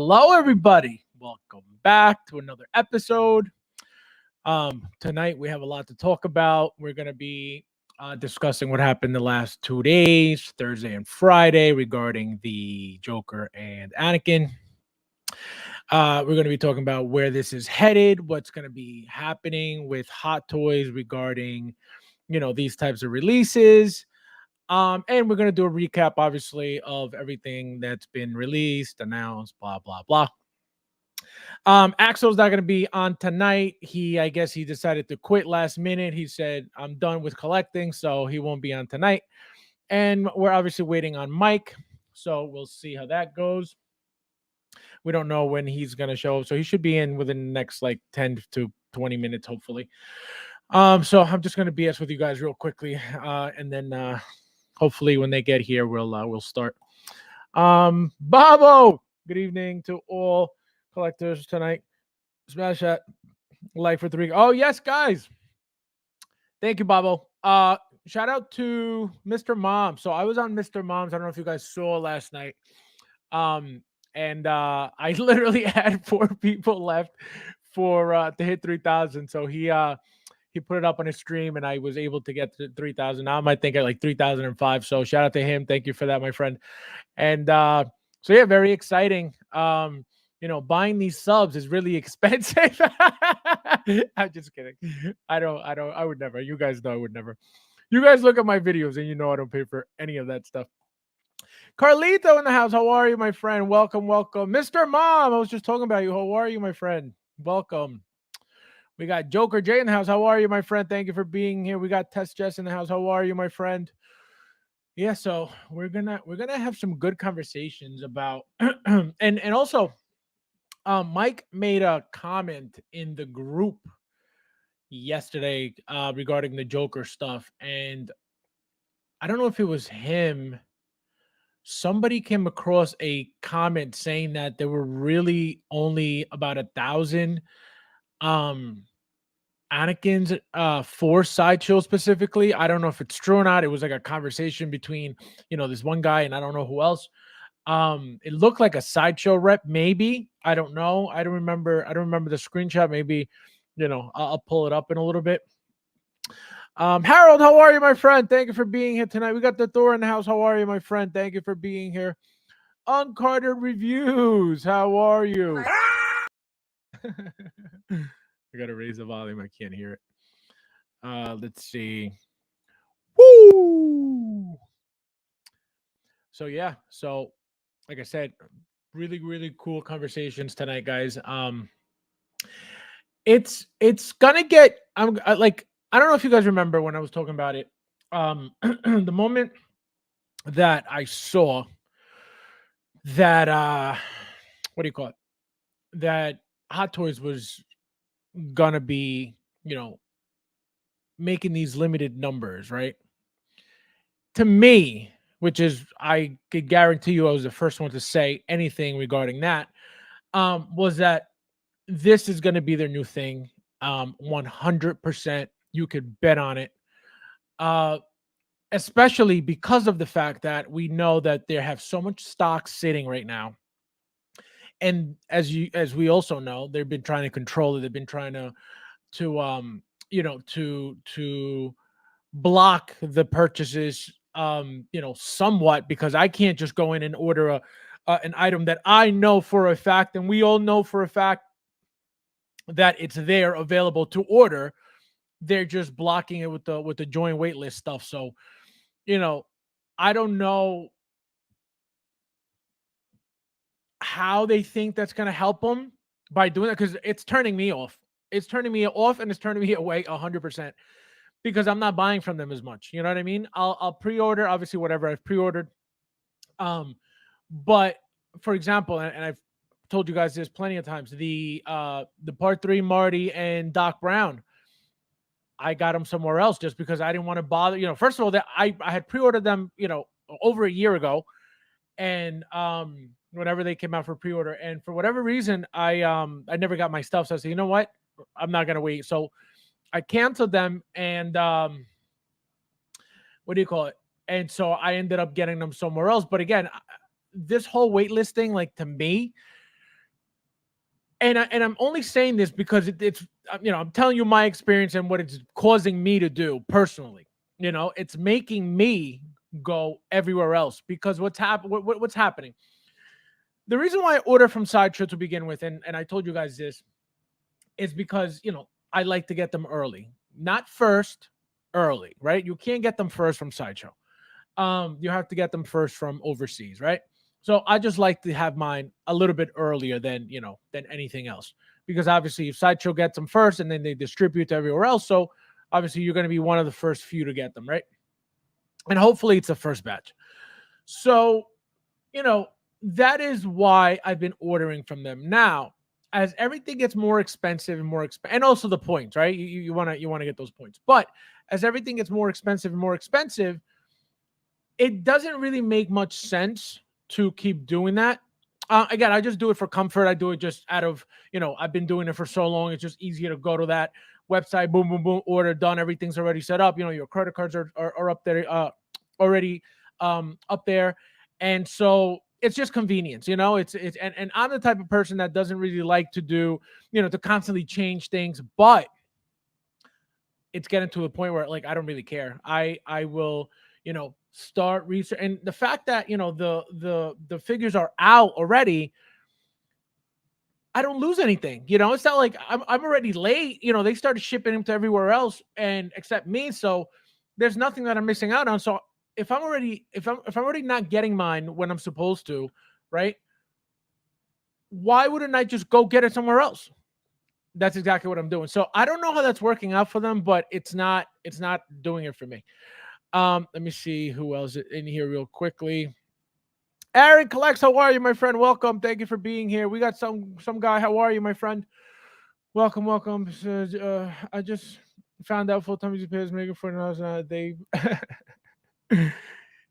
Hello, everybody. Welcome back to another episode. Tonight we have a lot to talk about. We're going to be discussing what happened the last 2 days, Thursday and Friday, regarding the Joker and Anakin. We're going to be talking about where this is headed, what's going to be happening with Hot Toys regarding, these types of releases. And we're going to do a recap, obviously, of everything that's been released, announced, blah, blah, blah. Axel's not going to be on tonight. I guess he decided to quit last minute. He said, I'm done with collecting, so he won't be on tonight. And we're obviously waiting on Mike, so we'll see how that goes. We don't know when he's going to show up, so he should be in within the next 10 to 20 minutes, hopefully. So I'm just going to BS with you guys real quickly, and then hopefully when they get here, we'll start. Babo, good evening to all collectors tonight. Smash that like for 3. Oh yes, guys. Thank you, Babo. Shout out to Mr. Mom. So I was on Mr. Mom's. I don't know if you guys saw last night. And I literally had 4 people left for to hit 3,000. So he put it up on his stream, and I was able to get to 3,000. Now I might think at 3,005. So shout out to him. Thank you for that, my friend. And so yeah, very exciting. Buying these subs is really expensive. I'm just kidding. I would never. You guys know I would never. You guys look at my videos and I don't pay for any of that stuff. Carlito in the house. How are you, my friend? Welcome, welcome. Mr. Mom, I was just talking about you. How are you, my friend? Welcome. We got Joker J in the house. How are you, my friend? Thank you for being here. We got Test Jess in the house. How are you, my friend? Yeah, so we're gonna have some good conversations about and also Mike made a comment in the group yesterday regarding the Joker stuff, and I don't know if it was him. Somebody came across a comment saying that there were really only about 1,000 Anakin's for Sideshow specifically. I don't know if it's true or not. It was like a conversation between this one guy and I don't know who else. It looked like a Sideshow rep, maybe. I don't know. I don't remember the screenshot. Maybe I'll pull it up in a little bit. Harold, how are you, my friend? Thank you for being here tonight. We got the Thor in the house. How are you, my friend? Thank you for being here. Uncarded Reviews, how are you? I gotta raise the volume. I can't hear it. Let's see. Woo! So yeah, like I said, really, really cool conversations tonight, guys. It's gonna get. I don't know if you guys remember when I was talking about it. The moment that I saw that what do you call it? That Hot Toys was gonna be, making these limited numbers, right? To me, which is I could guarantee you I was the first one to say anything regarding that, was that this is gonna be their new thing. 100%. You could bet on it. Especially because of the fact that we know that they have so much stock sitting right now. And as we also know, they've been trying to control it. They've been trying to block the purchases somewhat, because I can't just go in and order an item that I know for a fact, and we all know for a fact that it's there available to order. They're just blocking it with the joint waitlist stuff. So, I don't know how they think that's going to help them by doing that, because it's turning me off. It's turning me off, and it's turning me away 100%, because I'm not buying from them as much. You know what I mean? I'll pre-order, obviously, whatever I've pre-ordered. But for example, and I've told you guys this plenty of times, the Part 3 Marty and Doc Brown, I got them somewhere else just because I didn't want to bother. First of all, that I had pre-ordered them, over a year ago, and whenever they came out for pre-order, and for whatever reason, I never got my stuff. So I said, you know what, I'm not gonna wait. So I canceled them, and what do you call it? And so I ended up getting them somewhere else. But again, this whole waitlist thing, to me, and I'm only saying this because it's I'm telling you my experience and what it's causing me to do personally. It's making me go everywhere else because what's happening. The reason why I order from Sideshow to begin with, and I told you guys this, is because I like to get them early, not first, early, right? You can't get them first from Sideshow. You have to get them first from overseas, right? So I just like to have mine a little bit earlier than anything else, because obviously if Sideshow gets them first and then they distribute to everywhere else, so obviously you're going to be one of the first few to get them, right? And hopefully it's the first batch. So you know that is why I've been ordering from them. Now, as everything gets more expensive and and also the points, right? You want to get those points, but as everything gets more expensive and more expensive, it doesn't really make much sense to keep doing that. Again, I just do it for comfort. I do it just out of, I've been doing it for so long. It's just easier to go to that website, boom, boom, boom, order done. Everything's already set up. Your credit cards are up there, already up there. And so it's just convenience, and I'm the type of person that doesn't really like to do, to constantly change things, but it's getting to a point where like I don't really care. I will, start research, and the fact that the figures are out already, I don't lose anything. It's not like I'm already late. They started shipping them to everywhere else and except me, so there's nothing that I'm missing out on. So if I'm already not getting mine when I'm supposed to, right? Why wouldn't I just go get it somewhere else? That's exactly what I'm doing. So I don't know how that's working out for them, but it's not doing it for me. Let me see who else is in here real quickly. Aaron Collects, how are you, my friend? Welcome. Thank you for being here. We got some guy. How are you, my friend? Welcome, welcome. Says, I just found out full time pay is making $40 they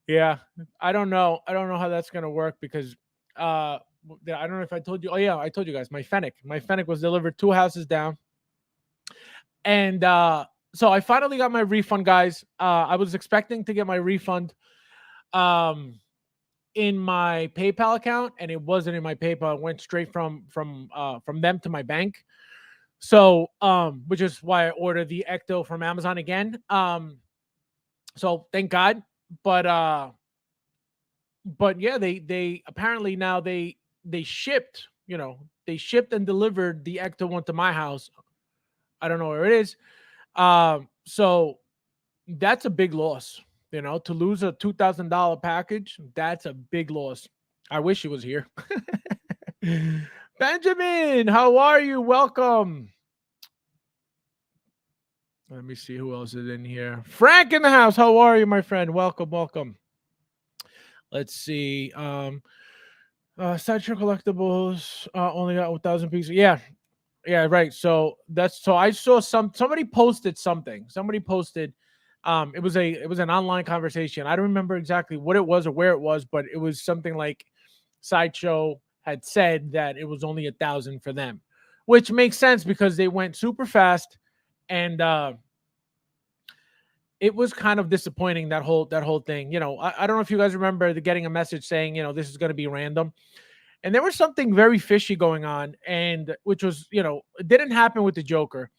yeah. I don't know how that's gonna work because I don't know if I told you. Oh yeah, I told you guys my Fennec was delivered 2 houses down. And so I finally got my refund, guys. I was expecting to get my refund in my PayPal account, and it wasn't in my PayPal. It went straight from them to my bank. So which is why I ordered the Ecto from Amazon again. So thank God. But yeah, they apparently now they shipped, they shipped and delivered the Ecto one to my house. I don't know where it is. So that's a big loss, to lose a $2,000 package. That's a big loss. I wish he was here. Benjamin, how are you? Welcome. Let me see who else is in here. Frank in the house. How are you, my friend? Welcome, welcome. Let's see. Sideshow Collectibles only got 1,000 pieces. Yeah, yeah, right. So I saw somebody posted something. Somebody posted it was an online conversation. I don't remember exactly what it was or where it was, but it was something like Sideshow had said that it was only 1,000 for them, which makes sense because they went super fast, and it was kind of disappointing, that whole thing. I don't know if you guys remember getting a message saying, this is going to be random. And there was something very fishy going on, and which was, it didn't happen with the Joker.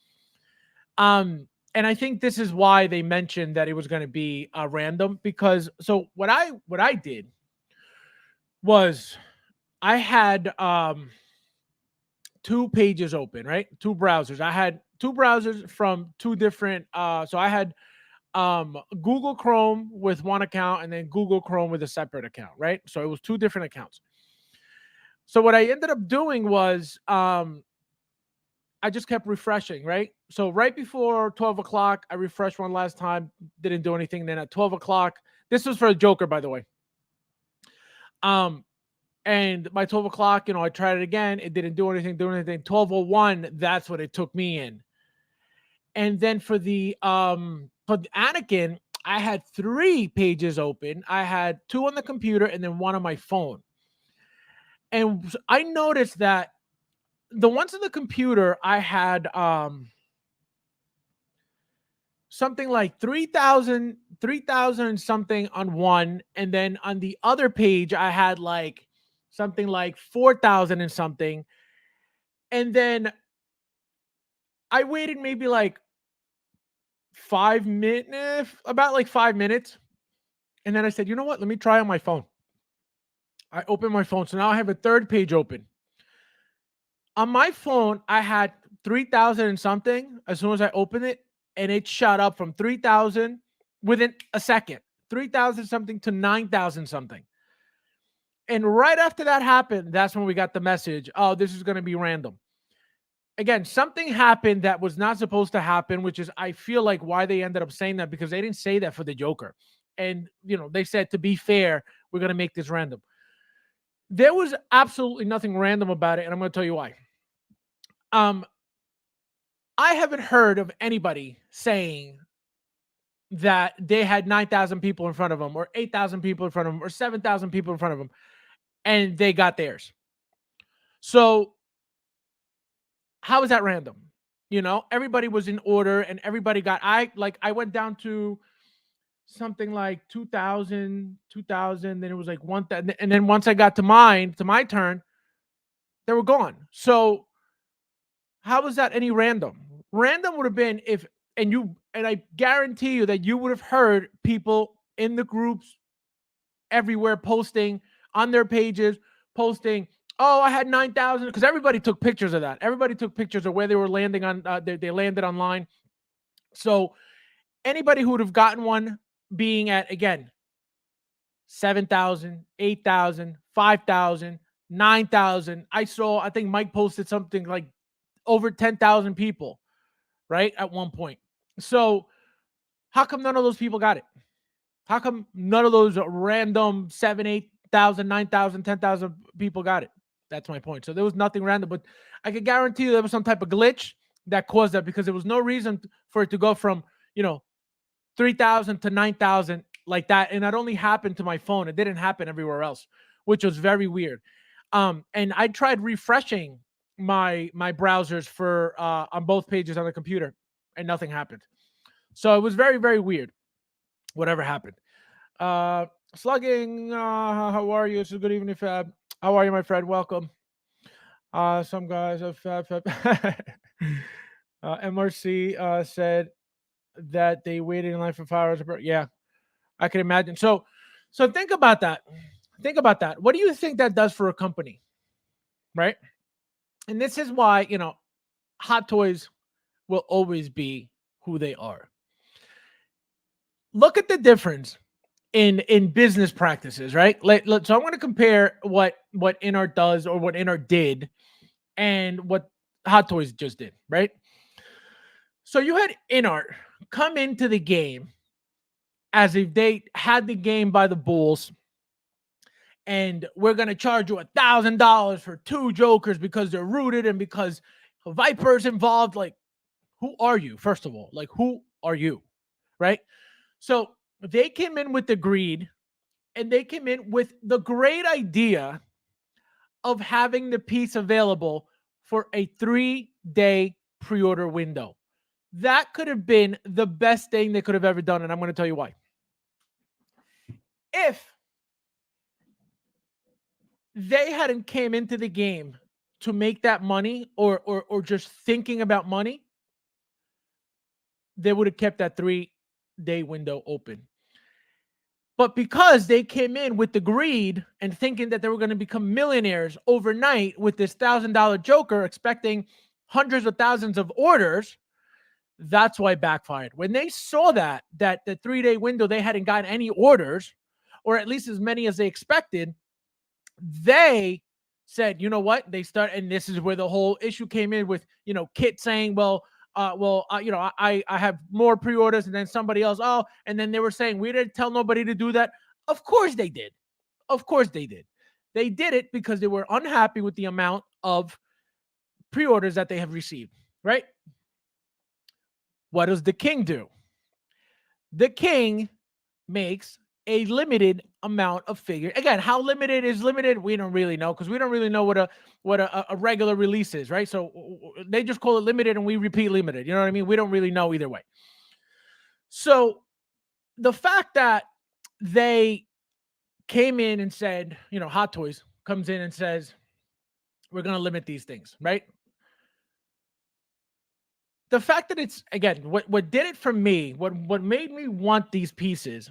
And I think this is why they mentioned that it was going to be random, because so what I did was I had 2 pages open, right? 2 browsers. I had 2 browsers from 2 different so I had Google Chrome with one account and then Google Chrome with a separate account, right? So it was 2 different accounts. So what I ended up doing was I just kept refreshing, right? So right before 12 o'clock, I refreshed one last time, didn't do anything. Then at 12 o'clock, this was for a Joker, by the way. And by 12 o'clock, I tried it again. It didn't do anything. 12:01, that's what it took me in. And then for the Anakin, I had 3 pages open. I had 2 on the computer and then 1 on my phone. And I noticed that the ones on the computer, I had something like 3,000 something on one, and then on the other page I had like something like 4,000 and something. And then I waited maybe like 5 minutes, about like 5 minutes. And then I said, you know what? Let me try on my phone. I opened my phone. So now I have a third page open. On my phone, I had 3,000 and something as soon as I opened it. And it shot up from 3,000 within a second, 3,000 something to 9,000 something. And right after that happened, that's when we got the message, oh, this is going to be random. Again, something happened that was not supposed to happen, which is, I feel like, why they ended up saying that, because they didn't say that for the Joker. And, they said, to be fair, we're going to make this random. There was absolutely nothing random about it, and I'm going to tell you why. I haven't heard of anybody saying that they had 9,000 people in front of them, or 8,000 people in front of them, or 7,000 people in front of them, and they got theirs. So how is that random? Everybody was in order, and everybody got, I went down to something like 2,000, then it was like 1,000. And then once I got to my turn, they were gone. So how was that any random? Random would have been if, and I guarantee you that you would have heard people in the groups everywhere posting on their pages, posting, oh, I had 9,000, because everybody took pictures of that. Everybody took pictures of where they were landing on, they landed online. So anybody who would have gotten one being at, again, 7,000, 8,000, 5,000, 9,000. I think Mike posted something like over 10,000 people, right, at one point. So how come none of those people got it? How come none of those random 7, 8,000, 9,000, 10,000 people got it? That's my point. So there was nothing random, but I could guarantee you there was some type of glitch that caused that, because there was no reason for it to go from, 3,000 to 9,000 like that. And that only happened to my phone. It didn't happen everywhere else, which was very weird. And I tried refreshing my browsers for on both pages on the computer, and nothing happened. So it was very, very weird, whatever happened. Slugging, how are you? It's a good evening, Fab. How are you, my friend? Welcome. Some guys have Fab. MRC said that they waited in line for 5 hours. Yeah, I can imagine. So think about that. Think about that. What do you think that does for a company, right? And this is why, Hot Toys will always be who they are. Look at the difference in business practices, right? So I want to compare what InArt does, or what InArt did, and what Hot Toys just did, right? So you had InArt come into the game as if they had the game by the balls, and we're going to charge you $1,000 for 2 Jokers because they're rooted and because Viper's involved. Like, who are you, first of all? Like, who are you, right? So they came in with the greed, and they came in with the great idea of having the piece available for a 3-day pre-order window. That could have been the best thing they could have ever done, and I'm going to tell you why. If they hadn't came into the game to make that money, or just thinking about money, they would have kept that 3-day window open. But because they came in with the greed and thinking that they were going to become millionaires overnight with this $1,000 Joker, expecting hundreds of thousands of orders, that's why it backfired. When they saw that the 3-day window, they hadn't gotten any orders, or at least as many as they expected, they said, you know what? And this is where the whole issue came in with, Kit saying, I have more pre-orders, and then somebody else, and then they were saying, we didn't tell nobody to do that. Of course they did. Of course they did. They did it because they were unhappy with the amount of pre-orders that they have received, right? What does the King do? The King makes a limited amount of figures. Again, how limited is limited, we don't really know, because we don't really know what a regular release is, right? So they just call it limited, and we repeat limited. You know what I mean? We don't really know either way. So the fact that they came in and said, Hot Toys comes in and says, we're going to limit these things, right? the fact that it's, again, what did it for me, what made me want these pieces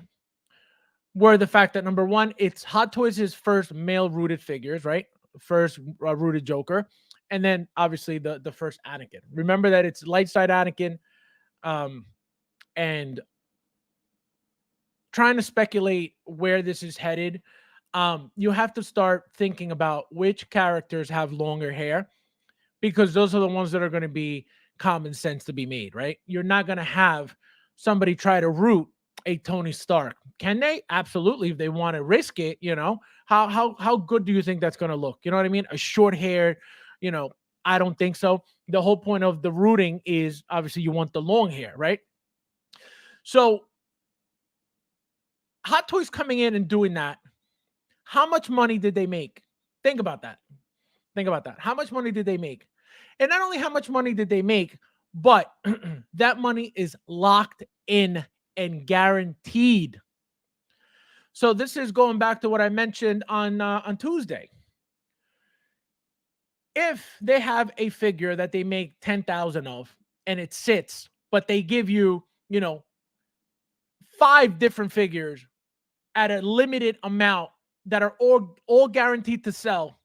were the fact that, number one, it's Hot Toys' first male rooted figures, right? First rooted Joker. And then obviously the first Anakin. Remember that it's light side Anakin. And trying to speculate where this is headed, you have to start thinking about which characters have longer hair, because those are the ones that are going to be common sense to be made, right? You're not going to have somebody try to root a Tony Stark. Can they? Absolutely, if they want to risk it. How good do you think that's going to look? You know what I mean? A short hair, I don't think so. The whole point of the rooting is obviously you want the long hair, right? So Hot Toys coming in and doing that, how much money did they make? Think about that. How much money did they make? And not only how much money did they make, but that money is locked in and guaranteed. So this is going back to what I mentioned on Tuesday. If they have a figure that they make 10,000 of and it sits, but they give you, 5 different figures at a limited amount that are all guaranteed to sell,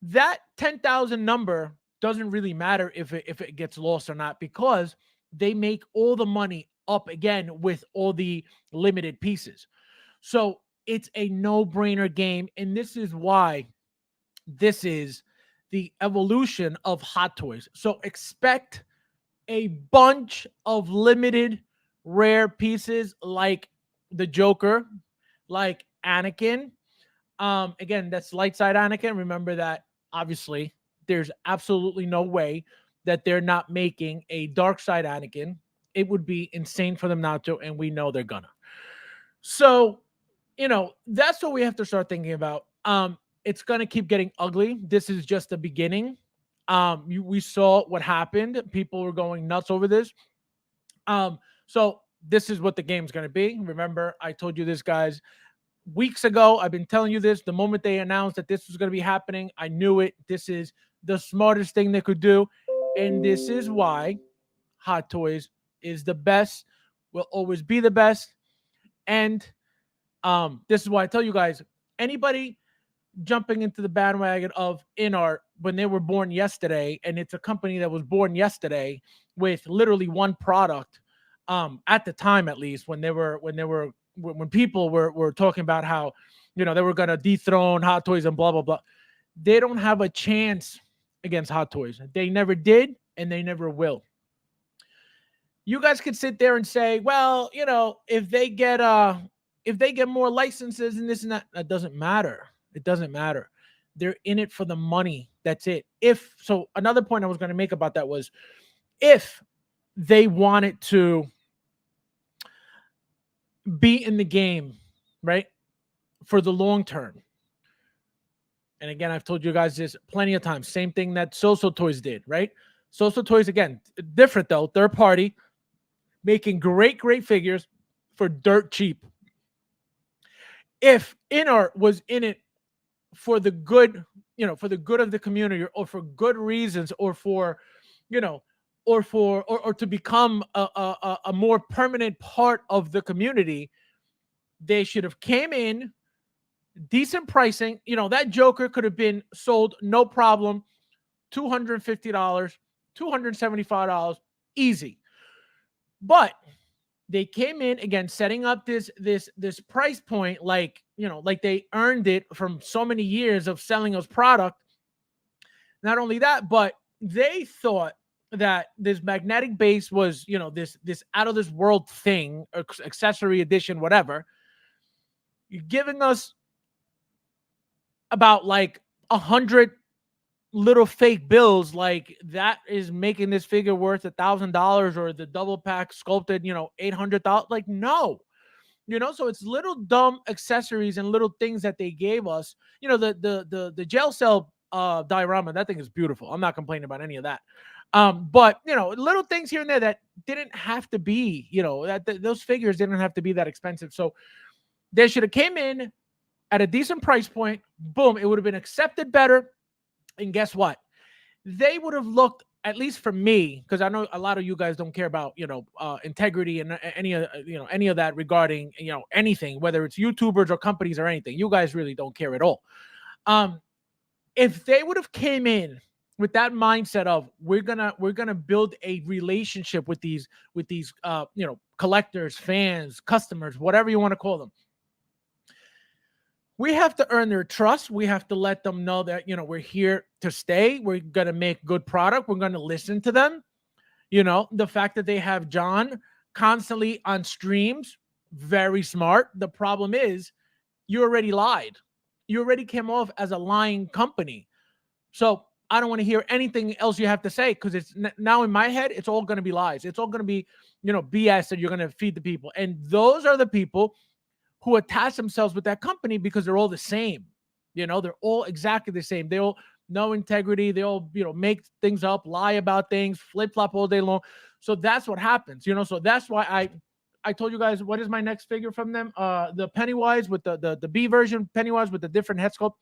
that 10,000 number doesn't really matter if it gets lost or not, because they make all the money up again with all the limited pieces. So it's a no-brainer game, and this is why this is the evolution of Hot Toys. So expect a bunch of limited rare pieces like the Joker, like Anakin. Again, that's light side Anakin. Remember that obviously there's absolutely no way that they're not making a dark side Anakin. It would be insane for them not to, and we know they're gonna. So, that's what we have to start thinking about. It's gonna keep getting ugly. This is just the beginning. We saw what happened. People were going nuts over this. So this is what the game's gonna be. Remember, I told you this, guys, weeks ago. I've been telling you this. The moment they announced that this was going to be happening, I knew it. This is the smartest thing they could do. And this is why Hot Toys is the best, will always be the best. And this is why I tell you guys, anybody jumping into the bandwagon of InArt when they were born yesterday, and it's a company that was born yesterday with literally one product, at the time, at least, when people were talking about how, they were going to dethrone Hot Toys and blah, blah, blah. They don't have a chance against Hot Toys. They never did, and they never will. You guys could sit there and say, well, if they get more licenses and this and that doesn't matter. It doesn't matter. They're in it for the money. That's it. So another point I was going to make about that was, if they wanted to be in the game, right, for the long term. And again, I've told you guys this plenty of times. Same thing that So-So Toys did, right? So-So Toys, again, different though. Third party, making great figures for dirt cheap. If InArt was in it for the good, for the good of the community, or for good reasons, or for, or to become a more permanent part of the community, they should have came in, decent pricing. That Joker could have been sold no problem, $250, $275, easy. But they came in again, setting up this price point, like they earned it from so many years of selling us product. Not only that, but they thought that this magnetic base was, this out of this world thing, accessory edition, whatever. You're giving us about like 100 little fake bills, like that is making this figure worth $1,000, or the double pack sculpted, $800. Like, no, so it's little dumb accessories and little things that they gave us. The jail cell diorama, that thing is beautiful. I'm not complaining about any of that. But little things here and there that didn't have to be, those figures didn't have to be that expensive. So they should have came in at a decent price point. Boom, it would have been accepted better. And guess what? They would have looked at least for me, because I know a lot of you guys don't care about, integrity and any of that regarding, anything, whether it's YouTubers or companies or anything. You guys really don't care at all. If they would have came in with that mindset of we're gonna build a relationship with these collectors, fans, customers, whatever you want to call them, we have to earn their trust. We have to let them know that we're here to stay. We're gonna make good product. We're gonna listen to them. The fact that they have John constantly on streams, very smart. The problem is you already lied. You already came off as a lying company. So I don't want to hear anything else you have to say, because it's now in my head, it's all going to be lies. It's all going to be, BS that you're going to feed the people. And those are the people who attach themselves with that company because they're all the same. They're all exactly the same. They all no integrity. They all, make things up, lie about things, flip flop all day long. So that's what happens, So that's why I told you guys, what is my next figure from them? The Pennywise with the B version Pennywise with the different head sculpt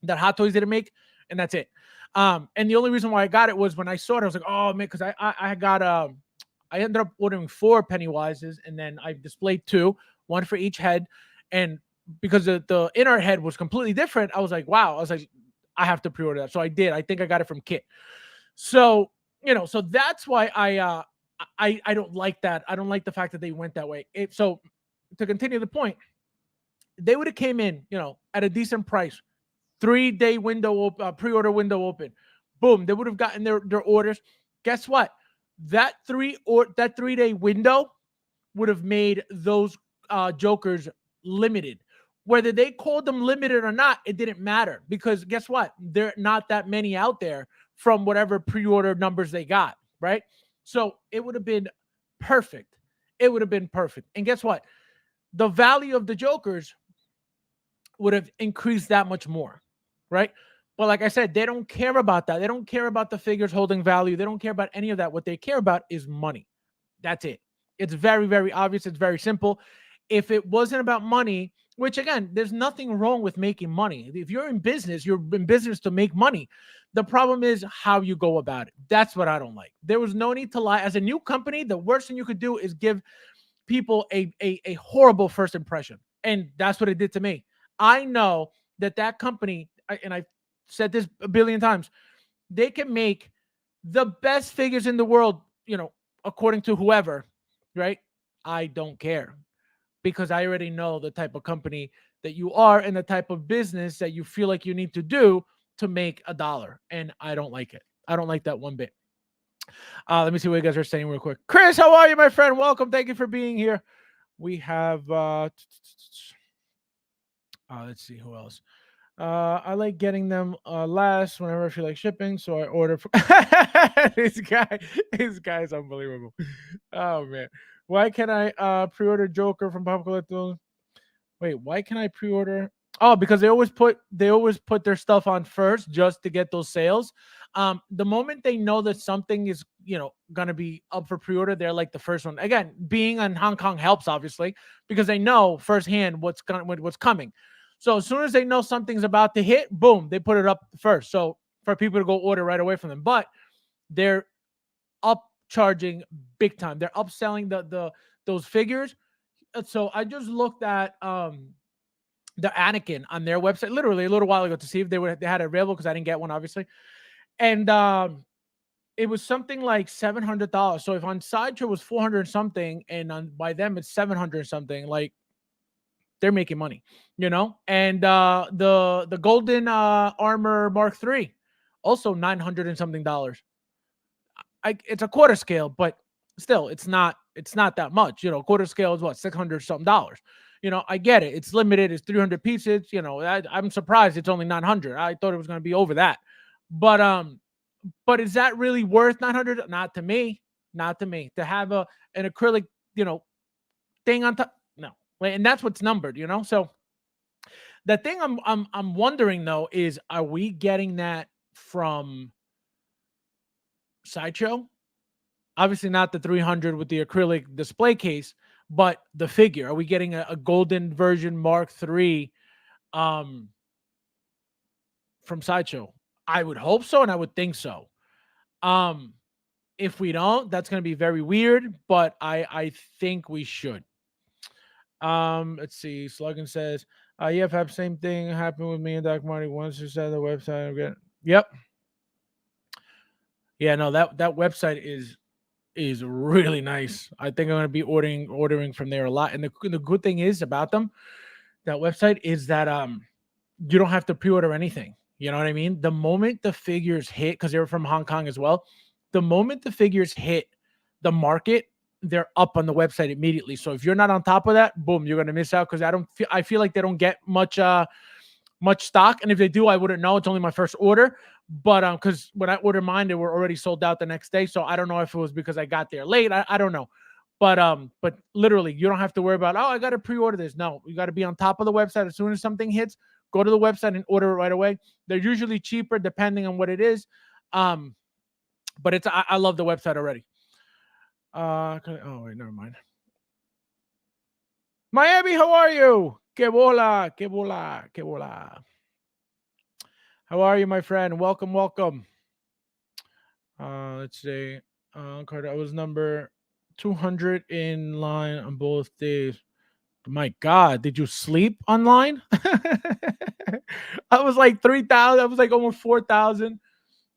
that Hot Toys didn't make, and that's it. And the only reason why I got it was when I saw it, I was like, oh man, because I got I ended up ordering 4 Pennywises, and then I displayed 2, one for each head. And because the InArt head was completely different, I was like, wow. I was like, I have to pre-order that. So I did. I think I got it from Kit. So so that's why I don't like that. I don't like the fact that they went that way. So to continue the point, they would have came in, at a decent price, 3-day window, pre-order window open. Boom, they would have gotten their orders. Guess what? That 3-day window would have made those Jokers limited. Whether they called them limited or not, it didn't matter, because guess what? There are not that many out there from whatever pre-order numbers they got, right? So it would have been perfect. It would have been perfect. And guess what? The value of the Jokers would have increased that much more, right? But like I said, they don't care about that. They don't care about the figures holding value. They don't care about any of that. What they care about is money. That's it. It's very, very obvious. It's very simple. If it wasn't about money, which again, there's nothing wrong with making money. If you're in business to make money. The problem is how you go about it. That's what I don't like. There was no need to lie. As a new company, the worst thing you could do is give people a horrible first impression. And that's what it did to me. I know that company, and I've said this a billion times, they can make the best figures in the world, according to whoever, right? I don't care, because I already know the type of company that you are and the type of business that you feel like you need to do to make $1. And I don't like it. I don't like that one bit. Let me see what you guys are saying real quick. Chris, how are you, my friend? Welcome. Thank you for being here. We have, let's see who else. I like getting them last whenever I feel like shipping, so I order. This guy's unbelievable. Oh man, why can I pre-order Joker from Pop Collectibles? Wait, why can I pre-order? Oh, because they always put their stuff on first just to get those sales. The moment they know that something is gonna be up for pre-order, they're like the first one. Again, being in Hong Kong helps obviously, because they know firsthand what's coming. So as soon as they know something's about to hit, boom, they put it up first. So for people to go order right away from them, but they're upcharging big time. They're upselling those figures. So I just looked at the Anakin on their website literally a little while ago to see if they had it available, because I didn't get one obviously, and it was something like $700. So if on Sideshow was 400 something, and by them it's 700 something, like they're making money, And the Golden Armor Mark III, also 900 and something dollars. It's a quarter scale, but still, it's not that much. Quarter scale is what, 600 something dollars. I get it. It's limited. It's 300 pieces. I'm surprised it's only 900. I thought it was going to be over that. But is that really worth 900? Not to me. Not to me. To have an acrylic, thing on top. No. And that's what's numbered, So the thing I'm wondering though is, are we getting that from Sideshow? Obviously not the 300 with the acrylic display case, but the figure. Are we getting a golden version Mark III from Sideshow? I would hope so, and I would think so. If we don't, that's going to be very weird, but I think we should. Let's see. Sluggin says, yeah, Fab, same thing happened with me and Doc Marty. Once you said the website, again. Yep. Yeah, no, that website is really nice. I think I'm gonna be ordering from there a lot. And the good thing is about them, that website, is that you don't have to pre-order anything. You know what I mean? The moment the figures hit, because they were from Hong Kong as well, the moment the figures hit the market, they're up on the website immediately. So if you're not on top of that, boom, you're gonna miss out, because I feel like they don't get much stock. And if they do, I wouldn't know. It's only my first order. But because when I ordered mine, they were already sold out the next day. So I don't know if it was because I got there late. I don't know. But literally, you don't have to worry about, oh, I got to pre-order this. No, you got to be on top of the website. As soon as something hits, go to the website and order it right away. They're usually cheaper depending on what it is. But I love the website already. Oh wait, never mind. Miami, how are you? Que bola, que bola, que bola. How are you, my friend? Welcome, welcome. Let's see. I was number 200 in line on both days. My God, did you sleep online? I was like 3,000. I was like almost 4,000.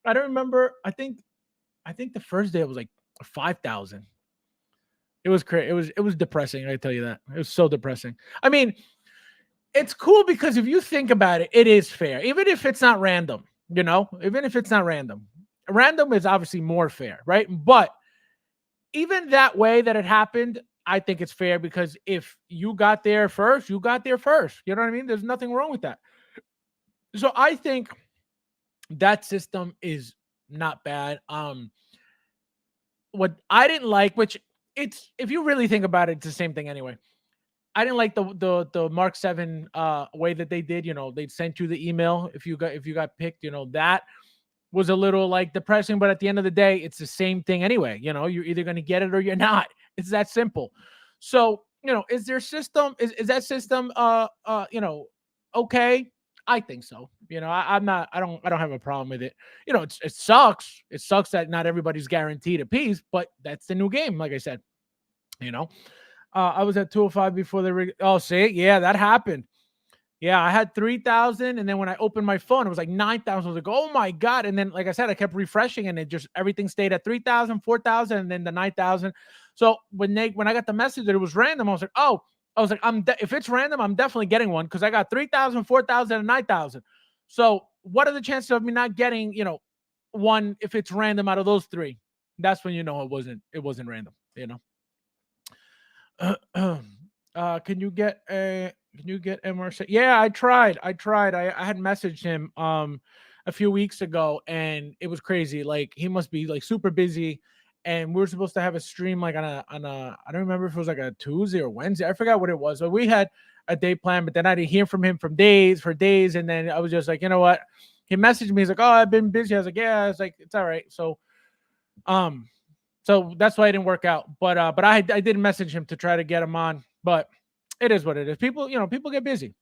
I don't remember. I think the first day it was like 5,000. It was crazy. It was depressing. I tell you that. It was so depressing. I mean, it's cool because if you think about it, it is fair, even if it's not random. Even if it's not random. Random is obviously more fair, right? But even that way that it happened, I think it's fair, because if you got there first, you got there first. You know what I mean? There's nothing wrong with that. So I think that system is not bad. What I didn't like, which it's, if you really think about it, it's the same thing anyway. I didn't like the Mark 7 way that they did. They'd sent you the email if you got picked. That was a little like depressing, but at the end of the day, it's the same thing anyway. You're either going to get it or you're not. It's that simple. So, is their system, is that system okay? I think so. I'm not, I don't have a problem with it. It sucks. It sucks that not everybody's guaranteed a piece, but that's the new game. Like I said, I was at 205 before oh, see, yeah, that happened. Yeah, I had 3,000, and then when I opened my phone, it was like 9,000. I was like, oh my God. And then, like I said, I kept refreshing, and everything stayed at 3,000, 4,000, and then the 9,000. So when I got the message that it was random, I was like, oh, if it's random, I'm definitely getting one, because I got 3,000, 4,000, and 9,000. So what are the chances of me not getting, one if it's random out of those three? That's when it wasn't random. Can you get MRC? Yeah, I tried. I had messaged him a few weeks ago, and it was crazy. Like, he must be like super busy, and we were supposed to have a stream like on a I don't remember if it was like a Tuesday or Wednesday. I forgot what it was. But we had a day plan, but then I didn't hear from him for days, and then I was just like, you know what? He messaged me. He's like, oh, I've been busy. I was like, yeah. It's like, it's all right. So that's why it didn't work out. But I did message him to try to get him on. But it is what it is. People get busy.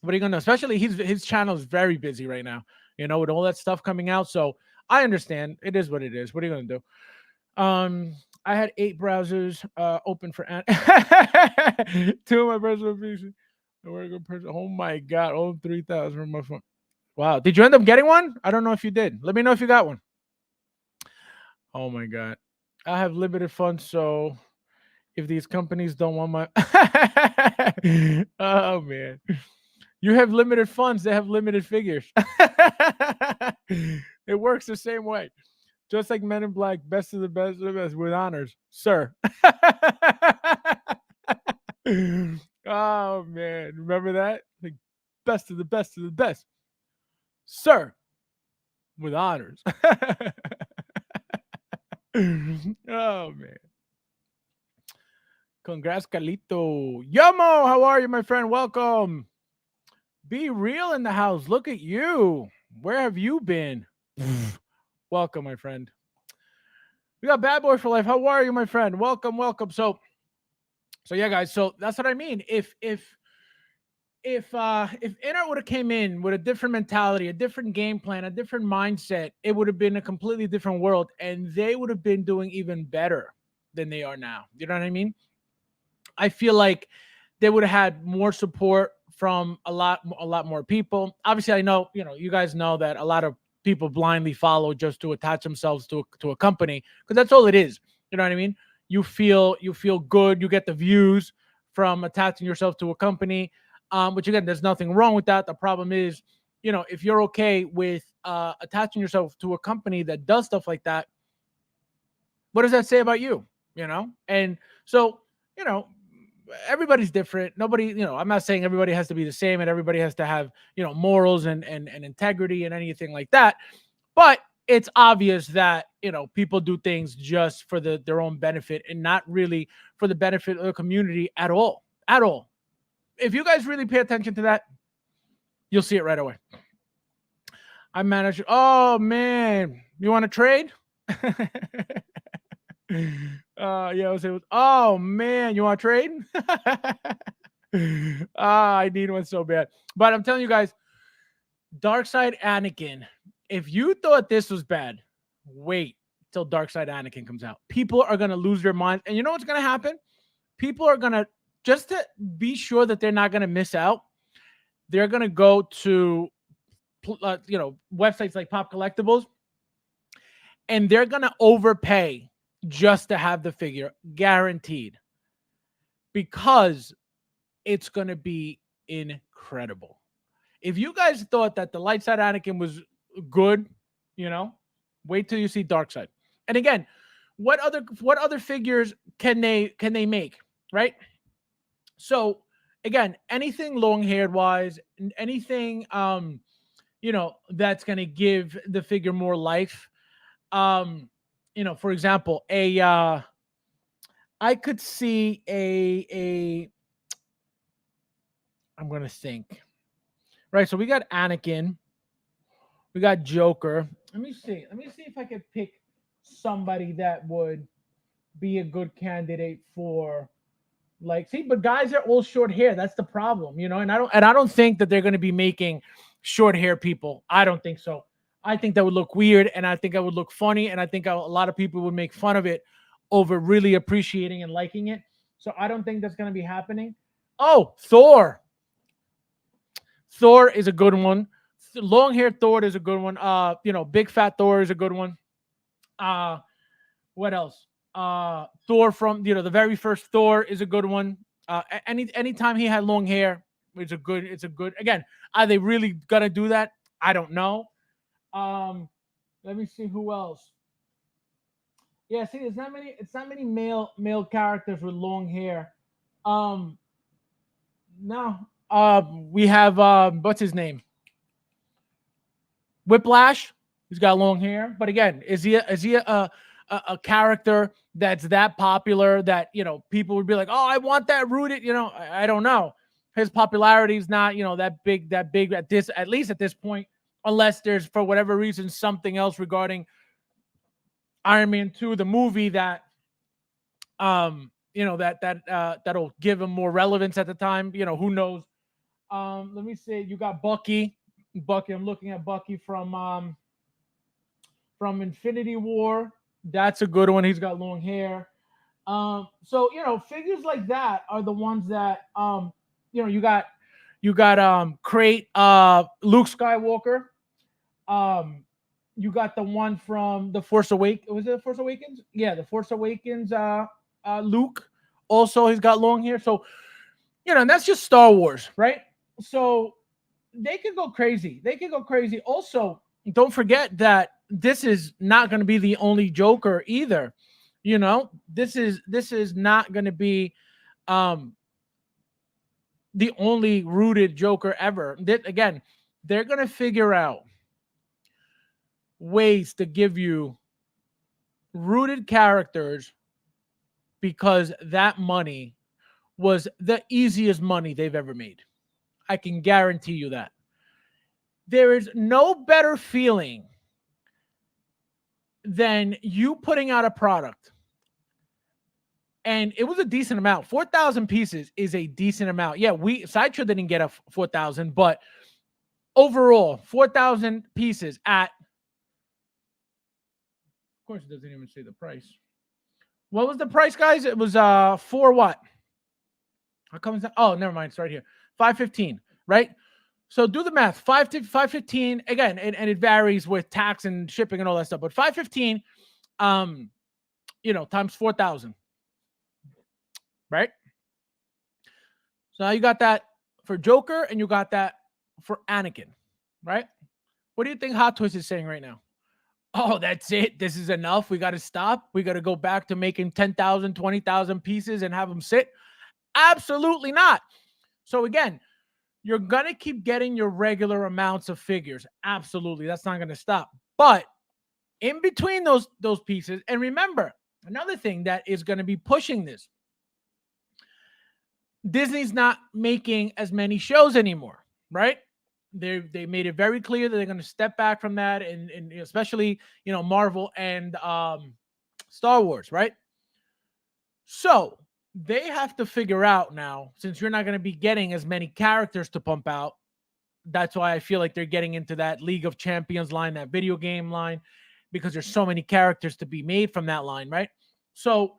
What are you gonna do? Especially his channel is very busy right now, with all that stuff coming out. So I understand. It is what it is. What are you gonna do? I had 8 browsers open for 2 of my personal pieces. Oh my God, all 3,000 from my phone. Wow. Did you end up getting one? I don't know if you did. Let me know if you got one. Oh my God. I have limited funds, so if these companies don't want my oh man. You have limited funds, they have limited figures. It works the same way. Just like Men in Black, best of the best of the best with honors, sir. Oh man, remember that? Like, best of the best of the best, sir, with honors. Oh man. Congrats, Calito. Yomo, how are you, my friend? Welcome. Be real in the house. Look at you. Where have you been? Welcome, my friend. We got Bad Boy for Life. How are you, my friend? Welcome, welcome. So yeah, guys. So that's what I mean. If if InArt would have came in with a different mentality, a different game plan, a different mindset, it would have been a completely different world, and they would have been doing even better than they are now. You know what I mean? I feel like they would have had more support from a lot more people. Obviously, I know, you guys know that a lot of people blindly follow just to attach themselves to a company, because that's all it is. You know what I mean? You feel good, you get the views from attaching yourself to a company. Which again, there's nothing wrong with that. The problem is, if you're okay with attaching yourself to a company that does stuff like that, what does that say about you? And so, you know, everybody's different. Nobody, I'm not saying everybody has to be the same and everybody has to have, morals and integrity and anything like that. But it's obvious that, people do things just for their own benefit and not really for the benefit of the community at all. At all. If you guys really pay attention to that, you'll see it right away. I managed. Oh man, you want to trade? Yeah, oh man, you want to trade? I need one so bad. But I'm telling you guys, Dark Side Anakin. If you thought this was bad, wait till Dark Side Anakin comes out. People are gonna lose their minds, and you know what's gonna happen? People are gonna, just to be sure that they're not gonna miss out, they're gonna go to websites like Pop Collectibles, and they're gonna overpay just to have the figure, guaranteed, because it's gonna be incredible. If you guys thought that the Light Side Anakin was good, wait till you see Dark Side. And again, what other figures can they make, right? So again, anything long-haired wise, anything that's gonna give the figure more life. For example, I could see I'm gonna think. Right, so we got Anakin, we got Joker. Let me see if I could pick somebody that would be a good candidate for, like, see, but guys are all short hair. That's the problem, and I don't think that they're going to be making short hair people. I don't think so. I think that would look weird, and I think that would look funny, and I think a lot of people would make fun of it over really appreciating and liking it. So I don't think that's going to be happening. Oh, Thor. Thor is a good one. Long hair Thor is a good one. Big fat Thor is a good one. What else? Thor from the very first Thor is a good one. Anytime he had long hair, it's a good. Again, are they really gonna do that? I don't know. Let me see who else. Yeah, see, it's not many male characters with long hair. No. We have what's his name? Whiplash. He's got long hair, but again, is he a character that's that popular that people would be like, oh, I want that rooted? I don't know. His popularity is not that big at least at this point, unless there's for whatever reason something else regarding Iron Man 2, the movie that that'll give him more relevance at the time. Who knows? Let me see. You got Bucky. I'm looking at Bucky from Infinity War. That's a good one. He's got long hair. So figures like that are the ones that you got Crate Luke Skywalker. You got the one from The Force Awakens. Was it The Force Awakens? Yeah, The Force Awakens. Luke. Also, he's got long hair. So and that's just Star Wars, right? So they could go crazy. Also, don't forget that this is not going to be the only Joker either. This is not going to be the only rooted Joker ever. Again, they're going to figure out ways to give you rooted characters, because that money was the easiest money they've ever made. I can guarantee you that. There is no better feeling than you putting out a product And it was a decent amount. 4,000 pieces is a decent amount. Yeah, Sideshow didn't get a 4,000, but overall, 4,000 pieces at, of course, it doesn't even say the price. What was the price, guys? It was for what? How comes that? Oh, never mind. It's right here. 515, right? So do the math. 515 again, and it varies with tax and shipping and all that stuff. But 515, times 4,000, right? So now you got that for Joker, and you got that for Anakin, right? What do you think Hot Toys is saying right now? Oh, that's it. This is enough. We got to stop. We got to go back to making 10,000, 20,000 pieces and have them sit. Absolutely not. So again, you're going to keep getting your regular amounts of figures. Absolutely. That's not going to stop. But in between those pieces, and remember, another thing that is going to be pushing this, Disney's not making as many shows anymore, right? They made it very clear that they're going to step back from that, and especially Marvel and Star Wars, right? So they have to figure out now, since you're not going to be getting as many characters to pump out. That's why I feel like they're getting into that League of Champions line, that video game line, because there's so many characters to be made from that line, right? So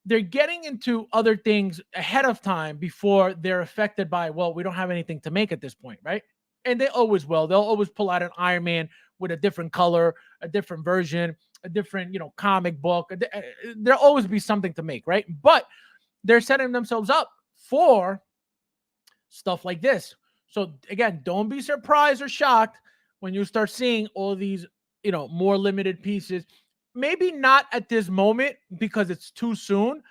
they're getting into other things ahead of time before they're affected by, well, we don't have anything to make at this point, right? And they always will. They'll always pull out an Iron Man with a different color, a different version, a different, comic book. There'll always be something to make, right? But they're setting themselves up for stuff like this. So again, don't be surprised or shocked when you start seeing all these, more limited pieces. Maybe not at this moment because it's too soon,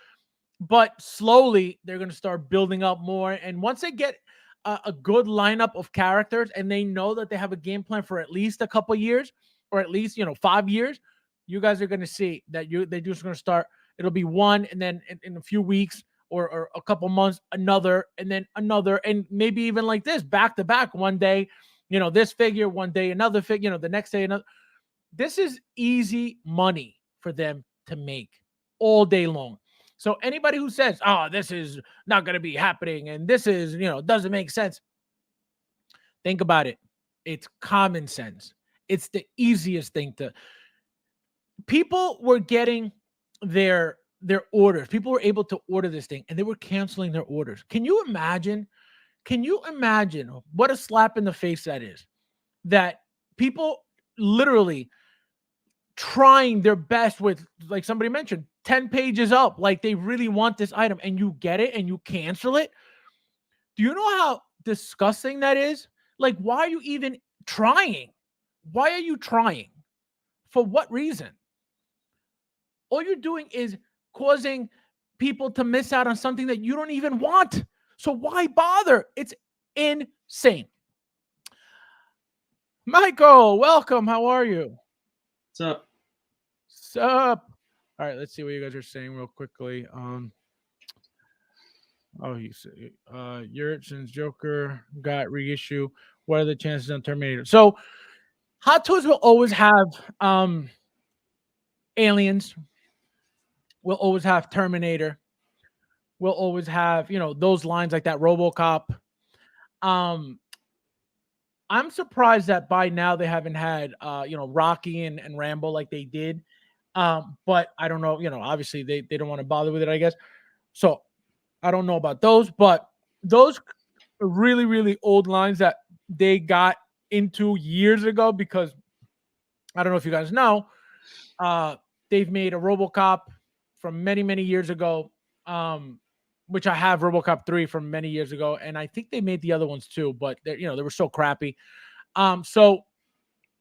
but slowly they're going to start building up more. And once they get a good lineup of characters and they know that they have a game plan for at least a couple years, or at least 5 years, you guys are going to see that they're just going to start. It'll be one, and then in a few weeks or a couple months, another, and then another, and maybe even like this, back to back. One day, this figure, one day another figure, the next day another. This is easy money for them to make all day long. So anybody who says, oh, this is not going to be happening and this is, doesn't make sense, think about it. It's common sense. It's the easiest thing to. People were getting their orders. People were able to order this thing and they were canceling their orders. Can you imagine? Can you imagine what a slap in the face that is? That people literally trying their best with, like somebody mentioned, 10 pages up, like they really want this item, and you get it and you cancel it. Do you know how disgusting that is? Like, why are you even trying? Why are you trying? For what reason? All you're doing is causing people to miss out on something that you don't even want. So why bother? It's insane. Michael, welcome. How are you? What's up? Sup? All right, let's see what you guys are saying real quickly. He said, Yurchin's Joker got reissue. What are the chances on Terminator? So, Hot Toys will always have aliens. We'll always have Terminator. We'll always have those lines like that RoboCop. I'm surprised that by now they haven't had Rocky and Rambo like they did. But I don't know, obviously they don't want to bother with it, I guess. So I don't know about those, but those really, really old lines that they got into years ago, because I don't know if you guys know, they've made a RoboCop from many, many years ago, which I have RoboCop 3 from many years ago, and I think they made the other ones too, but they were so crappy. So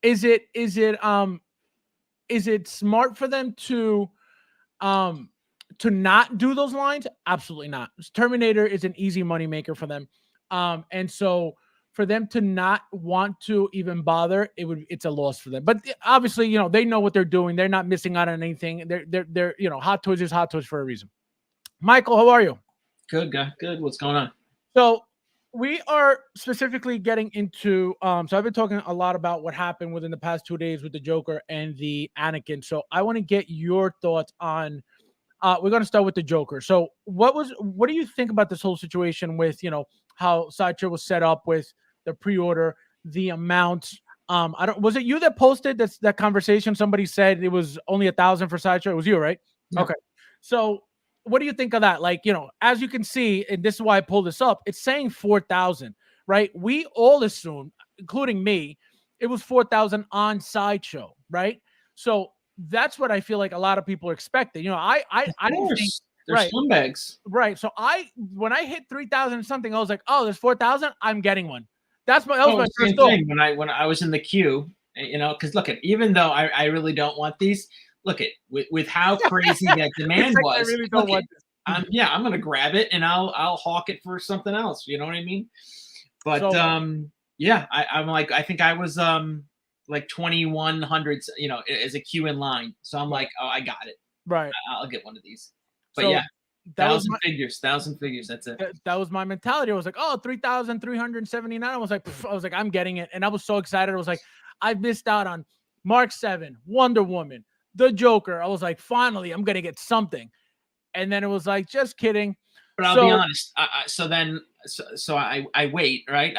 is it smart for them to not do those lines? Absolutely not. Terminator is an easy moneymaker for them. And so for them to not want to even bother, it's a loss for them. But obviously, they know what they're doing. They're not missing out on anything. They're Hot Toys is Hot Toys for a reason. Michael, how are you? Good, guy. Good. What's going on? So we are specifically getting into so I've been talking a lot about what happened within the past 2 days with the Joker and the Anakin. So I want to get your thoughts on We're going to start with the Joker. So what do you think about this whole situation with, how Sideshow was set up with the pre-order, the amounts? Was it you that posted that conversation? Somebody said it was only 1,000 for Sideshow. It was you, right? Yeah. Okay. So what do you think of that? Like, as you can see, and this is why I pulled this up, it's saying 4,000, right? We all assumed, including me, it was 4,000 on Sideshow, right? So that's what I feel like a lot of people are expecting. I didn't think, they're right, scumbags. right. So when I hit 3,000 something, I was like, oh, there's 4,000. I'm getting one. That was my Same first thought. thing when I was in the queue, because look at, even though I really don't want these, look at with how crazy that demand Like, was. I really don't want this. I'm gonna grab it and I'll hawk it for something else. You know what I mean? But So, I'm like, I think I was like 2,100, as a queue in line. So I'm like, oh, I got it. right. I'll get one of these. But So yeah, that was 1,000 figures. That's it. that was my mentality. I was like, oh, 3,379. I was like, I'm getting it. And I was so excited. I was like, I missed out on Mark 7, Wonder Woman, the Joker. I was like, finally, I'm going to get something. And then it was like, just kidding. But I'll be honest. So I wait, right?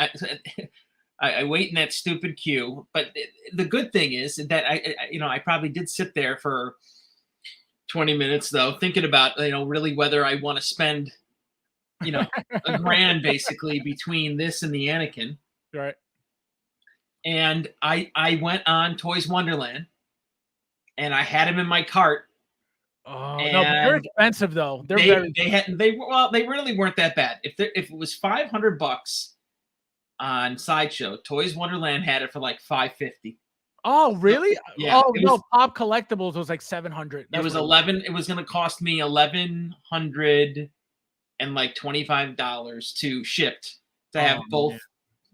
I wait in that stupid queue. But the good thing is that I probably did sit there for 20 minutes though, thinking about, really whether I want to spend, a grand basically between this and the Anakin. Right. And I went on Toys Wonderland and I had him in my cart. Oh, no, but they're expensive though. They really weren't that bad. If it was $500 on Sideshow, Toys Wonderland had it for like $550. Oh, really? Yeah. Oh, no, Pop Collectibles was like 700. It was 11. It was going to cost me $1,125 to shipped to have both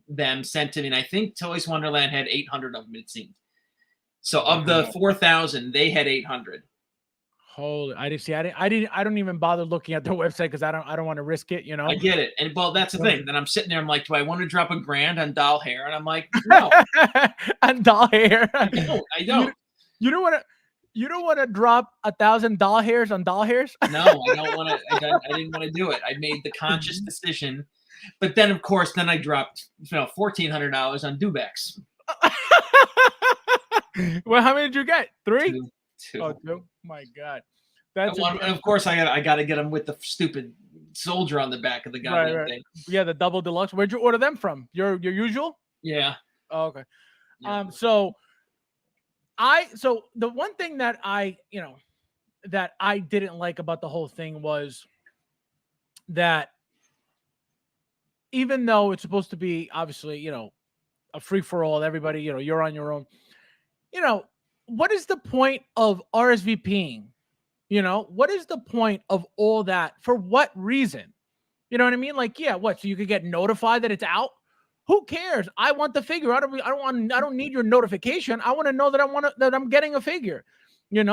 them sent to me. And I think Toys Wonderland had 800 of them, it seemed. So of the 4,000, they had 800. Holy, I didn't see. I don't even bother looking at their website because I don't want to risk it. I get it, and well, that's the thing. Then I'm sitting there. I'm like, do I want to drop $1,000 on doll hair? And I'm like, no, on doll hair. I don't. You don't want to drop 1,000 doll hairs on doll hairs. No, I don't want to. I didn't want to do it. I made the conscious decision, but then of course, I dropped $1,400 on Dewbacks. Well, how many did you get? 3? Two. Oh, 2. My God. And of course, I got to get them with the stupid soldier on the back of the goddamn thing. Yeah, the double deluxe. Where'd you order them from? Your usual? Yeah. Oh, okay. Yeah. So the one thing that I didn't like about the whole thing was that even though it's supposed to be obviously, a free for all, everybody, you're on your own. What is the point of RSVPing? What is the point of all that? For what reason? You know what I mean? Like, yeah, what? So you could get notified that it's out? Who cares? I want the figure. I don't need your notification. I want to know that I'm getting a figure.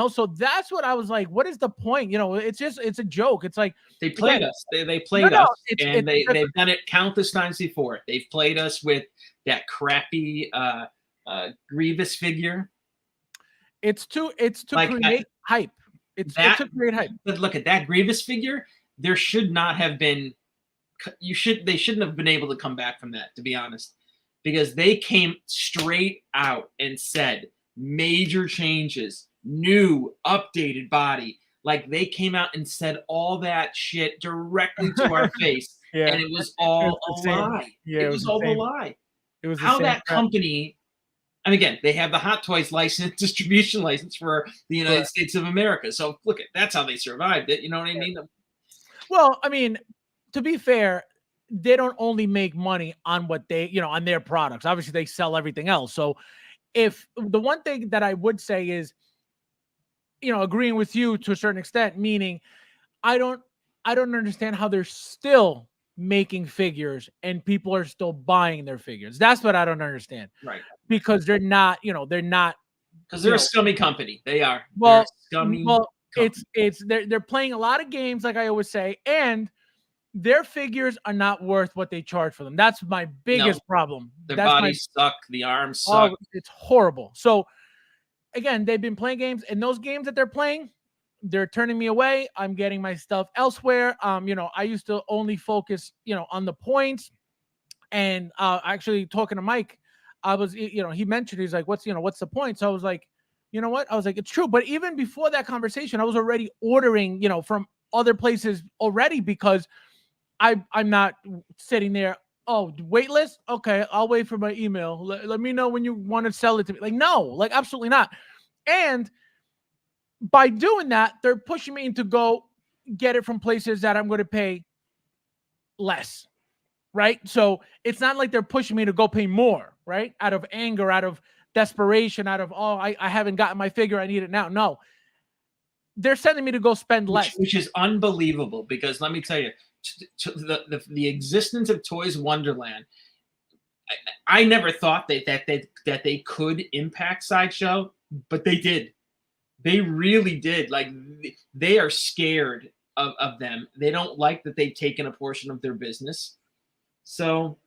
So that's what I was like, what is the point? It's a joke. It's like they played us. They played us, and they've done it countless times before. They've played us with that crappy Grievous figure. It's to create hype. It's to create hype. But look at that Grievous figure. There should not have been. They shouldn't have been able to come back from that, to be honest, because they came straight out and said major changes, new updated body. Like they came out and said all that shit directly to our face, and it was all a lie. Yeah, it was all a lie. It was how that company. And again, they have the Hot Toys license, distribution license for the United States of America. So look, that's how they survived it. You know what I mean? Well, I mean, to be fair, they don't only make money on what they, on their products. Obviously, they sell everything else. So if the one thing that I would say is, agreeing with you to a certain extent, meaning I don't understand how they're still making figures and people are still buying their figures. That's what I don't understand. Right. Because they're not, because they're a scummy company. They are. Well, scummy. Well, they're playing a lot of games, like I always say, and their figures are not worth what they charge for them. That's my biggest problem. Their bodies suck. The arms suck. It's horrible. So again, they've been playing games, and those games that they're playing, they're turning me away. I'm getting my stuff elsewhere. I used to only focus, on the points. And actually talking to Mike, I was, he mentioned, he's like, what's the point? So I was like, you know what? I was like, it's true. But even before that conversation, I was already ordering, from other places already, because I'm not sitting there. Oh, wait list. Okay, I'll wait for my email. Let me know when you want to sell it to me. Like, no, like absolutely not. And by doing that, they're pushing me to go get it from places that I'm going to pay less. Right. So it's not like they're pushing me to go pay more, right? Out of anger, out of desperation, out of, I haven't gotten my figure. I need it now. No, they're sending me to go spend less. Which is unbelievable, because let me tell you, the existence of Toys Wonderland, I never thought that they could impact Sideshow, but they did. They really did. Like, they are scared of them. They don't like that they've taken a portion of their business. So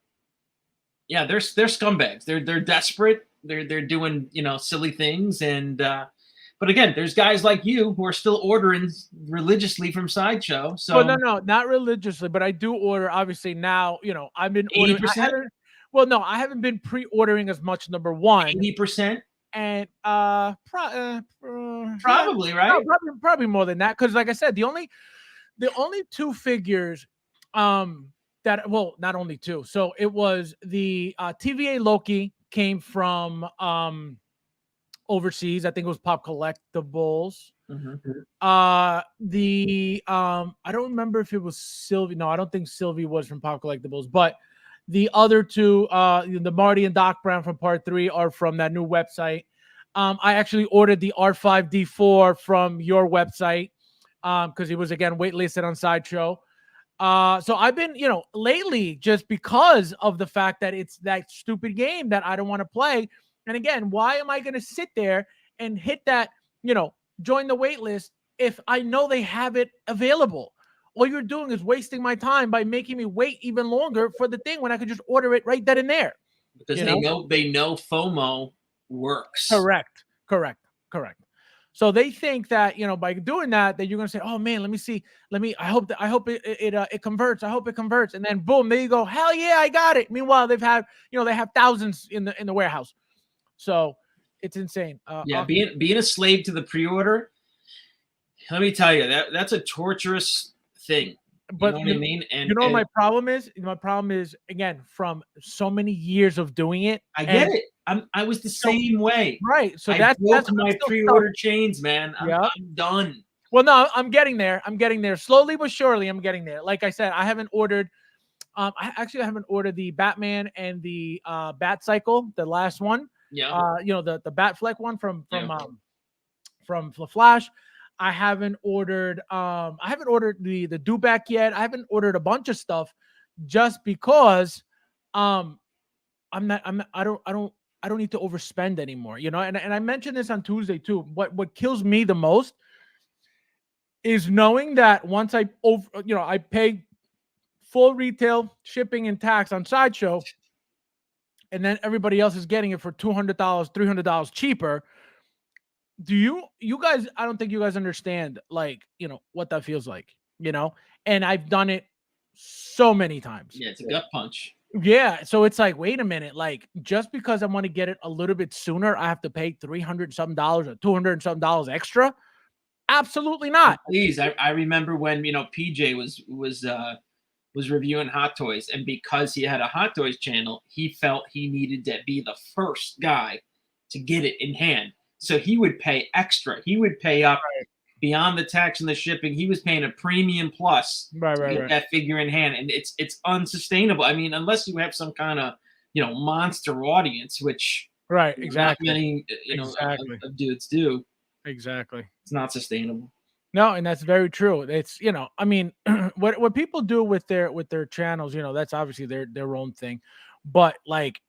yeah, they're scumbags. They're desperate. They're doing, silly things. And but again, there's guys like you who are still ordering religiously from Sideshow. So well, no, not religiously, but I do order. Obviously now, I've been ordering. 80%. I haven't been pre-ordering as much. Number one, 80%. And Probably, yeah, right? no, probably more than that, because like I said, the only two figures that, well, not only two, so it was the TVA Loki came from overseas. I think it was Pop Collectibles. The I don't remember if it was Sylvie. No, I don't think Sylvie was from Pop Collectibles, but the other two, the Marty and Doc Brown from Part 3, are from that new website. I actually ordered the R5D4 from your website because he was, again, waitlisted on Sideshow. So I've been, lately, just because of the fact that it's that stupid game that I don't want to play. And again, why am I going to sit there and hit that, join the wait list if I know they have it available? All you're doing is wasting my time by making me wait even longer for the thing when I could just order it right then and there. Because they know FOMO works. Correct. So they think that, by doing that you're going to say, oh man, let me see. I hope it converts. I hope it converts. And then boom, there you go. Hell yeah, I got it. Meanwhile, they have thousands in the warehouse. So it's insane. Yeah. Being a slave to the pre-order, let me tell you, that's a torturous thing. But you know what I mean? And what my problem is? My problem is, again, from so many years of doing it. I get it. I was the same way. Right. So that's my pre-order chains, man. I'm done. Well, no, I'm getting there. Slowly but surely. I'm getting there. Like I said, I haven't ordered. I haven't ordered the Batman and the Bat Cycle, the last one. Yeah. The Batfleck one from the Flash. I haven't ordered the Dewback yet. I haven't ordered a bunch of stuff just because I don't need to overspend anymore, and I mentioned this on Tuesday too. What kills me the most is knowing that once I pay full retail shipping and tax on Sideshow, and then everybody else is getting it for $200, $300 cheaper. Do you guys, I don't think you guys understand, like, what that feels like, and I've done it so many times. Yeah, it's a gut punch. Yeah. So it's like, wait a minute, like, just because I want to get it a little bit sooner, I have to pay $300 something or $200 something extra? Absolutely not. Please. I remember when, PJ was reviewing Hot Toys, and because he had a Hot Toys channel, he felt he needed to be the first guy to get it in hand. So he would pay extra. He would pay up beyond the tax and the shipping. He was paying a premium plus to get that figure in hand. And it's unsustainable. I mean, unless you have some kind of, monster audience, which exactly. not many, of dudes do. Exactly. It's not sustainable. No, and that's very true. It's, I mean, what people do with their channels, that's obviously their own thing. But like,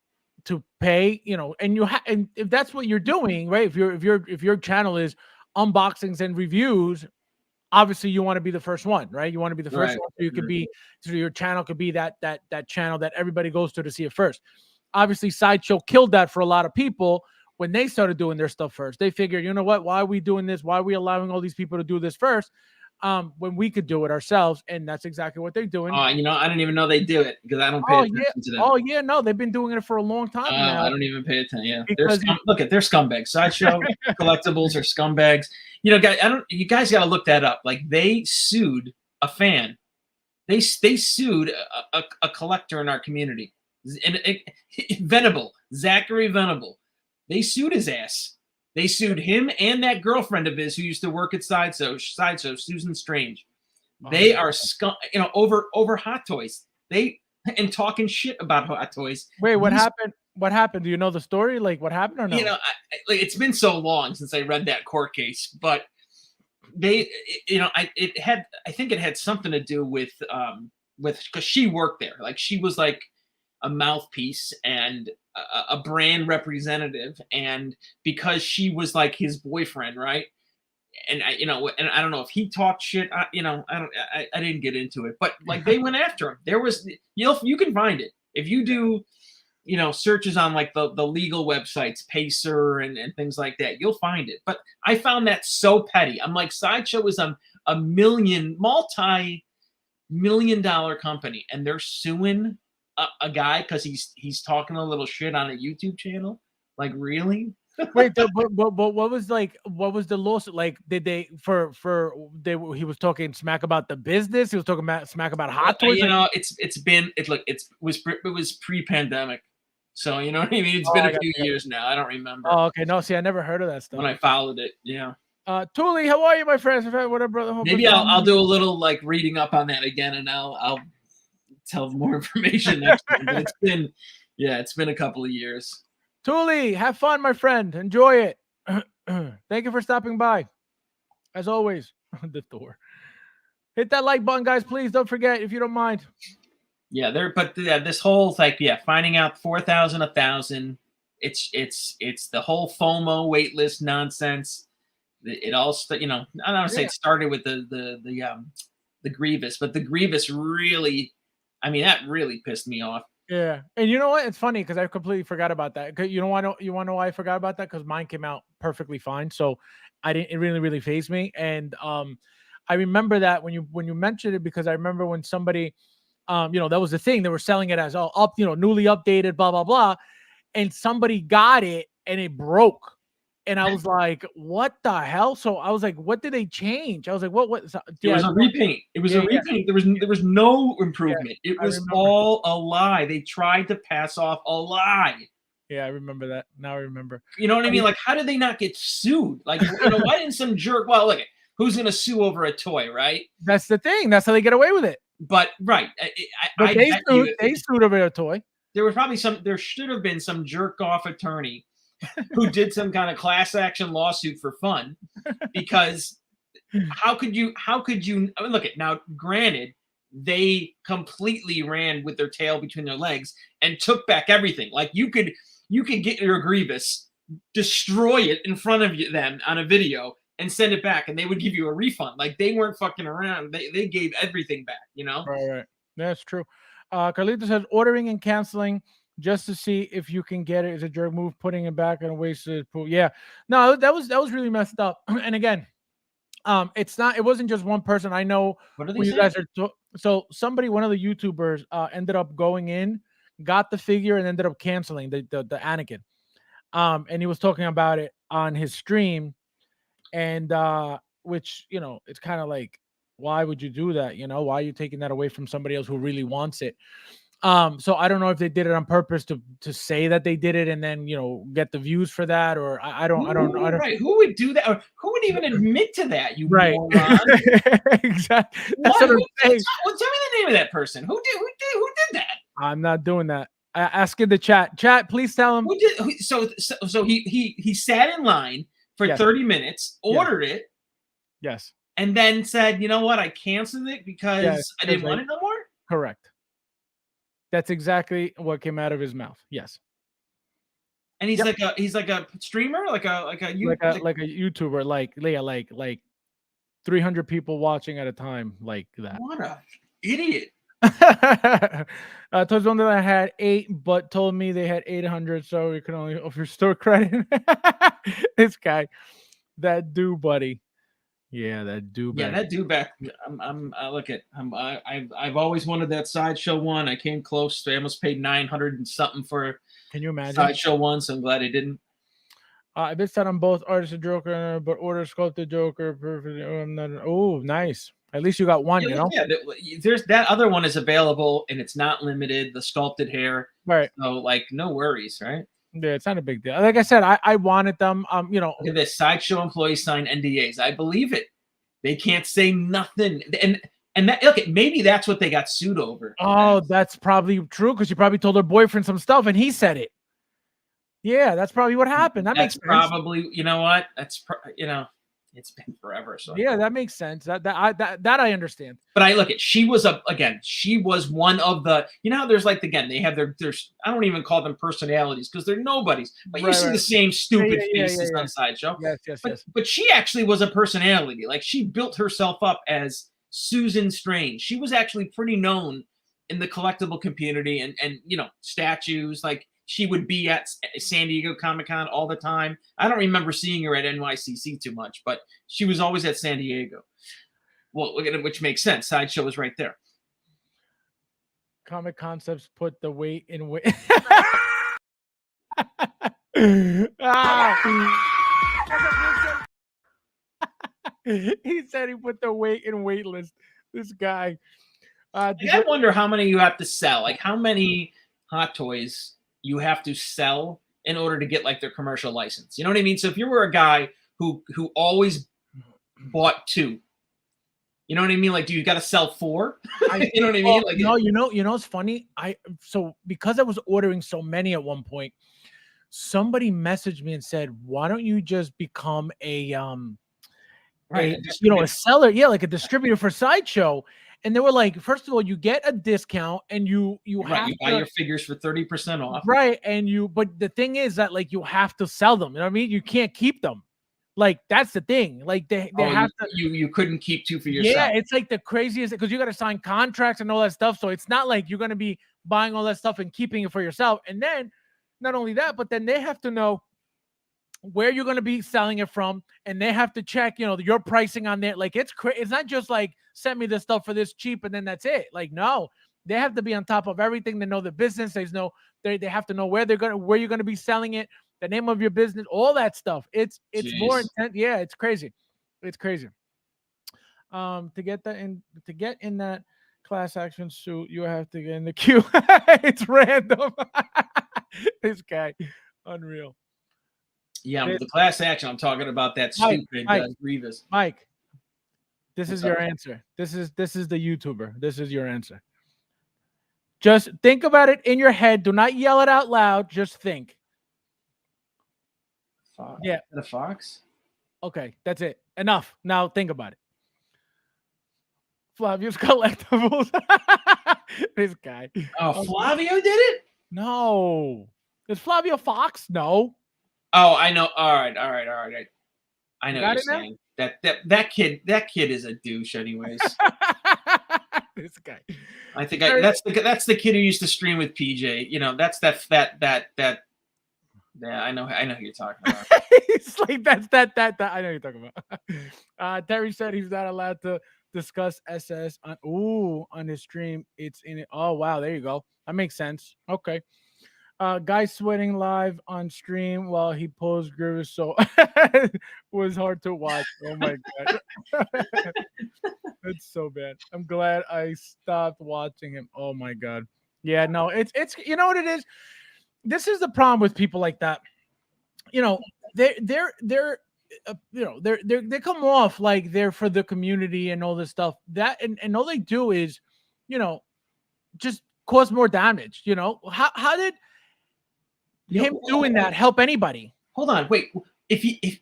to pay, and if that's what you're doing, right? If your channel is unboxings and reviews, obviously you want to be the first one, right? You want to be the first one, so you could be, so your channel could be that channel that everybody goes to see it first. Obviously, Sideshow killed that for a lot of people when they started doing their stuff first. They figured, you know what? Why are we doing this? Why are we allowing all these people to do this first? When we could do it ourselves, and that's exactly what they're doing. Oh, you know, I don't even know they do it because I don't pay Oh attention yeah, to them. oh yeah, no, they've been doing it for a long time now. I don't even pay attention. Yeah, Because look at they're scumbags. Sideshow collectibles are scumbags. You know, guys, you guys got to look that up. Like they sued a fan. They sued a collector in our community, and Venable, Zachary Venable. They sued his ass. They sued him and that girlfriend of his who used to work at Sideshow, Susan Strange. They are scum, you know, over Hot Toys. And talking shit about Hot Toys. Wait, what happened? What happened? Do you know the story? Like what happened or no? You know, like it's been so long since I read that court case, but they, you know, I think it had something to do with because she worked there. Like she was like a mouthpiece and a brand representative, and because she was like his boyfriend, right? And I don't know if he talked shit. I didn't get into it, but like they went after him. There was, you can find it if you do, you know, searches on like the legal websites, Pacer and things like that. You'll find it. But I found that so petty. I'm like, Sideshow is a multi-million-dollar company, and they're suing a guy because he's talking a little shit on a YouTube channel. Like, really? Wait, but what was the lawsuit? Like, did they he was talking smack about the business? He was talking smack about Hot Toys. You know, it was pre-pandemic, so you know what I mean. It's been a few years now. I don't remember. Oh, okay. No, see, I never heard of that stuff when I followed it. Yeah. Thule, how are you, my friends? What up, brother? Maybe I'll do a little like reading up on that again, and I'll tell more information next time. But it's been a couple of years. Thule, have fun, my friend. Enjoy it. Thank you for stopping by. As always, the Thor. Hit that like button, guys. Please don't forget, if you don't mind. Yeah, this whole like finding out 4,000, 1,000. It's the whole FOMO waitlist nonsense. It all I don't want to say it started with the Grievous, but the Grievous really, that really pissed me off. Yeah, and you know what? It's funny because I completely forgot about that. You want to know why I forgot about that? Because mine came out perfectly fine, so I didn't. It really phased me, and I remember that when you mentioned it because I remember when somebody, that was the thing. They were selling it as all up, newly updated, blah blah blah, and somebody got it and it broke. And I was like, what the hell? So I was like, what did they change? I was like, what? It was a repaint. It was a repaint. Yeah. There was no improvement. Yeah, it was all a lie. They tried to pass off a lie. Yeah, I remember that. Now I remember. You know what I mean? Like, how did they not get sued? Like, why didn't some jerk? Well, look, who's going to sue over a toy, right? That's the thing. That's how they get away with it. But right, they sued over a toy. There should have been some jerk off attorney who did some kind of class action lawsuit for fun, because how could you look at now, granted, they completely ran with their tail between their legs and took back everything. Like you could get your Grievous, destroy it in front of them on a video and send it back and they would give you a refund. Like they weren't fucking around. They gave everything back, Right. That's true. Carlito says ordering and canceling just to see if you can get it is a jerk move, putting it back in a wasted pool. Yeah, no, that was really messed up. And again, it wasn't just one person. I know what are they you guys are. So somebody, one of the YouTubers, ended up going in, got the figure, and ended up canceling the Anakin. And he was talking about it on his stream, and which it's kind of like, why would you do that? Why are you taking that away from somebody else who really wants it? So I don't know if they did it on purpose to say that they did it and then get the views for that, or I don't. Right? Who would do that? Or who would even admit to that? You right? Moron. Exactly. That's what I'm saying. Well, tell me the name of that person. Who did that? I'm not doing that. Ask in the chat. Chat, please tell him. So he sat in line for 30 minutes, ordered it. Yes. And then said, you know what? I canceled it because I didn't want it no more. Correct. That's exactly what came out of his mouth. Yes. And he's like a streamer, like a YouTuber, like 300 people watching at a time, like that. What a idiot! Told them that I had 8, but told me they had 800, so you can only offer store credit. This guy, that dude, buddy. Yeah, that dude Yeah, back. that Dewback. I look at. I've always wanted that sideshow one. I came close. I almost paid 900 and something for Can you imagine? sideshow one. So I'm glad I didn't. I bid on both artist and Joker, but order sculpted Joker. Perfect. Oh, I'm not. Oh, nice. At least you got one. You know. Yeah, there's that other one is available and it's not limited. The sculpted hair. Right. So like, no worries, right? Yeah, it's not a big deal. Like I said, I wanted them. You know. Look at this. Sideshow employees sign NDAs. I believe it. They can't say nothing. And that, look, maybe that's what they got sued over. Oh, that's probably true because she probably told her boyfriend some stuff and he said it. Yeah, that's probably what happened. That makes sense. Probably, you know what? You know, it's been forever. So yeah, that makes sense. That I understand. But I look at, she was she was one of the, you know how there's like, again, they have there's I don't even call them personalities because they're nobodies, but you see the same stupid faces on Sideshow. Yes. But she actually was a personality. Like, she built herself up as Susan Strange. She was actually pretty known in the collectible community and you know, statues. Like, she would be at San Diego Comic-Con all the time. I don't remember seeing her at NYCC too much, but she was always at San Diego. Well, look at it, which makes sense. Sideshow is right there. Comic Concepts put the weight in weight. He said he put the weight in waitlist. This guy. I wonder how many you have to sell. Like, how many Hot Toys you have to sell in order to get like their commercial license. You know what I mean? So if you were a guy who always bought 2, you know what I mean? Like, do you got to sell 4? You know what I mean? Like, no, you know, it's funny. So because I was ordering so many at one point, somebody messaged me and said, "Why don't you just become a a seller? Yeah, like a distributor for Sideshow." And they were like, first of all, you get a discount and you buy your figures for 30% off. Right. And but the thing is that like you have to sell them. You know what I mean? You can't keep them. Like, that's the thing. Like they have to. You couldn't keep 2 for yourself. Yeah, it's like the craziest because you got to sign contracts and all that stuff. So it's not like you're going to be buying all that stuff and keeping it for yourself. And then not only that, but then they have to know where you're going to be selling it from, and they have to check, you know, your pricing on there. Like, it's not just like, send me this stuff for this cheap and then that's it. Like, no, they have to be on top of everything. They know the business. They have to know where you're going to be selling it, the name of your business, all that stuff. It's more intense. Yeah, it's crazy. To get in that class action suit, you have to get in the queue. It's random. This guy, unreal. Yeah, with the class action, I'm talking about that stupid Grievous. Mike, this is your answer. This is the YouTuber. This is your answer. Just think about it in your head. Do not yell it out loud. Just think. Fox. Yeah, the Fox. Okay, that's it. Enough. Now think about it. Flavio's collectibles. This guy. Oh, Flavio did it? No. Is Flavio Fox? No. Oh, I know. All right. I know what you're saying. That kid is a douche, anyways. This guy. I think that's the kid who used to stream with PJ. You know, that's that. Yeah, I know who you're talking about. It's like that. I know who you're talking about. Terry said he's not allowed to discuss SS on his stream. It's in it. Oh wow, there you go. That makes sense. Okay. Guy sweating live on stream while he posed Grievous, so was hard to watch. Oh my god, it's so bad. I'm glad I stopped watching him. Oh my god, yeah, no, it's you know what it is. This is the problem with people like that. You know, they're you know, they come off like they're for the community and all this stuff. That and all they do is, you know, just cause more damage. You know, how did him doing that help anybody? Hold on, wait. He's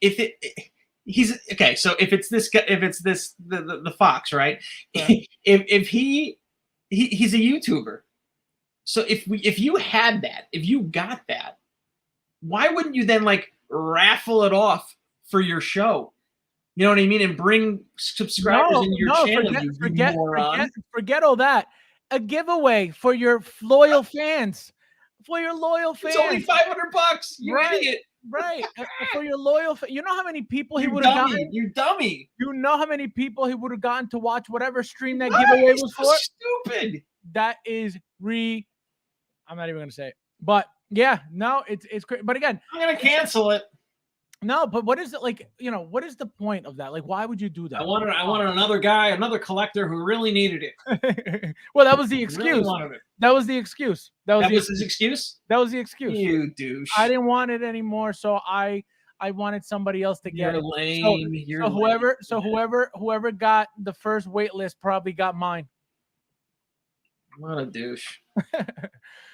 okay. So if it's this guy, if it's the Fox, right? Yeah. If he's a YouTuber. So if you had that, if you got that, why wouldn't you then like raffle it off for your show? You know what I mean? And bring subscribers into your channel. Forget all that. a giveaway for your loyal fans. For your loyal fans. It's only $500. You Right. idiot. Right. For your loyal you know how many people he You would have gotten? dummy. You dummy. You know how many people he would have gotten to watch whatever stream that Why giveaway are you was so for? stupid. That is I'm not even gonna say it. But yeah, no, it's great. But again, I'm gonna cancel it. no, but what is it like? You know, what is the point of that? Like, why would you do that? I wanted another guy, another collector who really needed it. Well, that was the excuse. Really wanted it. That was the excuse. That was his excuse? That was the excuse. You douche. I didn't want it anymore, so I wanted somebody else to get You're it. lame. Whoever got the first wait list probably got mine. What a douche.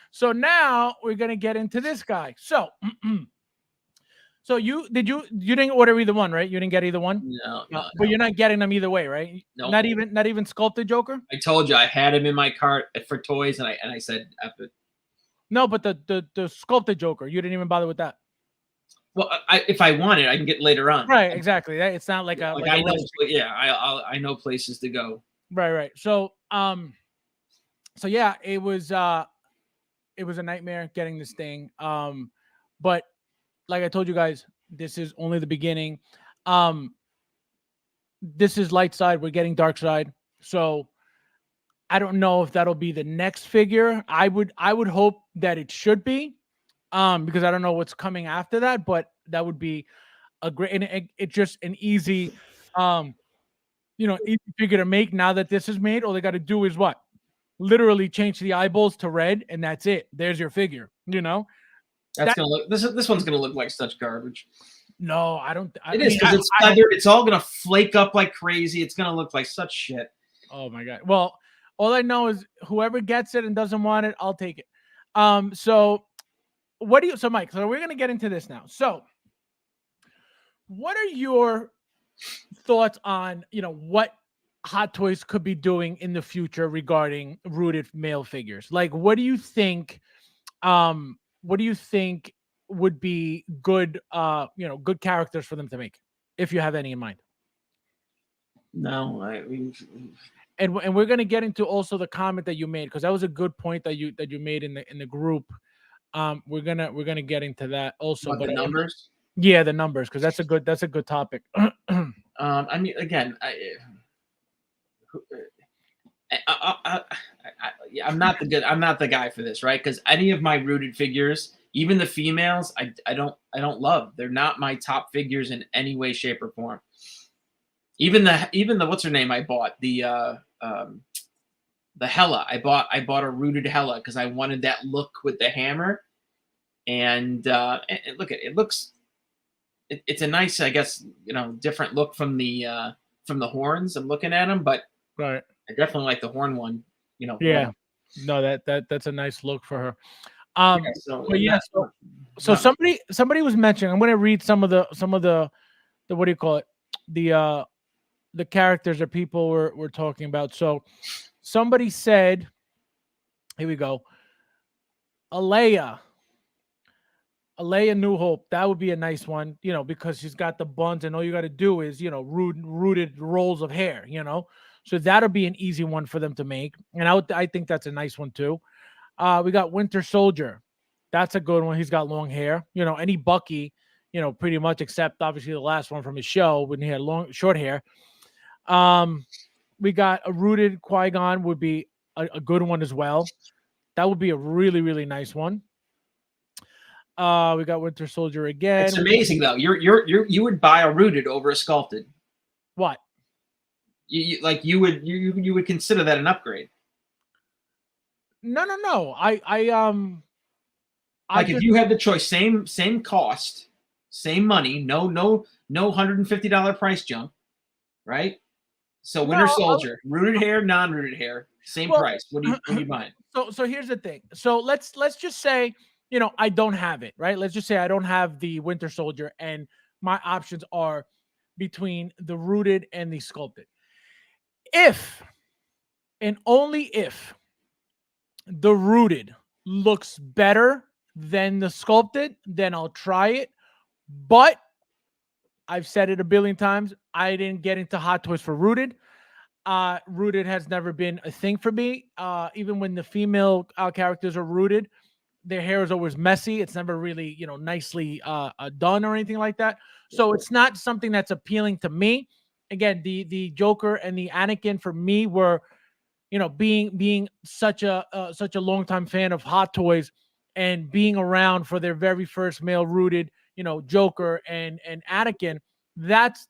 So now we're gonna get into this guy. So so you didn't order either one, right? You didn't get either one? No. But you're not getting them either way, right? No. Not even sculpted Joker? I told you I had him in my cart for toys, and I said F it. No, but the sculpted Joker, you didn't even bother with that. Well, if I want it, I can get later on. Right, exactly. It's not like a I know. Yeah, I know places to go. Right. So yeah, it was a nightmare getting this thing. But like I told you guys, this is only the beginning. This is light side. We're getting dark side. So I don't know if that'll be the next figure. I would hope that it should be, because I don't know what's coming after that. But that would be a great, and it's just an easy, easy figure to make. Now that this is made, all they got to do is what? Literally change the eyeballs to red, and that's it. There's your figure. That's gonna look. This one's gonna look like such garbage. No, I don't. It is because it's feathered. It's all gonna flake up like crazy. It's gonna look like such shit. Oh my god. Well, all I know is whoever gets it and doesn't want it, I'll take it. So Mike? So we're gonna get into this now. So, what are your thoughts on what Hot Toys could be doing in the future regarding rooted male figures? Like, what do you think? What do you think would be good, good characters for them to make, if you have any in mind? No, I mean, and we're gonna get into also the comment that you made, because that was a good point that you made in the group. We're gonna get into that also. But the numbers, yeah, the numbers, because that's a good topic. I mean, again, I'm not the guy for this, right? Because any of my rooted figures, even the females, I don't love. They're not my top figures in any way, shape, or form. Even the what's her name I bought, the Hella. I bought a rooted Hella because I wanted that look with the hammer. And look at it, it's a nice, I guess, different look from the horns. I'm looking at them, but right. I definitely like the horn one. Yeah. No, that's a nice look for her. So somebody was mentioning. I'm going to read some of the what do you call it? The characters that people were talking about. So somebody said, here we go. Alea New Hope, that would be a nice one, because she's got the buns, and all you got to do is, rooted rolls of hair, so that'll be an easy one for them to make. And I think that's a nice one too. We got Winter Soldier. That's a good one. He's got long hair, any Bucky, pretty much, except obviously the last one from his show when he had short hair. We got a rooted Qui-Gon would be a good one as well. That would be a really, really nice one. We got Winter Soldier again. It's amazing though. You would buy a rooted over a sculpted. What? You would consider that an upgrade? No. If you had the choice, same cost, same money, no $150 price jump, right? So Winter Soldier, rooted hair, non-rooted hair, same price. What do you buying? So here's the thing. So let's just say, I don't have it, right? Let's just say I don't have the Winter Soldier, and my options are between the rooted and the sculpted. If and only if the rooted looks better than the sculpted, then I'll try it. But I've said it a billion times, I didn't get into Hot Toys for rooted. Rooted has never been a thing for me. Even when the female characters are rooted, their hair is always messy. It's never really, nicely done or anything like that. So it's not something that's appealing to me. Again, the Joker and the Anakin for me were, being such a longtime fan of Hot Toys and being around for their very first male rooted, Joker and Anakin. That's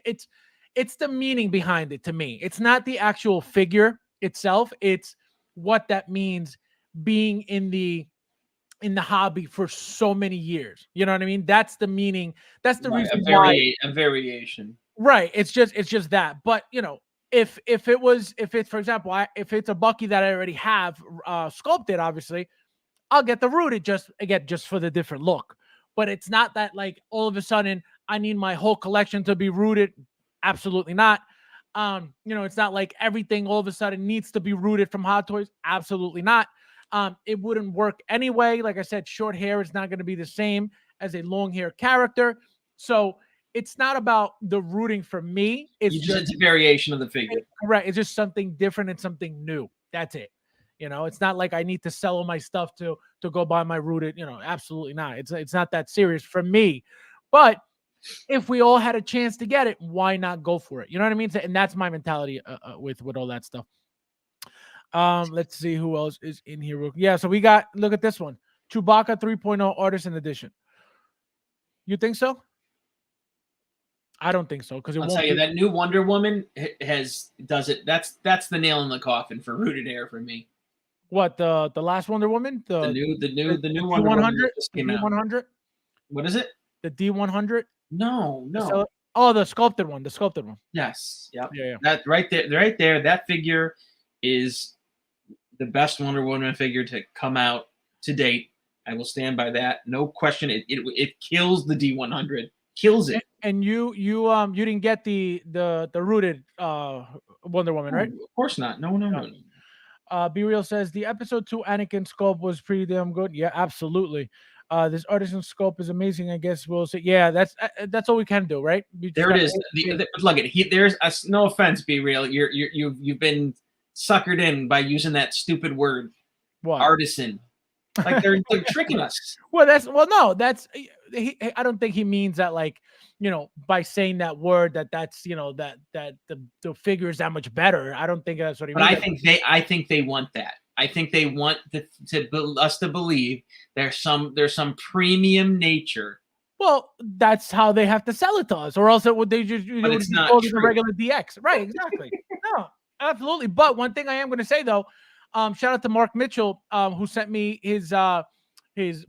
it's it's the meaning behind it to me. It's not the actual figure itself. It's what that means being in the hobby for so many years. You know what I mean? That's the meaning. That's the Right, reason why. a variation. Right. It's just that. But if it's, for example, if it's a Bucky that I already have sculpted, obviously, I'll get the rooted just for the different look. But it's not that like all of a sudden I need my whole collection to be rooted. Absolutely not. It's not like everything all of a sudden needs to be rooted from Hot Toys. Absolutely not. It wouldn't work anyway. Like I said, short hair is not going to be the same as a long hair character. So it's not about the rooting for me. It's It's a variation of the figure. correct. It's just something different and something new. That's it. It's not like I need to sell all my stuff to go buy my rooted. Absolutely not. It's not that serious for me. But if we all had a chance to get it, why not go for it? You know what I mean? And that's my mentality with all that stuff. Let's see who else is in here. Yeah, so we got, look at this one. Chewbacca 3.0 Artisan Edition. You think so? I don't think so, because I'll tell you that new Wonder Woman does it. That's the nail in the coffin for rooted hair for me. What, the last Wonder Woman? The new Wonder Woman that just came out. D100? What is it? The D100? No. The sculpted one. The sculpted one. Yes. Yep. Yeah. That right there. That figure is the best Wonder Woman figure to come out to date. I will stand by that. No question. It kills the D100. Kills it. And you didn't get the rooted Wonder Woman, right? Of course not. No. Be Real says the episode 2 Anakin sculpt was pretty damn good. Yeah, absolutely. This artisan sculpt is amazing. I guess we'll say, yeah, that's all we can do, right? There it is. Look at it. There's no offense, Be Real. You've been suckered in by using that stupid word, what? Artisan. Like they're tricking us. I don't think he means that, like, by saying that word that's that the figure is that much better. I don't think that's what he means. But I think they want that. I think they want us to believe there's some premium nature. Well, that's how they have to sell it to us, or else it would they just But it's not call it a regular DX, right? Exactly. No, absolutely. But one thing I am going to say though, shout out to Mark Mitchell, who sent me his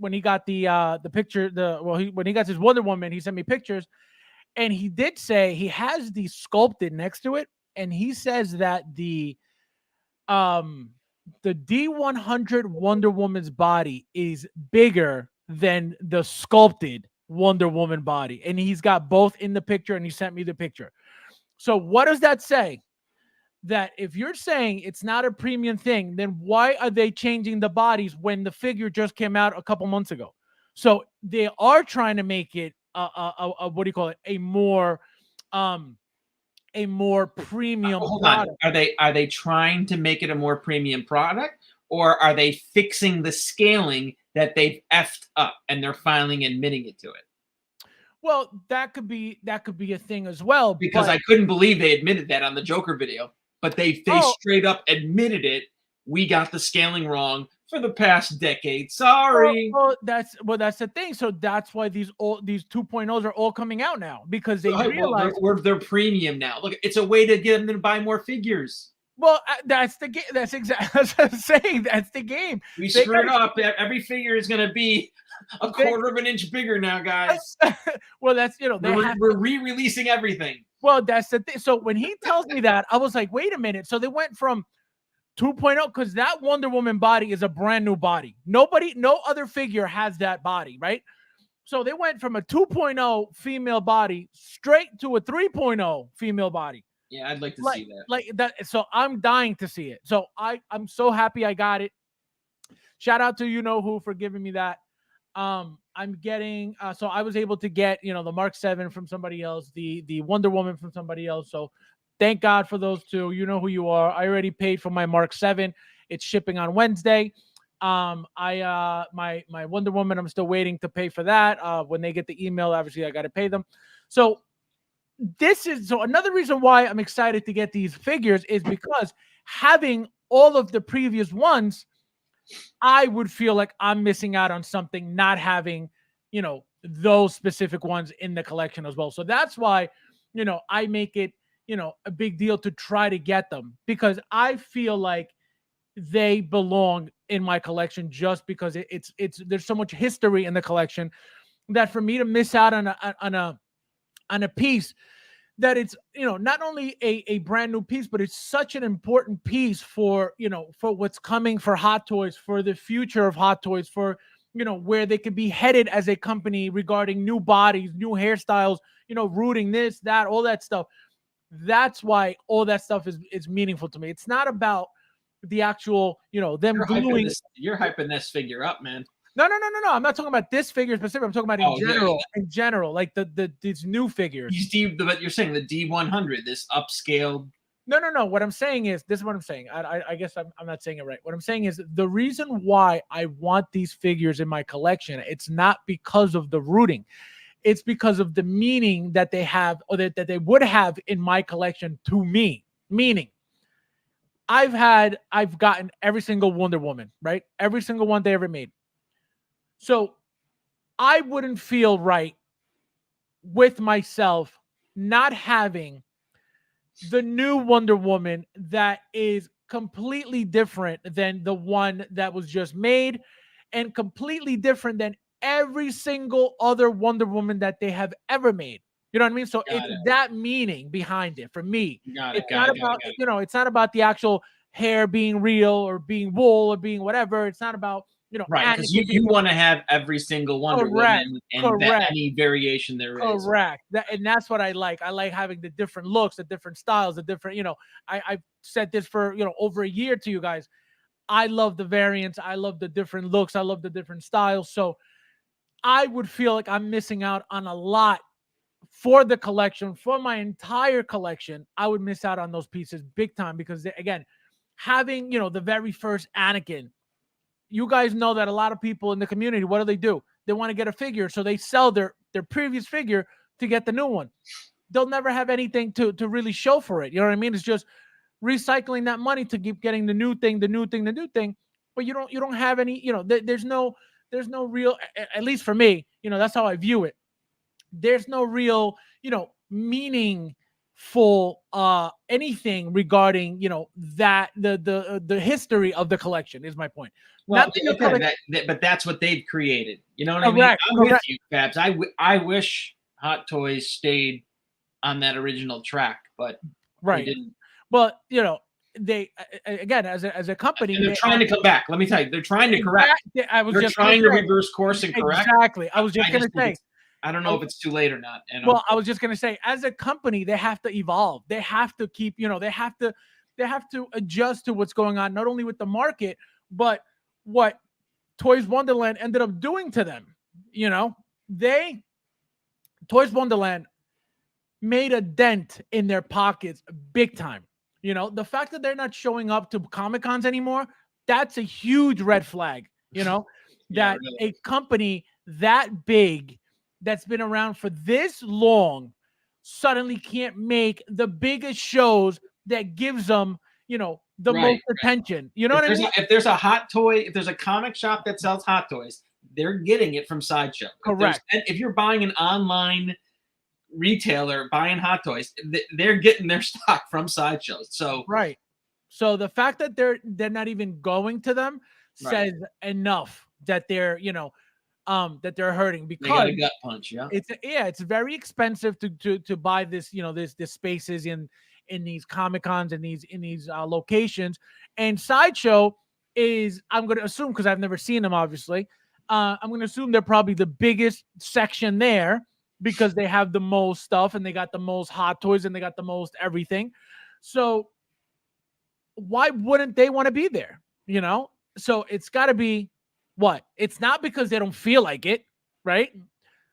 when he got the picture, when he got his Wonder Woman, he sent me pictures, and he did say he has the sculpted next to it, and he says that the D100 Wonder Woman's body is bigger than the sculpted Wonder Woman body, and he's got both in the picture, and he sent me the picture. So what does that say? That if you're saying it's not a premium thing, then why are they changing the bodies when the figure just came out a couple months ago? So they are trying to make it what do you call it? A more premium product. Are they trying to make it a more premium product, or are they fixing the scaling that they've effed up and they're finally admitting it to it? Well, that could be a thing as well. Because I couldn't believe they admitted that on the Joker video. But they straight up admitted it. We got the scaling wrong for the past decade. Sorry. Well, that's the thing. So that's why these 2.0s are all coming out now, because they realize they're premium now. Look, it's a way to get them to buy more figures. Well, that's the game. That's exactly what I'm saying. That's the game. We screwed up. Every figure is going to be a quarter of an inch bigger now, guys. Well, that's we're re-releasing everything. Well, that's the thing. So when he tells me that, I was like, wait a minute. So they went from 2.0, because that Wonder Woman body is a brand new body. No other figure has that body, right? So they went from a 2.0 female body straight to a 3.0 female body. Yeah, I'd like to see that. Like that. So I'm dying to see it. So I'm so happy I got it. Shout out to who for giving me that. I'm getting so I was able to get the Mark 7 from somebody else, the Wonder Woman from somebody else. So Thank God for those two. You know who you are. I already paid for my Mark 7. It's shipping on Wednesday. My Wonder Woman, I'm still waiting to pay for that. When they get the email, obviously I got to pay them. So another reason why I'm excited to get these figures is because having all of the previous ones, I would feel like I'm missing out on something not having, those specific ones in the collection as well. So that's why, I make it, a big deal to try to get them, because I feel like they belong in my collection, just because it's there's so much history in the collection that for me to miss out on a piece that it's, not only a brand new piece, but it's such an important piece for, for what's coming for Hot Toys, for the future of Hot Toys, for, where they could be headed as a company regarding new bodies, new hairstyles, rooting this, that, all that stuff. That's why all that stuff is meaningful to me. It's not about the actual, them gluing. You're hyping this figure up, man. No. I'm not talking about this figure specific. I'm talking about in general. Yeah. In general, like these new figures. But you're saying the D100, this upscaled. No. What I'm saying is, this is what I'm saying. I guess I'm not saying it right. What I'm saying is, the reason why I want these figures in my collection, it's not because of the rooting. It's because of the meaning that they have, or that they would have in my collection to me. Meaning, I've gotten every single Wonder Woman, right? Every single one they ever made. So I wouldn't feel right with myself not having the new Wonder Woman that is completely different than the one that was just made, and completely different than every single other Wonder Woman that they have ever made. You know what I mean? So it's that meaning behind it for me. It's not about the actual hair being real or being wool or being whatever. It's not about, right, because you want to have every single Wonder Woman and any variation there is. Correct. And that's what I like. I like having the different looks, the different styles, the different, I've said this for, over a year to you guys. I love the variants. I love the different looks. I love the different styles. So I would feel like I'm missing out on a lot for the collection, for my entire collection. I would miss out on those pieces big time, because again, having, the very first Anakin, you guys know that a lot of people in the community, what do? They want to get a figure, so they sell their previous figure to get the new one. They'll never have anything to really show for it. You know what I mean? It's just recycling that money to keep getting the new thing. But you don't have any, there's no real, at least for me, that's how I view it. There's no real, meaningful anything regarding, that the history of the collection is my point. Well, but that's what they've created. You know what I mean? I'm with you, Fabs. I wish Hot Toys stayed on that original track, but right. They didn't. Well, they, again, as a company, and they're trying to come back. Let me tell you, they're trying to correct. They're trying to reverse course and correct. Exactly. I was just going to say. I don't know if it's too late or not. Well, I was just going to say, as a company, they have to evolve. They have to keep, they have to adjust to what's going on, not only with the market, but what Toys Wonderland ended up doing to them. Toys Wonderland made a dent in their pockets big time. The fact that they're not showing up to Comic-Cons anymore, that's a huge red flag, that really. A company that big, that's been around for this long, suddenly can't make the biggest shows that gives them, the most attention. You know what I mean? If there's a Hot Toy, if there's a comic shop that sells Hot Toys, they're getting it from Sideshow. Correct. If you're buying an online retailer buying Hot Toys, they're getting their stock from Sideshow. So right. So the fact that they're not even going to them says enough that they're, that they're hurting, because they got a gut punch. Yeah. It's very expensive to buy this, this spaces in these Comic-Cons and in these locations. And Sideshow is, I'm going to assume, because I've never seen them, obviously, I'm going to assume they're probably the biggest section there, because they have the most stuff and they got the most Hot Toys and they got the most everything. So why wouldn't they want to be there? So it's got to be what? It's not because they don't feel like it, right?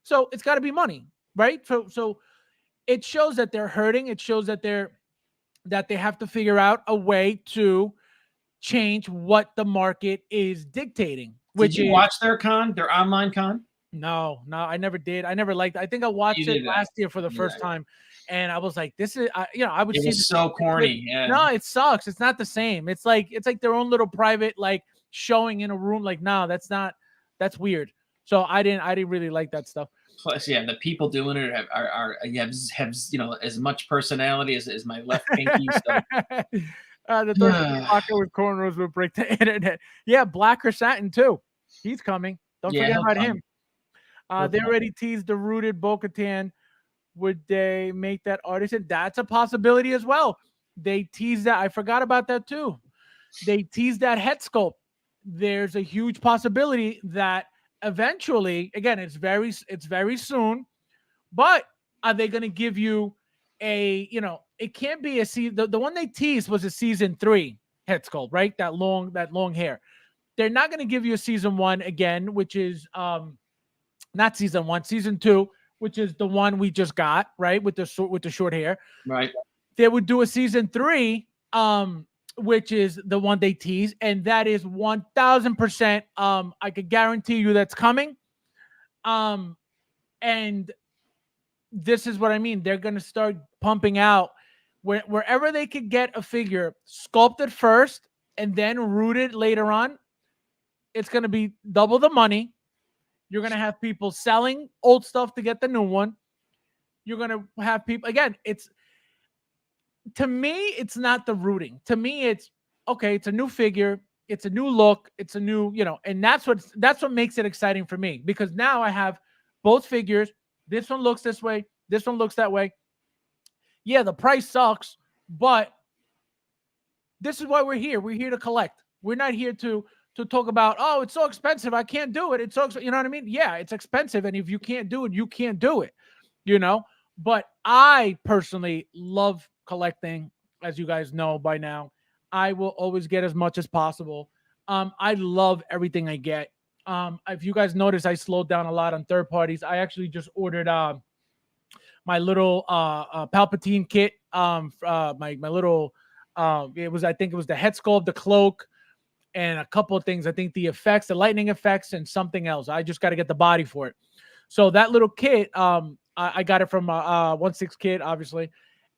So it's got to be money, right? So it shows that they're hurting. It shows that they're that they have to figure out a way to change what the market is dictating. Did you watch their online con? No, I never did. I never liked it. I think I watched it last year for the first time, and I was like, "This is," I would see. It was so corny. Yeah. No, it sucks. It's not the same. It's like their own little private like showing in a room. Like, no, that's not. That's weird. So I didn't really like that stuff. Plus, yeah, the people doing it have as much personality as my left pinky. So. The Tucker with cornrows will break the internet. Yeah, Blacker Satin too. He's coming. Don't forget about him. They already teased the rooted Bo-Katan. Would they make that artisan? That's a possibility as well. They teased that. I forgot about that too. They teased that head sculpt. There's a huge possibility that eventually, again, it's very soon, but are they going to give you a, it can't be a season. The one they teased was a season 3 head sculpt, right? That long hair. They're not going to give you a season 1 again, which is not season 1, season 2, which is the one we just got, right? With the short hair. Right. They would do a season 3, which is the one they tease, and that is 1000%. I could guarantee you that's coming. And this is what I mean. They're going to start pumping out wherever they could get a figure sculpted first and then rooted later on. It's going to be double the money. You're going to have people selling old stuff to get the new one. You're going to have people, again, to me, it's not the rooting. To me, it's okay. It's a new figure. It's a new look. It's a new, and that's what makes it exciting for me, because now I have both figures. This one looks this way. This one looks that way. Yeah, the price sucks, but this is why we're here. We're here to collect. We're not here to talk about, oh, it's so expensive, I can't do it. It's so, you know what I mean? Yeah, it's expensive, and if you can't do it, you can't do it. But I personally love collecting, as you guys know by now. I will always get as much as possible. I love everything I get. If you guys notice, I slowed down a lot on third parties. I actually just ordered my little Palpatine kit. My little I think it was the head sculpt, the cloak, and a couple of things. I think the effects, the lightning effects, and something else. I just got to get the body for it. So that little kit, I got it from 1/6 kit, obviously.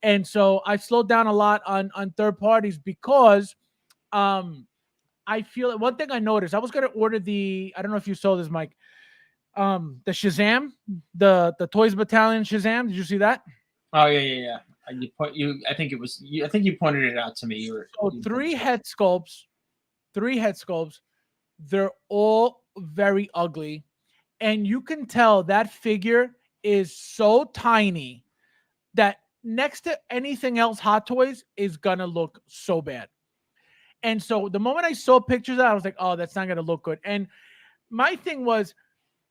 And so I slowed down a lot on third parties because I feel one thing I noticed. I was going to order I don't know if you saw this, Mike, the Shazam, the Toys Battalion Shazam. Did you see that? Oh, yeah. I think you pointed it out to me. Three head sculpts. They're all very ugly. And you can tell that figure is so tiny that next to anything else Hot Toys is going to look so bad. And so the moment I saw pictures of that, I was like, oh, that's not going to look good. And my thing was,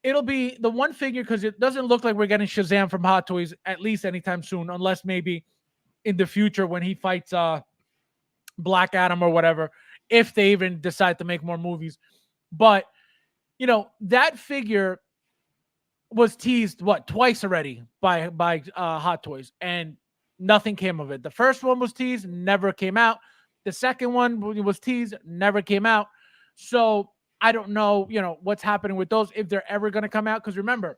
it'll be the one figure, because it doesn't look like we're getting Shazam from Hot Toys at least anytime soon, unless maybe in the future when he fights Black Adam or whatever, if they even decide to make more movies. But, that figure was teased, twice already by Hot Toys, and nothing came of it. The first one was teased, never came out. The second one was teased, never came out. So I don't know, what's happening with those, if they're ever going to come out. Because remember,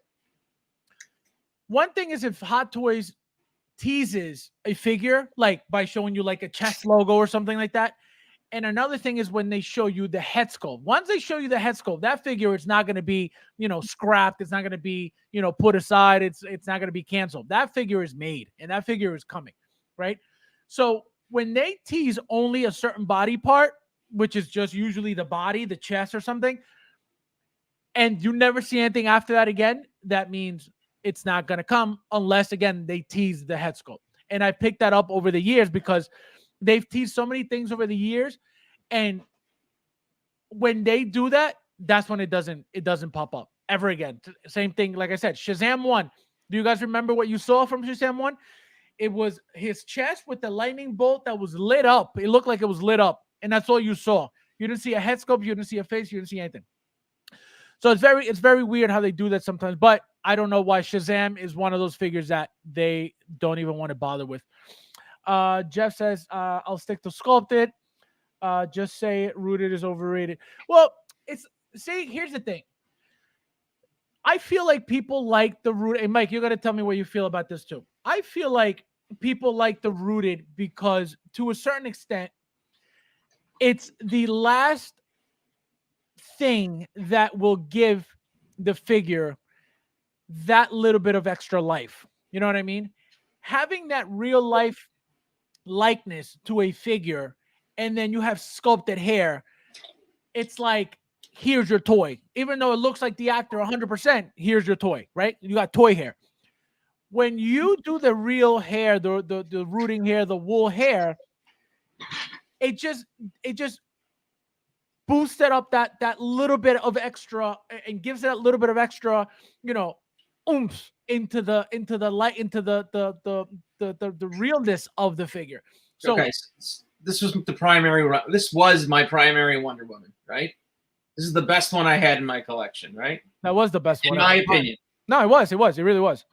one thing is if Hot Toys teases a figure, like by showing you like a chest logo or something like that. And another thing is when they show you the head sculpt. Once they show you the head sculpt, that figure is not going to be, scrapped. It's not going to be, put aside. It's not going to be canceled. That figure is made, and that figure is coming, right? So when they tease only a certain body part, which is just usually the body, the chest or something, and you never see anything after that again, that means it's not going to come unless, again, they tease the head sculpt. And I picked that up over the years because they've teased so many things over the years. And when they do that, that's when it doesn't pop up ever again. Same thing. Like I said, Shazam 1. Do you guys remember what you saw from Shazam 1? It was his chest with the lightning bolt that was lit up. It looked like it was lit up. And that's all you saw. You didn't see a head sculpt. You didn't see a face. You didn't see anything. So it's very weird how they do that sometimes. But I don't know why Shazam is one of those figures that they don't even want to bother with. Jeff says, I'll stick to sculpted. Just say it, rooted is overrated. Well, here's the thing. I feel like people like the rooted. And Mike, you got to tell me what you feel about this too. I feel like people like the rooted because to a certain extent, it's the last thing that will give the figure that little bit of extra life. You know what I mean? Having that real life likeness to a figure and then you have sculpted hair, it's like, here's your toy. Even though it looks like the actor 100%, here's your toy, right? You got toy hair. When you do the real hair, the rooting hair, the wool hair, it just boosted up that little bit of extra and gives it a little bit of extra, oomph into the light, into the realness of the figure. So okay, this was my primary Wonder Woman, right? This is the best one I had in my collection, right? That was the best one, in my opinion. No, it was. It really was.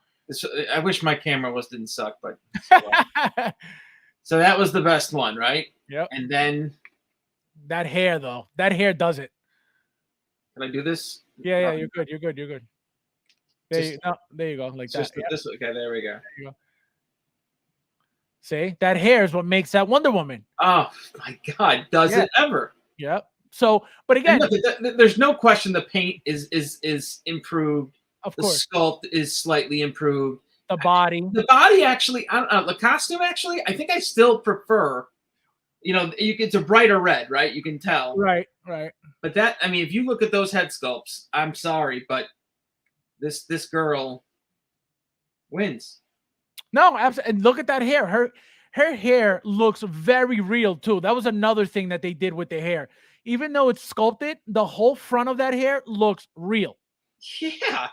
I wish my camera didn't suck, but so that was the best one, right? Yep. And then that hair, though, that hair does it. Can I do this? Yeah, you're good. There you go. Like that. Okay, there we go. There you go. See, that hair is what makes that Wonder Woman. Oh my God, does it ever? Yep. So, but again, look, there's no question the paint is improved. Of course, the sculpt is slightly improved. The body actually, I don't know. The costume actually, I think I still prefer. It's a brighter red, right? You can tell. Right. But if you look at those head sculpts, I'm sorry, but this girl wins. No, absolutely. And look at that hair. Her hair looks very real too. That was another thing that they did with the hair. Even though it's sculpted, the whole front of that hair looks real. Yeah,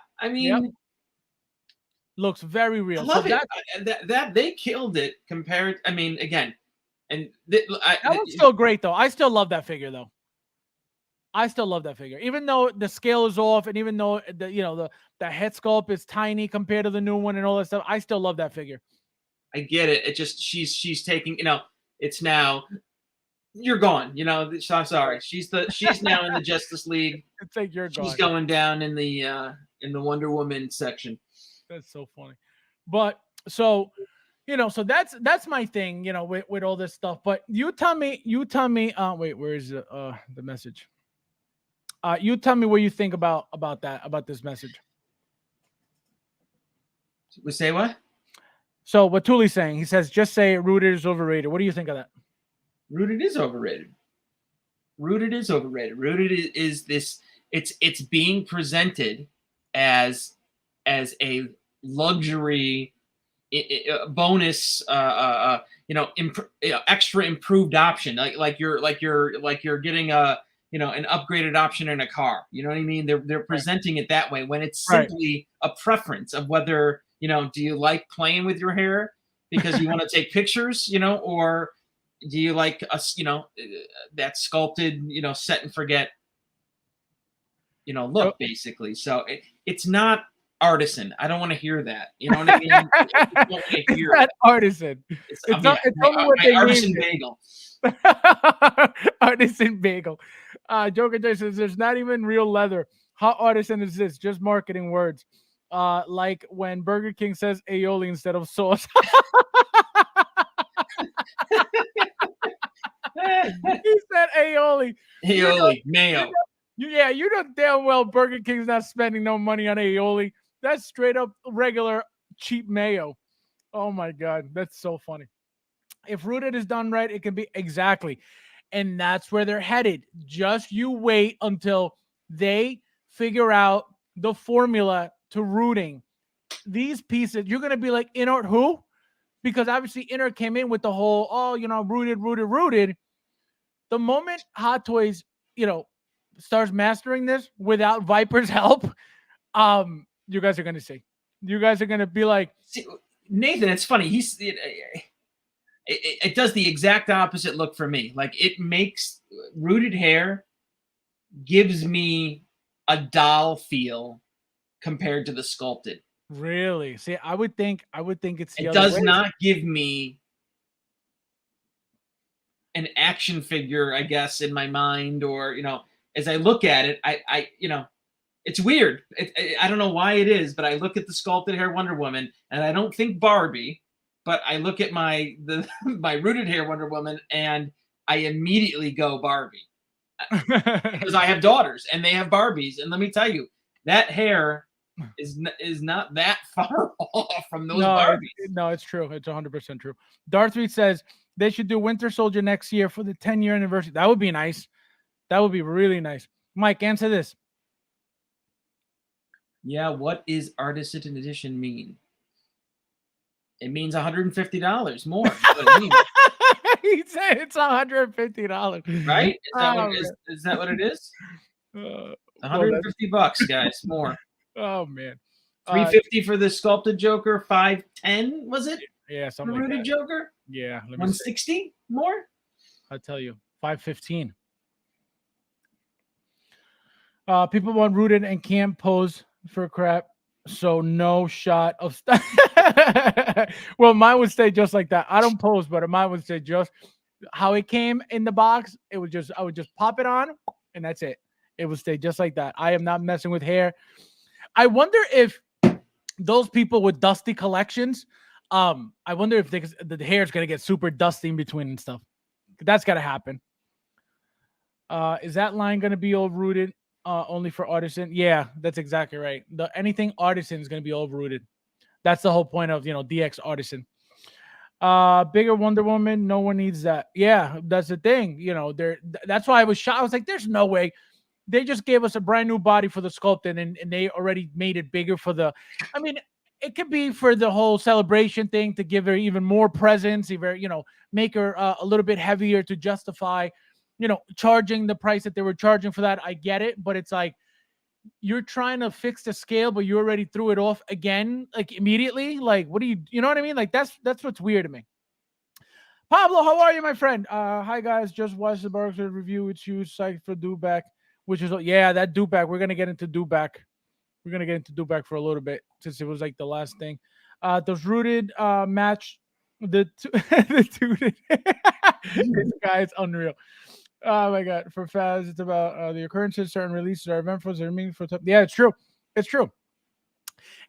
looks very real. I love it. That they killed it compared. Again, and that was still great though. I still love that figure though. Even though the scale is off, and even though the head sculpt is tiny compared to the new one and all that stuff, I still love that figure. I get it. It just she's taking. It's now. You're gone. I'm sorry. She's now in the Justice League. It's like you're gone. She's going down in the Wonder Woman section. That's so funny. But so that's my thing, with all this stuff. But you tell me, wait, where is the message? You tell me what you think about this message. We say what? So what Tuli's saying, he says, just say rooted is overrated. What do you think of that? Rooted is overrated. Rooted is this. It's being presented as a luxury bonus, extra improved option, like you're getting an upgraded option in a car. You know what I mean? They're presenting it that way when it's simply a preference of whether do you like playing with your hair because you want to take pictures, or do you like us, that sculpted, set and forget, look, basically. So it's not artisan. I don't want to hear that. You know what I mean? It's not artisan. It's only what they artisan bagel. Artisan bagel. Joker J says there's not even real leather. How artisan is this? Just marketing words. Like when Burger King says aioli instead of sauce. He said aioli. Mayo. You know damn well Burger King's not spending no money on aioli. That's straight up regular cheap mayo. Oh my God, that's so funny. If rooted is done right, it can be exactly. And that's where they're headed. Just you wait until they figure out the formula to rooting these pieces. You're going to be like, InArt who? Because obviously InArt came in with the whole, rooted. The moment Hot Toys, starts mastering this without Viper's help, you guys are going to see. You guys are going to be like, Nathan, it's funny. It does the exact opposite look for me. Like it makes rooted hair gives me a doll feel compared to the sculpted. Really? See, I would think it's the it other does way. not give me an action figure, I guess, in my mind, or as I look at it, I it's weird. I don't know why it is, but I look at the sculpted hair Wonder Woman and I don't think Barbie, but I look at my rooted hair Wonder Woman and I immediately go Barbie because I have daughters and they have Barbies, and let me tell you, that hair is not that far off from those Barbies. No, it's true. It's 100% true. Darth Reed says they should do Winter Soldier next year for the 10-year anniversary. That would be nice. That would be really nice. Mike, answer this. Yeah, what is Artisan Edition mean? It means $150 more. He said it's $150. Right? Is that what it is? $150, guys, more. Oh man. $350 for the sculpted Joker, $510, was it? Yeah, something like that. Joker? Yeah. $160 more? I'll tell you. $515. People want rooted and can't pose for crap, so no shot of stuff. Well, mine would stay just like that. I don't pose, but mine would stay just how it came in the box. I would just pop it on, and that's it. It would stay just like that. I am not messing with hair. I wonder if those people with dusty collections, I wonder if the hair is gonna get super dusty in between and stuff. That's gotta happen. Is that line gonna be all rooted? Only for artisan. Yeah, that's exactly right. Anything artisan is going to be all rooted. That's the whole point of DX artisan. Bigger Wonder Woman. No one needs that. Yeah, that's the thing. That's why I was shocked. I was like, there's no way. They just gave us a brand new body for the sculpting, and they already made it bigger for the. I mean, it could be for the whole celebration thing to give her even more presence, even make her a little bit heavier to justify charging the price that they were charging for that. I get it, but it's like you're trying to fix the scale, but you already threw it off again, like immediately. Like, what do you know what I mean? Like that's what's weird to me. Pablo, how are you, my friend? Hi guys, just watched the Barker review. It's you, psyched for Dewback, which is that Dewback. We're gonna get into Dewback. We're gonna get into Dewback for a little bit since it was like the last thing. Those rooted match the two. This guy's unreal. Oh my god! For Faz, it's about the occurrences, certain releases are eventful, they're meaningful. Yeah, it's true. It's true.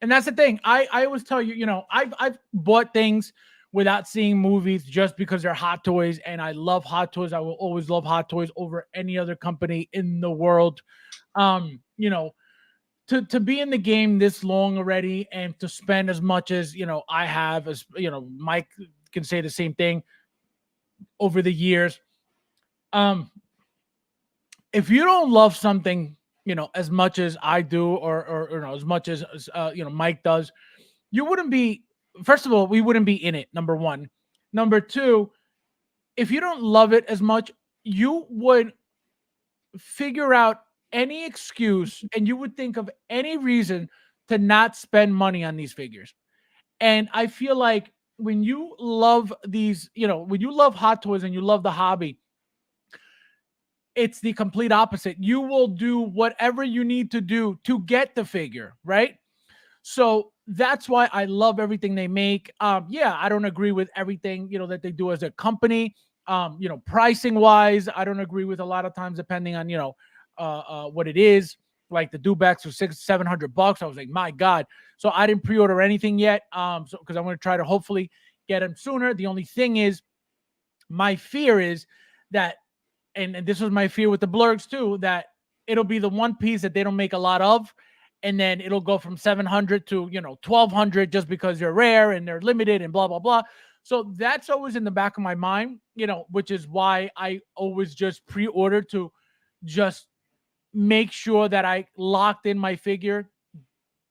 And that's the thing. I always tell you, I've bought things without seeing movies just because they're Hot Toys, and I love Hot Toys. I will always love Hot Toys over any other company in the world. To be in the game this long already and to spend as much as I have, as Mike can say the same thing over the years. If you don't love something, as much as I do, or as much as Mike does, you wouldn't be. First of all, we wouldn't be in it. Number one. Number two, if you don't love it as much, you would figure out any excuse and you would think of any reason to not spend money on these figures. And I feel like when you love these, when you love Hot Toys and you love the hobby, it's the complete opposite. You will do whatever you need to do to get the figure, right? So that's why I love everything they make. I don't agree with everything, that they do as a company. Pricing wise, I don't agree with a lot of times, depending on, what it is. Like the Dewbacks for $600-700. I was like, my God. So I didn't pre-order anything yet. Because I'm going to try to hopefully get them sooner. The only thing is, my fear is that, and this was my fear with the blurgs too, that it'll be the one piece that they don't make a lot of, and then it'll go from 700 to 1,200 just because they're rare and they're limited and blah blah blah. So that's always in the back of my mind, which is why I always just pre-order to just make sure that I locked in my figure.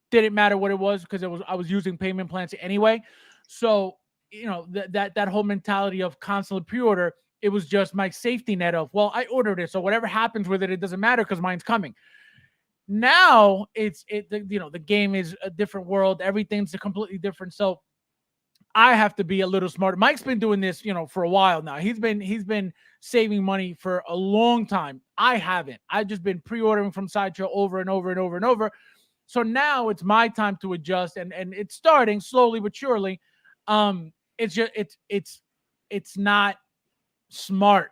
Didn't matter what it was, because I was using payment plans anyway. So that whole mentality of constant pre-order, it was just my safety net of, well, I ordered it, so whatever happens with it, it doesn't matter because mine's coming. Now the game is a different world. Everything's a completely different. So I have to be a little smarter. Mike's been doing this, for a while now. He's been saving money for a long time. I haven't. I've just been pre-ordering from Sideshow over and over and over and over. So now it's my time to adjust, and it's starting slowly but surely. It's not smart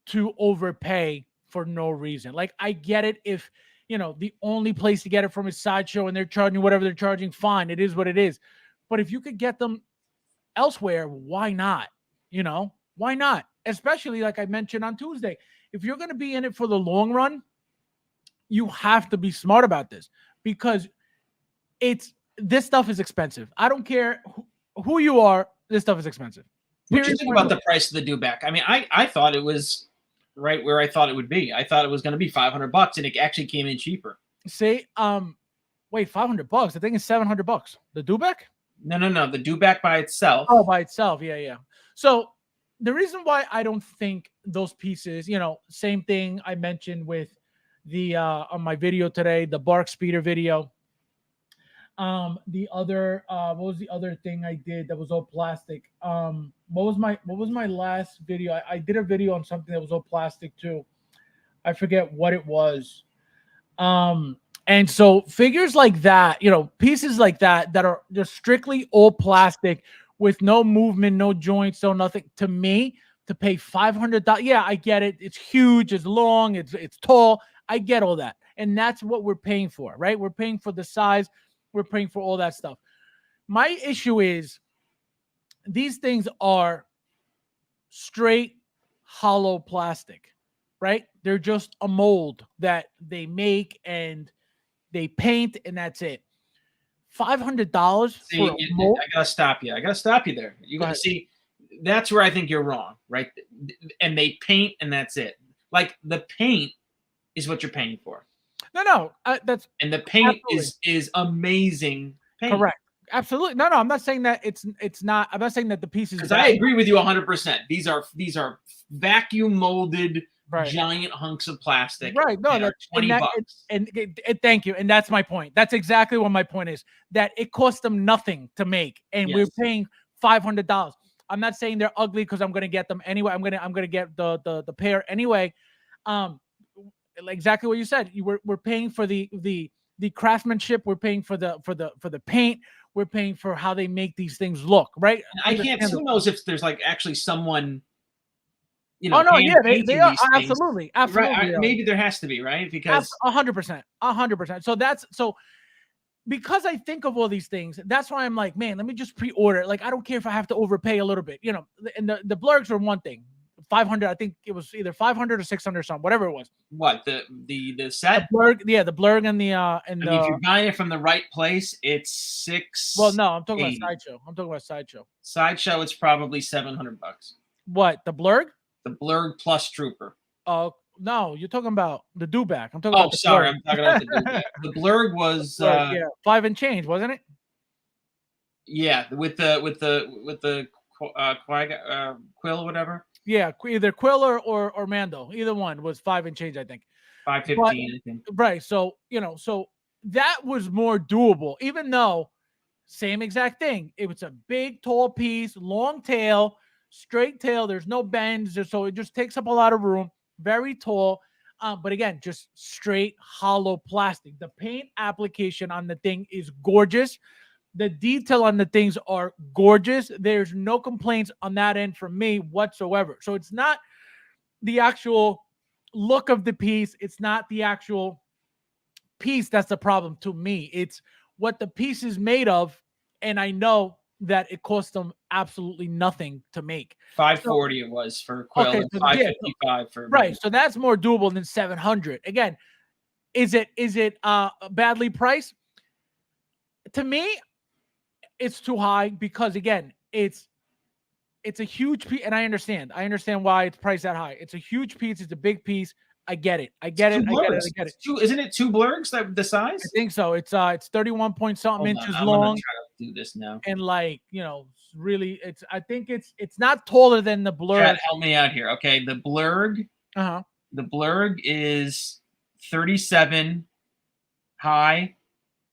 to overpay for no reason. Like, I get it if, the only place to get it from is Sideshow and they're charging whatever they're charging, fine. It is what it is. But if you could get them elsewhere, why not? Why not? Especially like I mentioned on Tuesday, if you're going to be in it for the long run, you have to be smart about this, because this stuff is expensive. I don't care who you are. This stuff is expensive. What do you think about the price of the Dewback? I mean, I thought it was right where I thought it would be. I thought it was going to be $500, and it actually came in cheaper. See, wait, $500? I think it's $700. The Dewback? No. The Dewback by itself. Oh, by itself. Yeah. So the reason why I don't think those pieces, same thing I mentioned with the on my video today, the Bark Speeder video. The other what was the other thing I did that was all plastic? What was my last video? I did a video on something that was all plastic too. I forget what it was. And so figures like that, pieces like that are just strictly all plastic with no movement, no joints, no nothing. To me, to pay $500, yeah, I get it. It's huge, it's long, it's tall. I get all that, and that's what we're paying for, right? We're paying for the size. We're paying for all that stuff. My issue is these things are straight hollow plastic, right? They're just a mold that they make and they paint, and that's it. $500 for a mold? I gotta stop you. I gotta stop you there. You gotta see, that's where I think you're wrong, right? And they paint, and that's it. Like, the paint is what you're paying for. No, that's and the paint is amazing paint. Correct. Absolutely. No, I'm not saying that it's not. I'm not saying that the pieces. Because I agree with you 100%. These are vacuum molded giant hunks of plastic. Right. No, that's $20. And thank you. And that's my point. That's exactly what my point is. That it cost them nothing to make, and we're paying $500. I'm not saying they're ugly because I'm going to get them anyway. I'm going to get the pair anyway. Exactly what you said. We're paying for the craftsmanship. We're paying for the paint. We're paying for how they make these things look, right? And I can't. Who knows if there's like actually someone, Oh no, yeah, they are absolutely. Right. Maybe there has to be, right? Because 100%. So because I think of all these things, that's why I'm like, man, let me just pre-order. Like, I don't care if I have to overpay a little bit, And the blurgs are one thing. 500, I think it was either 500 or 600 or something, whatever it was. What, the set? The blurg, the blurg and the if you're buying it from the right place, it's $6. Well, no, I'm talking about Sideshow. Sideshow, it's probably $700. What, the blurg? The blurg plus Trooper. Oh no, you're talking about the Dewback. I'm talking about. Sorry, I'm talking about the Dewback. The blurg was 5 and change, wasn't it? Yeah, with the Quill, whatever. Yeah, either Quill or Mando. Either one was 5 and change, I think. 515, I think. Right. So, so that was more doable, even though same exact thing. It was a big, tall piece, long tail, straight tail. There's no bends. So it just takes up a lot of room. Very tall. But again, just straight hollow plastic. The paint application on the thing is gorgeous. The detail on the things are gorgeous. There's no complaints on that end from me whatsoever. So it's not the actual look of the piece. It's not the actual piece that's the problem to me. It's what the piece is made of. And I know that it cost them absolutely nothing to make. $540 it was for Quill, and $555 for right. So that's more doable than $700. Again, is it badly priced? To me, it's too high because again, it's a huge piece, and I understand why it's priced that high. It's a huge piece. It's a big piece. I get it. I get it. Isn't it 2 blurgs that the size? I think so. It's 31 point something inches I'm long. gonna try to do this now. And really, I think it's not taller than the blurg. Chad, help me out here. Okay, the blurg. The blurg is 37 high,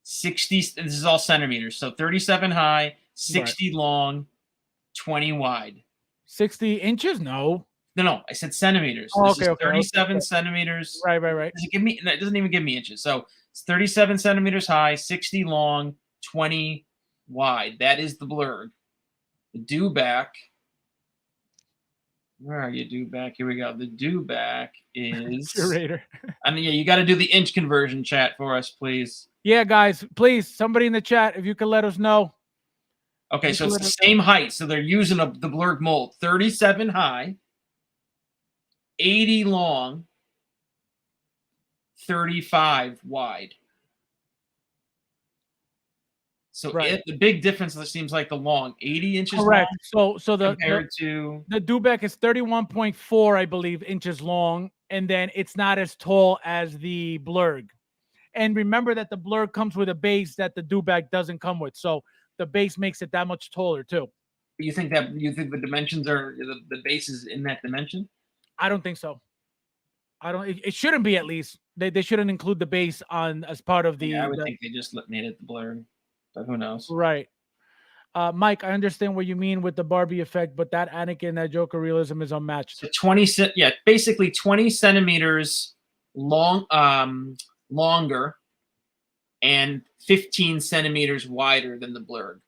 60. This is all centimeters. So 37 high, 60 long, 20 wide. 60 inches? No. No. I said centimeters. Oh, this is 37 centimeters. Right. It doesn't even give me inches. So it's 37 centimeters high, 60 long, 20 wide. That is the blurg. The Dewback Where are you, Dewback? Here we go. The Dewback is. Curator. I mean, yeah, you got to do the inch conversion chat for us, please. Yeah, guys, please, somebody in the chat, if you could let us know. Okay, so it's the same height. So they're using the blurred mold. 37 high, 80 long, 35 wide. So right. the big difference seems like the long, 80 inches Correct. long. So compared to the Dewback is 31.4, I believe, inches long, and then it's not as tall as the Blurg. And remember that the Blurg comes with a base that the Dewback doesn't come with, so the base makes it that much taller too. You think the dimensions are the base is in that dimension? I don't think so. I don't. It shouldn't be, at least. They shouldn't include the base on as part of the. Yeah, I would think they just made it the blur, but who knows? Right. Mike, I understand what you mean with the Barbie effect, but that Anakin, that Joker realism is unmatched. So basically 20 centimeters long, longer, and 15 centimeters wider than the blurred.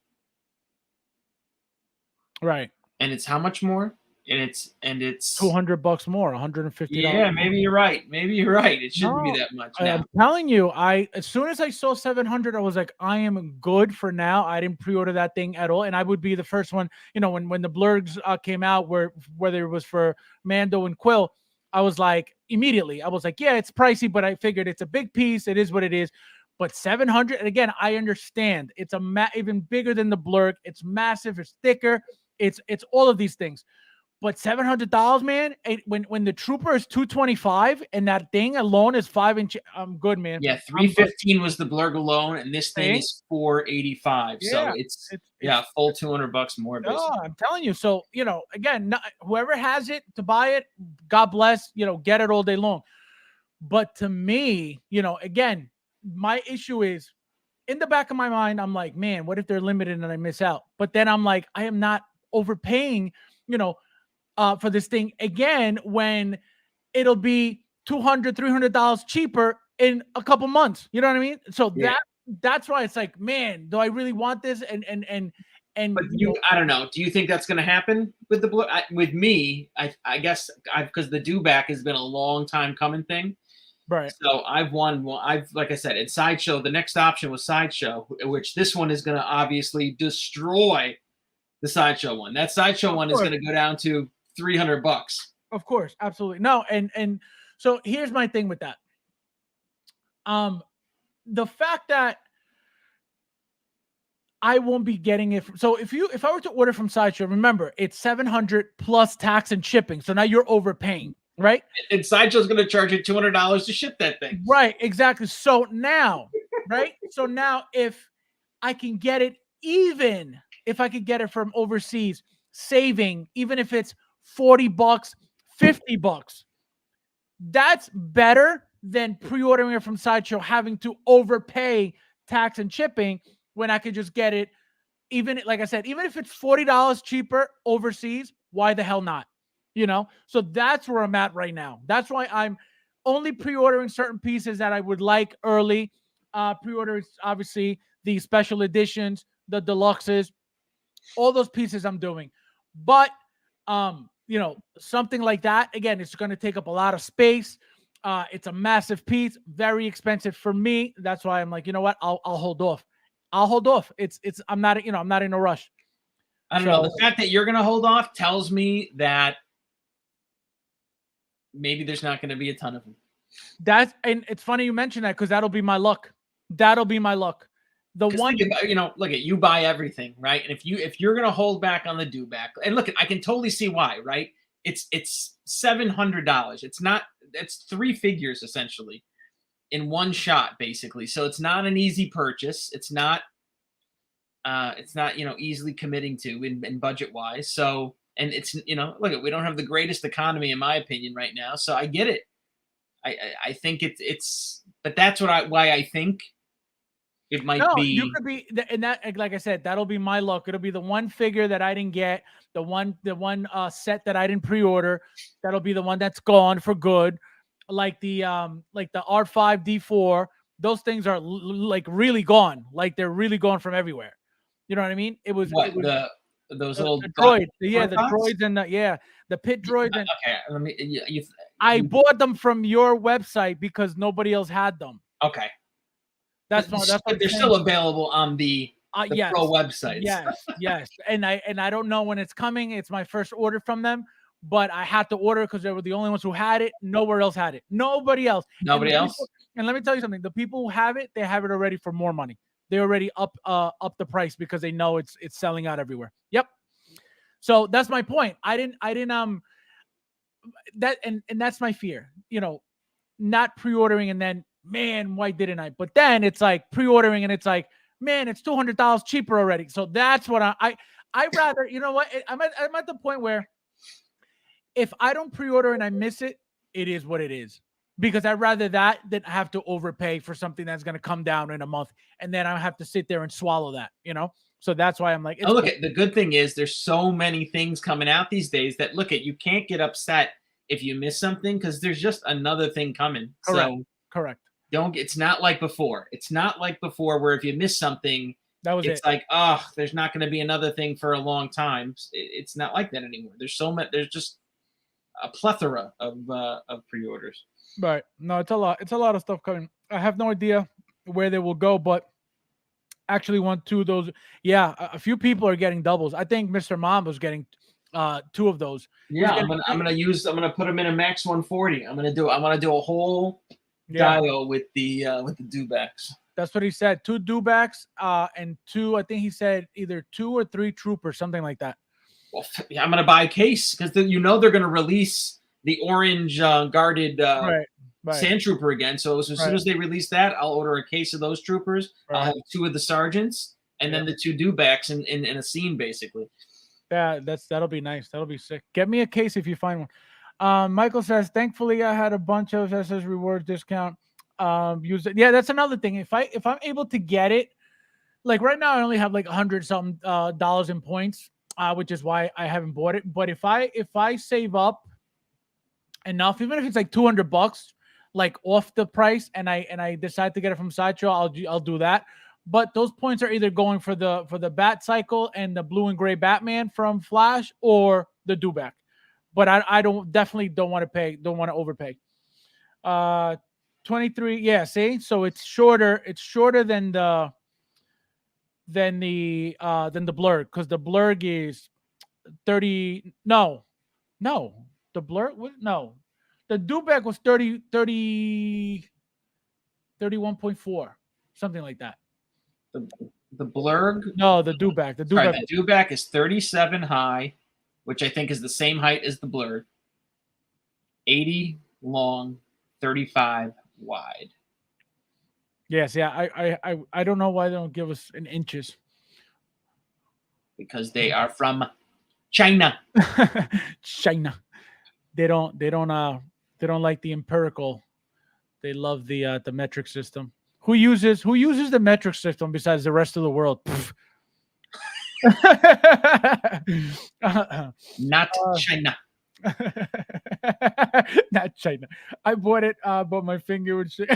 Right. And it's how much more? And it's $200 more, $150. Yeah, maybe you're right. It shouldn't be that much. I'm telling you, as soon as I saw 700, I was like, I am good for now. I didn't pre-order that thing at all, and I would be the first one. You know, when the blurgs came out, whether it was for Mando and Quill, I was like, immediately, I was like, yeah, it's pricey, but I figured it's a big piece. It is what it is. But 700, and again, I understand it's even bigger than the blurg. It's massive. It's thicker. It's all of these things. But $700, man. When the Trooper is $225 and that thing alone is 5 inches, I'm good, man. Yeah, $315 was the blurg alone, and this thing is $485. Yeah, so it's full $200 more. Basically. No, I'm telling you. So again, whoever has it to buy it, God bless. Get it all day long. But to me, again, my issue is in the back of my mind. I'm like, man, what if they're limited and I miss out? But then I'm like, I am not overpaying. For this thing again when it'll be $200, $300 cheaper in a couple months. You know what I mean? So that's why it's like, man, do I really want this? And but I don't know. Do you think that's going to happen with the with me? I guess because the Dewback has been a long time coming thing. Right. So I've like I said, at Sideshow, the next option was Sideshow, which this one is going to obviously destroy the Sideshow one. That Sideshow one is going to go down to $300. Of course, absolutely. No, and so here's my thing with that. The fact that I won't be getting it. So if I were to order from Sideshow, remember it's $700 plus tax and shipping. So now you're overpaying, right? And Sideshow's going to charge you $200 to ship that thing. Right, exactly. So now, right? So now if I can get it, even if I could get it from overseas, saving, even if it's $40, $50, that's better than pre-ordering it from Sideshow, having to overpay tax and shipping when I could just get it. Even like I said, even if it's $40 cheaper overseas, why the hell not? So that's where I'm at right now. That's why I'm only pre-ordering certain pieces that I would like early. Pre-orders, obviously, the special editions, the deluxes, all those pieces I'm doing. But something like that, again, it's going to take up a lot of space. It's a massive piece, very expensive for me. That's why I'm like, you know what? I'll hold off. I'm not in a rush. I don't know. The fact that you're going to hold off tells me that maybe there's not going to be a ton of them. And it's funny you mention that because that'll be my luck. The one, look at you buy everything, right? And if you're gonna hold back on the Dewback, and look, I can totally see why, right? It's $700. It's 3 figures essentially in one shot, basically. So it's not an easy purchase. It's not easily committing to in budget wise. So, and it's look, we don't have the greatest economy in my opinion right now. So I get it. I think it's but that's why I think. It might be. You could be, and that, like I said, that'll be my luck. It'll be the one figure that I didn't get, the one set that I didn't pre-order. That'll be the one that's gone for good, like the R5 D4. Those things are like really gone. Like they're really gone from everywhere. You know what I mean? The those little the droid, the dots? droids and the pit droids. And Okay, let me. I bought them from your website because nobody else had them. Okay, That's what I'm they're saying. still available on the Yes, pro websites. yes. And I don't know when it's coming. It's my first order from them, but I had to order because they were the only ones who had it. Nowhere else had it. Nobody else. Nobody else. And let me tell you something. The people who have it, they have it already for more money. They already up the price because they know it's selling out everywhere. Yep. So that's my point. I didn't that and that's my fear. Not pre-ordering and then, man, why didn't I? But then it's like pre-ordering and it's like, man, it's $200 cheaper already. So that's what I rather, you know what? I'm at the point where if I don't pre-order and I miss it, it is what it is. Because I'd rather that than have to overpay for something that's going to come down in a month. And then I have to sit there and swallow that, So that's why I'm like, oh, look, the good thing is there's so many things coming out these days that you can't get upset if you miss something because there's just another thing coming. Correct. It's not like before. It's not like before where if you miss something, it's like, oh, there's not going to be another thing for a long time. It's not like that anymore. There's so much. There's just a plethora of pre-orders. Right. No, it's a lot. It's a lot of stuff coming. I have no idea where they will go, but actually want two of those. Yeah, a few people are getting doubles. I think Mr. Mom was getting two of those. Yeah, I'm gonna put them in a Max 140. I want to do a whole dial with the Dewbacks. That's what he said. 2 Dewbacks and 2. I think he said either 2 or 3 Troopers, something like that. Well, yeah, I'm gonna buy a case because they're gonna release the orange guarded Sandtrooper again. So as soon as they release that, I'll order a case of those troopers. I'll have 2 of the sergeants and then the 2 Dewbacks in a scene, basically. Yeah, that'll be nice. That'll be sick. Get me a case if you find one. Michael says, thankfully I had a bunch of SS rewards discount. Use it. Yeah, that's another thing. If I'm able to get it, like right now I only have like $100-something dollars in points, which is why I haven't bought it. But if I save up enough, even if it's like $200, like off the price, and I decide to get it from Sideshow, I'll do that. But those points are either going for the Bat Cycle and the blue and gray Batman from Flash or the Dewback. But I definitely don't want to overpay. 23, yeah, see? So it's shorter than the blurg, because the blurg is 30. No. The blurg was the Dewback was 31.4, something like that. The blurg? No, the Dewback. The Dewback is 37 high, which I think is the same height as the blurg. 80 long, 35 wide. Yes, yeah. I don't know why they don't give us in inches. Because they are from China. China. They don't like the empirical. They love the metric system. Who uses the metric system besides the rest of the world? Not China. Not China. I bought it, but my finger would shake.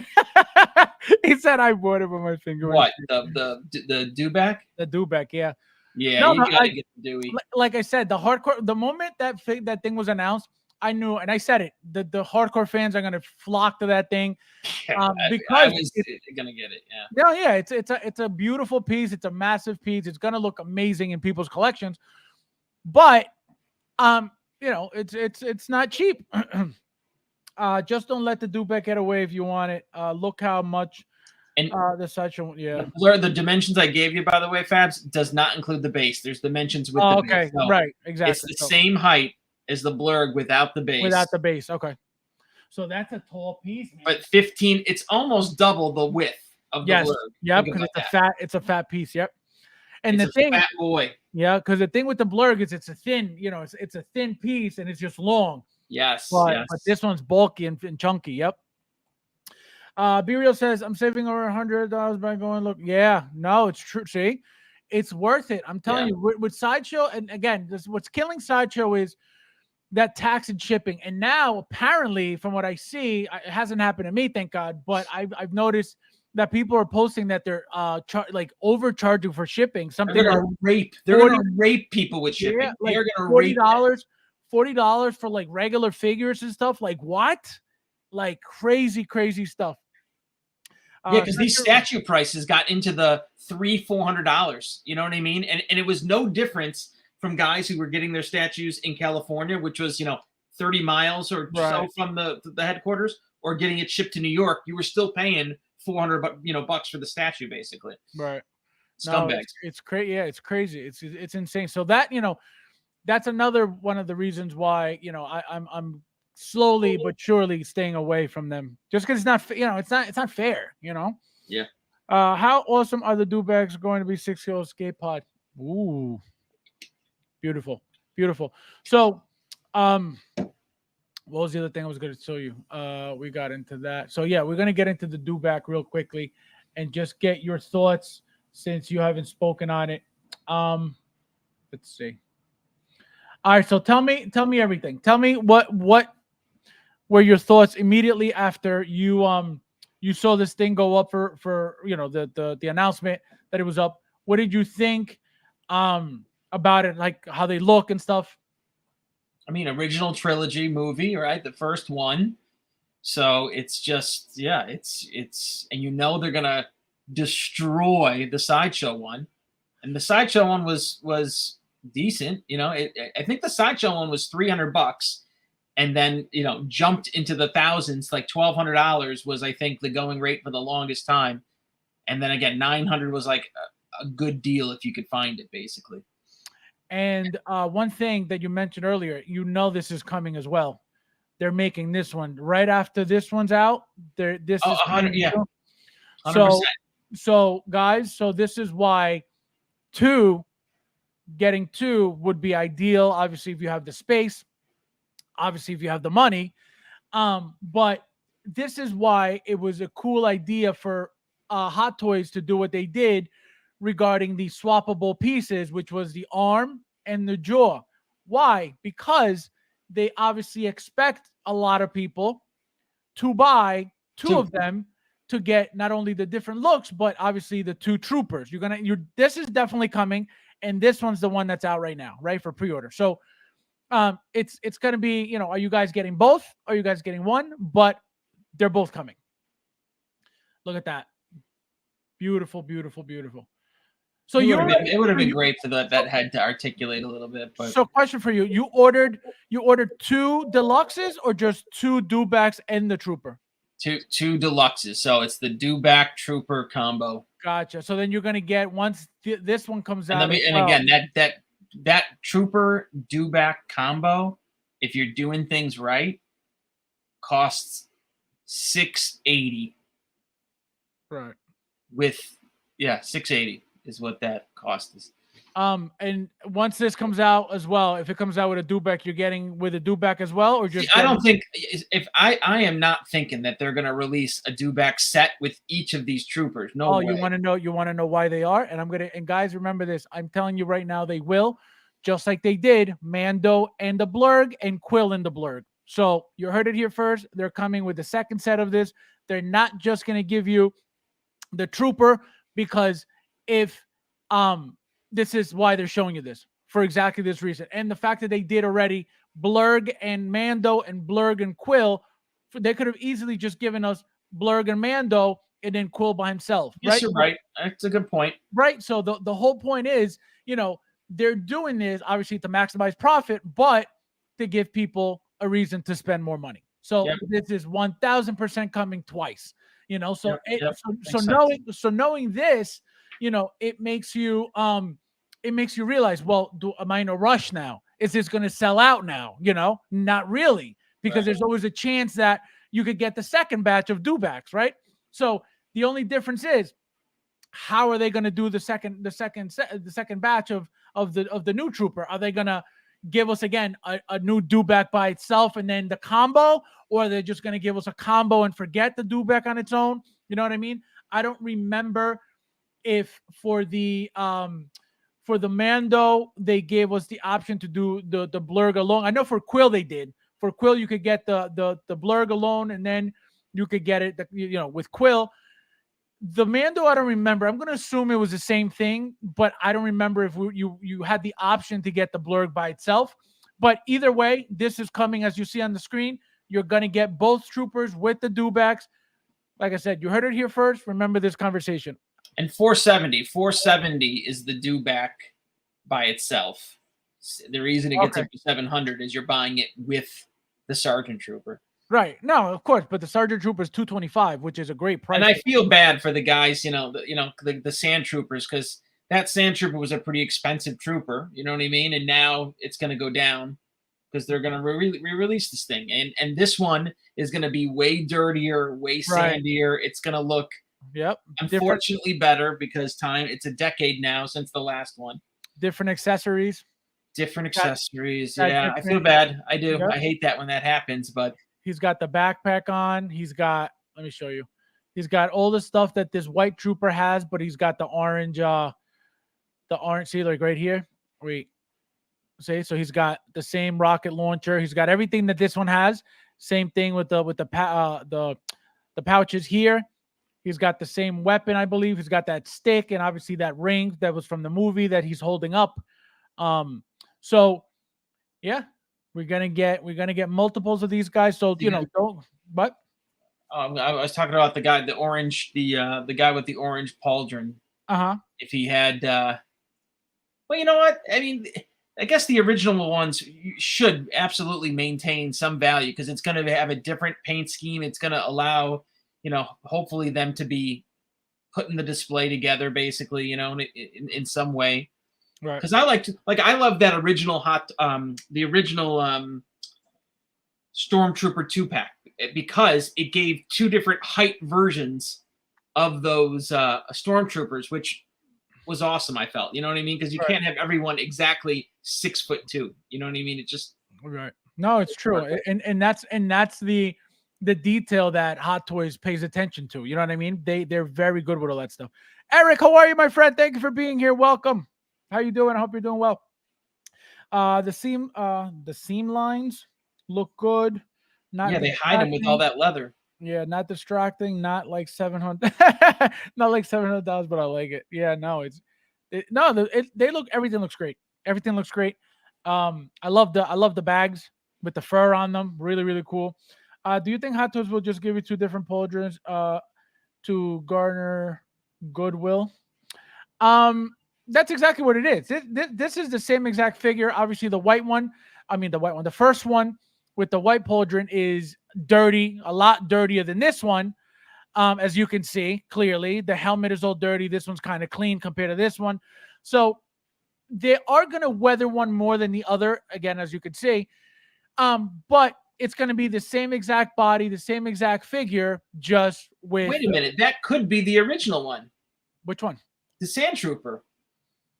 He said I bought it, but my finger would shake. What? The Dewback? The Dewback, yeah. Yeah, no, you gotta get the Dewey. Like I said, the moment that thing was announced, I knew, and I said it, the hardcore fans are gonna flock to that thing, because they're gonna get it. Yeah. No, yeah, it's a beautiful piece. It's a massive piece. It's gonna look amazing in people's collections, but it's not cheap. Just don't let the Dewback get away if you want it. Look how much. And the Sideshow, yeah. The dimensions I gave you, by the way, Fabs, does not include the base. There's dimensions with the base. So right, exactly. It's the same height as the blurg without the base. Without the base, okay. So that's a tall piece, man. But 15, it's almost double the width of the blurg. Yeah, because it's a fat piece. Yep. And it's a fat boy. Yeah, because the thing with the blurg is it's a thin, it's a thin piece and it's just long. Yes. But this one's bulky and chunky. Yep. B-Real says, I'm saving over $100 by going look. Yeah, no, it's true. See, it's worth it. I'm telling you, with Sideshow, and again, what's killing Sideshow is that tax and shipping. And now, apparently, from what I see, it hasn't happened to me, thank God, but I've noticed that people are posting that they're like overcharging for shipping. Something They're like gonna rape. They're 40 gonna rape people with shipping. yeah, like They're gonna $40, rape them. $40 for like regular figures and stuff. Like what? Like crazy, crazy stuff. Yeah, because these Spencer- statue prices got into the $300-$400. You know what I mean? And it was no difference from guys who were getting their statues in California, which was 30 miles or so Right. from the headquarters, or getting it shipped to New York. You were still paying 400 bucks for the statue, basically. Right. No, Scumbags. it's crazy. Yeah, it's crazy. It's insane. So that that's another one of the reasons why I'm slowly but surely staying away from them, just because it's not it's not fair. Yeah. How awesome are the Dewbacks going to be 6 kilo skate pod? Ooh, beautiful, beautiful. So, what was the other thing I was going to show you? We got into that. So yeah, we're going to get into the Dewback real quickly and just get your thoughts since you haven't spoken on it. Let's see. All right, so tell me everything. Tell me what were your thoughts immediately after you saw this thing go up for the announcement that it was up. What did you think about it, like how they look and stuff? I mean, original trilogy movie, right? The first one. So it's just, yeah, it's and they're gonna destroy the Sideshow one, and the Sideshow one was decent. I think the Sideshow one was $300, and then jumped into the thousands. Like $1,200 was, I think, the going rate for the longest time, and then again $900 was like a good deal if you could find it, basically. And one thing that you mentioned earlier, this is coming as well. They're making this one right after this one's out. This is 100, yeah, 100%. So guys, this is why getting two would be ideal. Obviously, if you have the space, obviously if you have the money. But this is why it was a cool idea for Hot Toys to do what they did regarding the swappable pieces, which was the arm and the jaw. Why? Because they obviously expect a lot of people to buy two of them to get not only the different looks, but obviously the two troopers. This is definitely coming, and this one's the one that's out right now, right, for pre-order. So it's gonna be, are you guys getting both? Are you guys getting one? But they're both coming. Look at that. Beautiful, beautiful, beautiful. So it would have been great for that head to articulate a little bit. But so, question for you: you ordered two deluxes or just two Dewbacks and the Trooper? Two deluxes. So it's the Dewback Trooper combo. Gotcha. So then you're gonna get once this one comes out. Again, that Trooper Dewback combo, if you're doing things right, costs $680. Right. $680 is what that cost is. And once this comes out as well, if it comes out with a Dewback, you're getting with a Dewback as well, or just? I don't think if I am not thinking that they're going to release a Dewback set with each of these troopers. No way. You want to know why they are, and guys, remember this. I'm telling you right now, they will, just like they did Mando and the Blurg and Quill and the Blurg. So you heard it here first. They're coming with the second set of this. They're not just going to give you the Trooper, because if this is why they're showing you this, for exactly this reason. And the fact that they did already Blurg and Mando and Blurg and Quill, they could have easily just given us Blurg and Mando and then Quill by himself. Yes, right? You're right. That's a good point. Right. So the whole point is, they're doing this obviously to maximize profit, but to give people a reason to spend more money. So This is 1000% coming twice. So knowing this, it makes you realize, well, am I in a rush now? Is this going to sell out now? Not really, because there's always a chance that you could get the second batch of Dewbacks, right? So the only difference is, how are they going to do the second batch of the new Trooper? Are they going to give us again a new Dewback by itself and then the combo, or are they just going to give us a combo and forget the Dewback on its own? You know what I mean? I don't remember if for the Mando they gave us the option to do the Blurg alone. I know for Quill they did. For Quill you could get the Blurg alone, and then you could get it with Quill. The Mando, I don't remember. I'm going to assume it was the same thing, but I don't remember if you had the option to get the blurg by itself. But either way, this is coming as you see on the screen. You're going to get both troopers with the Dewbacks. Like I said, you heard it here first. Remember this conversation. And 470 is the Dewback by itself. The reason it gets up to 700 is you're buying it with the Sergeant Trooper. Right. No, of course, but the Sergeant Trooper is 225, which is a great price. And I feel bad for the guys, the Sandtroopers, because that Sandtrooper was a pretty expensive trooper. You know what I mean? And now it's going to go down because they're going to re-release this thing. And this one is going to be way dirtier, way sandier. It's going to look, unfortunately, better because it's a decade now since the last one. Different accessories. Yeah, I feel bad. I do. Yep. I hate that when that happens, but he's got the backpack on. He's got, let me show you. He's got all the stuff that this white trooper has, but he's got the orange, see, like right here. Wait, see, so he's got the same rocket launcher. He's got everything that this one has. Same thing with the pouches here. He's got the same weapon, I believe. He's got that stick and obviously that ring that was from the movie that he's holding up. So yeah, we're gonna get multiples of these guys. So but I was talking about the guy, the guy with the orange pauldron. If he had, well, you know what? I mean, I guess the original ones should absolutely maintain some value because it's going to have a different paint scheme. It's going to allow, hopefully them to be put in the display together, basically, in some way. Right. Because I love that original the original Stormtrooper 2-pack because it gave two different height versions of those Stormtroopers, which was awesome. I felt, you know what I mean? Because you can't have everyone exactly 6'2". You know what I mean? It just right. No, it's true, and that's the detail that Hot Toys pays attention to. You know what I mean? They're very good with all that stuff. Eric, how are you, my friend? Thank you for being here. Welcome. How you doing? I hope you're doing well. The seam lines look good. They hide them with all that leather. Yeah, not distracting. Not like $700. Not like $700, but I like it. Yeah, no, everything looks great. Everything looks great. I love the bags with the fur on them. Really, really cool. Do you think Hot Toys will just give you two different pauldrons to garner goodwill? That's exactly what it is. This is the same exact figure. Obviously, the first one with the white pauldron is dirty, a lot dirtier than this one. As you can see clearly, the helmet is all dirty. This one's kind of clean compared to this one. So they are going to weather one more than the other, again, as you can see. But it's going to be the same exact body, the same exact figure, just with... Wait a minute. That could be the original one. Which one? The Sandtrooper.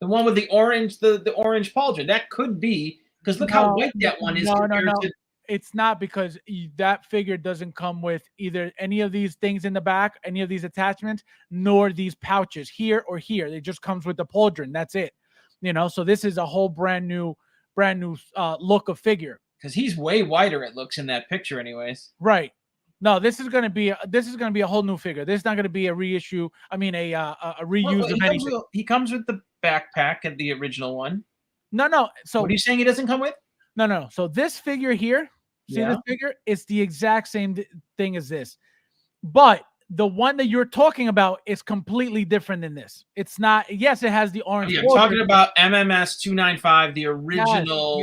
The one with the orange, the orange pauldron. That could be, because look how white that one is compared to... It's not, because that figure doesn't come with either any of these things in the back, any of these attachments, nor these pouches here or here. It just comes with the pauldron. That's it. So this is a whole brand new look of figure. Because he's way wider, it looks, in that picture, anyways. Right. No, this is going to be a whole new figure. This is not going to be a reissue. I mean, a reuse of anything. He comes with the backpack and the original one. No. So what are you saying he doesn't come with? No. So this figure here, this figure, it's the exact same thing as this, but the one that you're talking about is completely different than this. It's not. Yes, it has the orange. I'm talking about MMS 295, the original.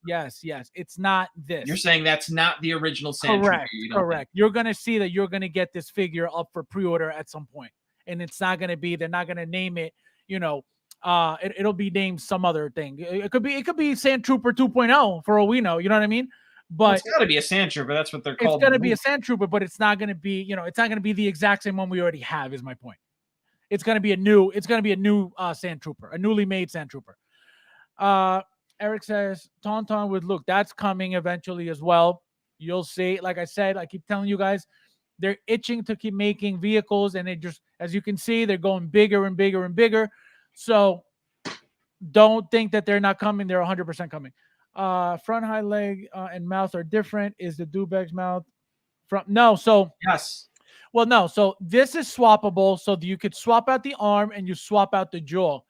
Yes. It's not this. You're saying that's not the original Sandtrooper. Correct. You're gonna see that you're gonna get this figure up for pre-order at some point, and it's not gonna be. They're not gonna name it. It'll be named some other thing. It could be Sandtrooper 2.0 for all we know. You know what I mean? But it's got to be a Sandtrooper. That's what they're called. It's going to be a Sandtrooper, but it's not going to be, it's not going to be the exact same one we already have, is my point. It's going to be a new Sandtrooper, a newly made Sandtrooper. Eric says, Tauntaun with Luke. That's coming eventually as well. You'll see. Like I said, I keep telling you guys, they're itching to keep making vehicles, and they just, as you can see, they're going bigger and bigger and bigger. So don't think that they're not coming. They're 100% coming. Front high leg and mouth are different. Is the Dewback's mouth from? No. So yes. Well, no. So this is swappable. So you could swap out the arm and you swap out the jaw,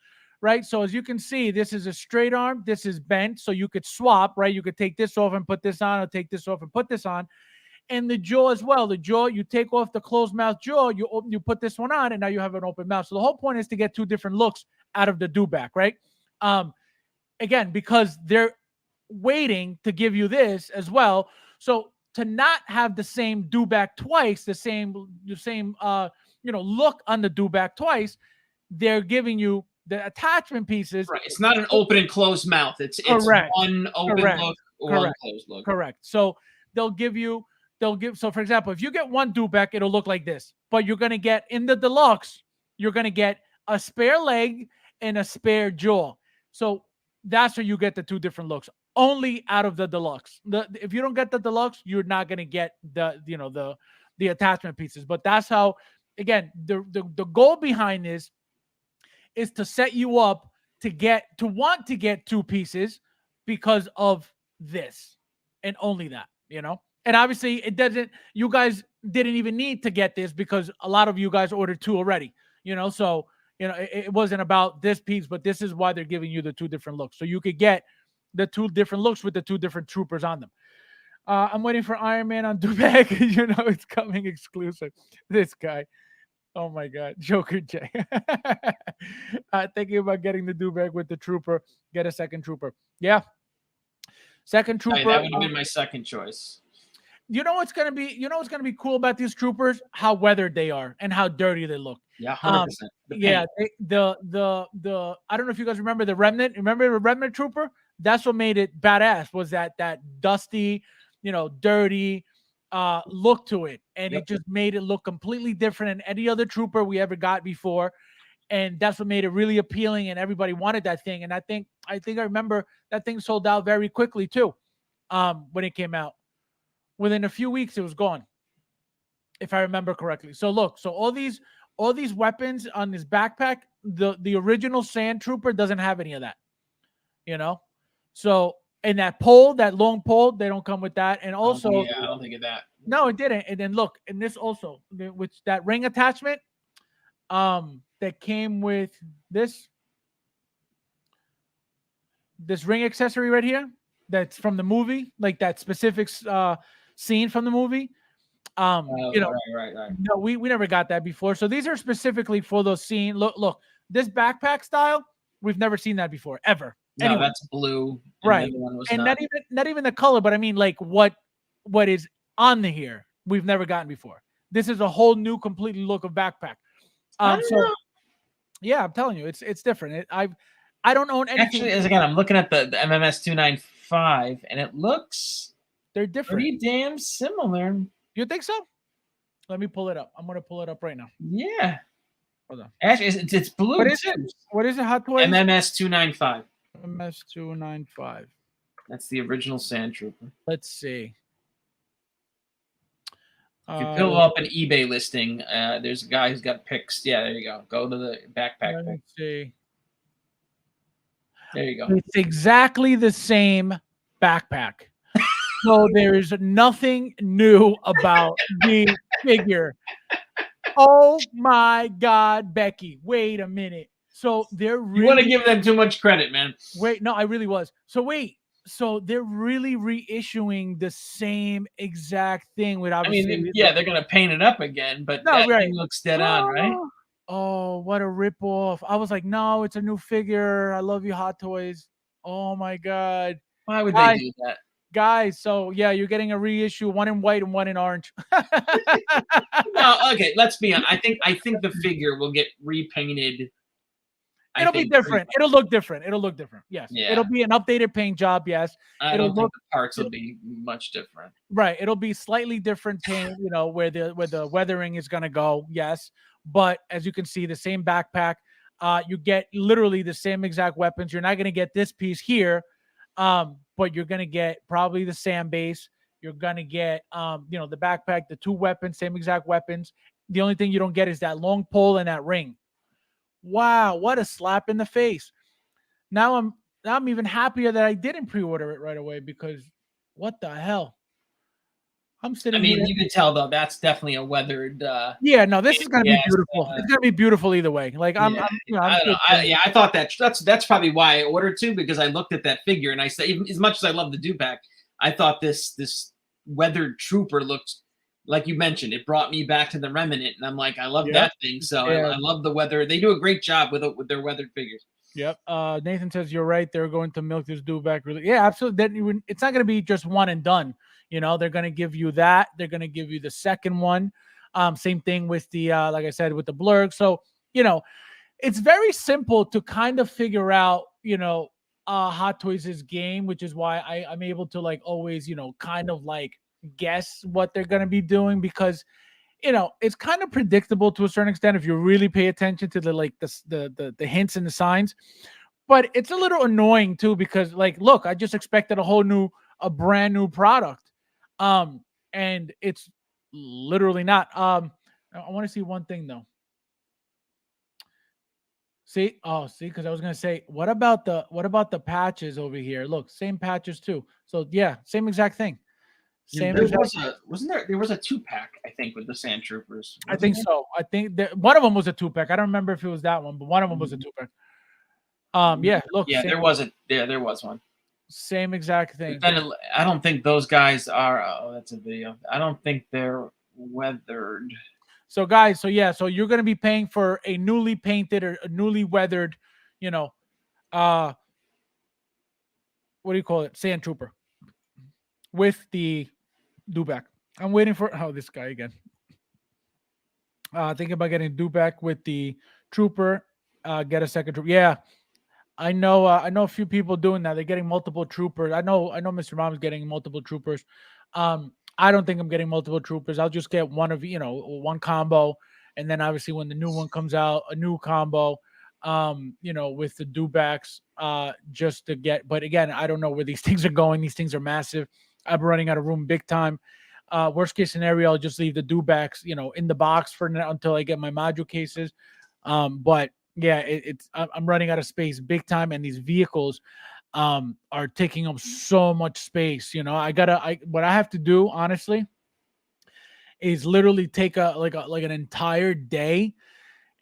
right? So as you can see, this is a straight arm. This is bent. So you could swap, right? You could take this off and put this on, or take this off and put this on. And the jaw as well. The jaw, you take off the closed mouth jaw, you put this one on, and now you have an open mouth. So the whole point is to get two different looks out of the Dewback, right? Again, because they're waiting to give you this as well. So to not have the same Dewback twice, the same look on the Dewback twice, they're giving you the attachment pieces. Right. It's not an open and closed mouth. It's Correct. one open Correct. look or Correct. one closed look. Correct. So so for example, if you get one Dewback, it'll look like this. But you're gonna get in the deluxe, you're gonna get a spare leg and a spare jaw. So that's where you get the two different looks. Only out of the deluxe. If you don't get the deluxe, you're not gonna get the attachment pieces. But that's how, again, the goal behind this is to set you up to want to get two pieces because of this and only that, And obviously you guys didn't even need to get this because a lot of you guys ordered two already, so it wasn't about this piece, but this is why they're giving you the two different looks. So you could get the two different looks with the two different troopers on them. I'm waiting for Iron Man on Dewback. It's coming exclusive. This guy. Oh my God, Joker J. Thinking about getting the Dewback with the trooper. Get a second trooper. Yeah, second trooper. That would have been my second choice. You know what's gonna be cool about these troopers? How weathered they are and how dirty they look. Yeah, 100%. Yeah, the I don't know if you guys remember the Remnant. Remember the Remnant trooper? That's what made it badass. Was that dusty, dirty look to it, and It just made it look completely different than any other trooper we ever got before. And that's what made it really appealing, and everybody wanted that thing. And I think I remember that thing sold out very quickly too, when it came out. Within a few weeks, it was gone, if I remember correctly. So look, all these weapons on this backpack, the original Sandtrooper doesn't have any of that, So, and that long pole, they don't come with that. And also, I don't think of that. No, it didn't. And then look, and this also, which that ring attachment, that came with this ring accessory right here, that's from the movie, like that specific scene from the movie. Right. No, we never got that before. So these are specifically for those scenes. Look, this backpack style, we've never seen that before, ever. No, anyway, that's blue. Right. And not even the color, but I mean like what is on the here, we've never gotten before. This is a whole new completely look of backpack. Yeah, I'm telling you, it's different. I don't own anything. Actually, again, I'm looking at the MMS 295, and it looks they're different. Pretty damn similar. You think so? Let me pull it up. I'm going to pull it up right now. Yeah. Hold on. Actually, it's blue. What is it? What is it, Hot Toys? MMS 295. MMS 295. That's the original Sandtrooper. Let's see. If you pull up an eBay listing, there's a guy who's got pics. Yeah, there you go. Go to the backpack. Let's see. There you go. It's exactly the same backpack. So there's nothing new about the figure. Oh my God, Becky. Wait a minute. So they're really... You want to give them too much credit, man. Wait, no, I really was. So they're really reissuing the same exact thing with obviously... I mean, yeah, they're going to paint it up again, but that thing looks dead on, right? Oh, what a ripoff. I was like, no, it's a new figure. I love you, Hot Toys. Oh my God. Why would they do that? Guys, so yeah, you're getting a reissue, one in white and one in orange. No, okay, let's be honest. I think the figure will get repainted. It'll be different. It'll look different. Yes. Yeah. It'll be an updated paint job. Yes. I don't think the parts will be much different. Right. It'll be slightly different paint, where the weathering is gonna go. Yes. But as you can see, the same backpack. You get literally the same exact weapons. You're not gonna get this piece here. But you're going to get probably the sand base. You're going to get, the backpack, the two weapons, same exact weapons. The only thing you don't get is that long pole and that ring. Wow. What a slap in the face. Now I'm even happier that I didn't pre-order it right away, because what the hell? I'm I sitting mean, here. you can tell though that's definitely a weathered. Yeah, no, this is gonna be Yes, beautiful. It's gonna be beautiful either way. Like I'm, yeah. I'm I don't still know. I thought that's probably why I ordered two, because I looked at that figure and I said, even as much as I love the Dewback, I thought this weathered trooper looked, like you mentioned, it brought me back to the Remnant, and I'm like, I love Yep. that thing. So Yeah. I love the weather. They do a great job with their weathered figures. Yep. Nathan says you're right. They're going to milk this Dewback. Really, yeah, absolutely. Then it's not going to be just one and done. You know, they're going to give you that. They're going to give you the second one. Same thing with the like I said with the blurg. So you know, it's very simple to kind of figure out. You know, Hot Toys' game, which is why I'm able to like always kind of like guess what they're going to be doing, because it's kind of predictable to a certain extent if you really pay attention to the like the hints and the signs. But it's a little annoying too, because like, look, I just expected a brand new product, and it's literally not. I want to see one thing though. See, because I was gonna say, what about the patches over here? Look, same patches too. So yeah, same exact thing. Same There exact. wasn't there was a 2-pack, I think, with the Sand Troopers. I think so. I think that one of them was a 2-pack. I don't remember if it was that one, but one of them was a 2-pack. Yeah, look, Yeah, there wasn't. Yeah, there was one. same exact thing. Then I don't think those guys are. Oh, that's a video. I don't think they're weathered. So guys, so you're gonna be paying for a newly painted or a newly weathered, you know, uh what do you call it? Sand Trooper with the Dewback. I'm waiting for this guy again. Thinking about getting Dewback with the Trooper. Get a second Trooper. Yeah, I know. I know a few people doing that. They're getting multiple troopers. I know. Mr. Mom's getting multiple troopers. I don't think I'm getting multiple troopers. I'll just get one combo, and then obviously when the new one comes out, a new combo. With the Dewbacks, just to get. But again, I don't know where these things are going. These things are massive. I'm running out of room big time. Worst case scenario, I'll just leave the Dewbacks, in the box for now until I get my module cases. But yeah, I'm running out of space big time, and these vehicles are taking up so much space. What I have to do honestly is literally take an entire day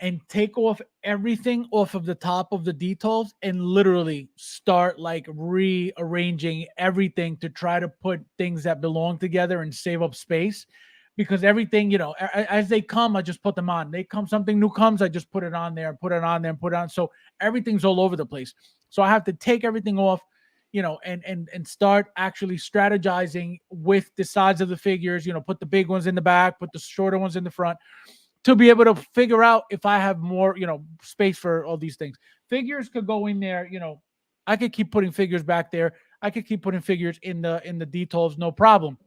and take off everything off of the top of the details and literally start like rearranging everything to try to put things that belong together and save up space, because everything, as they come, I just put them on. Something new comes, I just put it on there and put it on there and put it on. So everything's all over the place. So I have to take everything off, and start actually strategizing with the size of the figures, put the big ones in the back, put the shorter ones in the front, to be able to figure out if I have more, space for all these things. Figures could go in there, I could keep putting figures back there. I could keep putting figures in the details, no problem.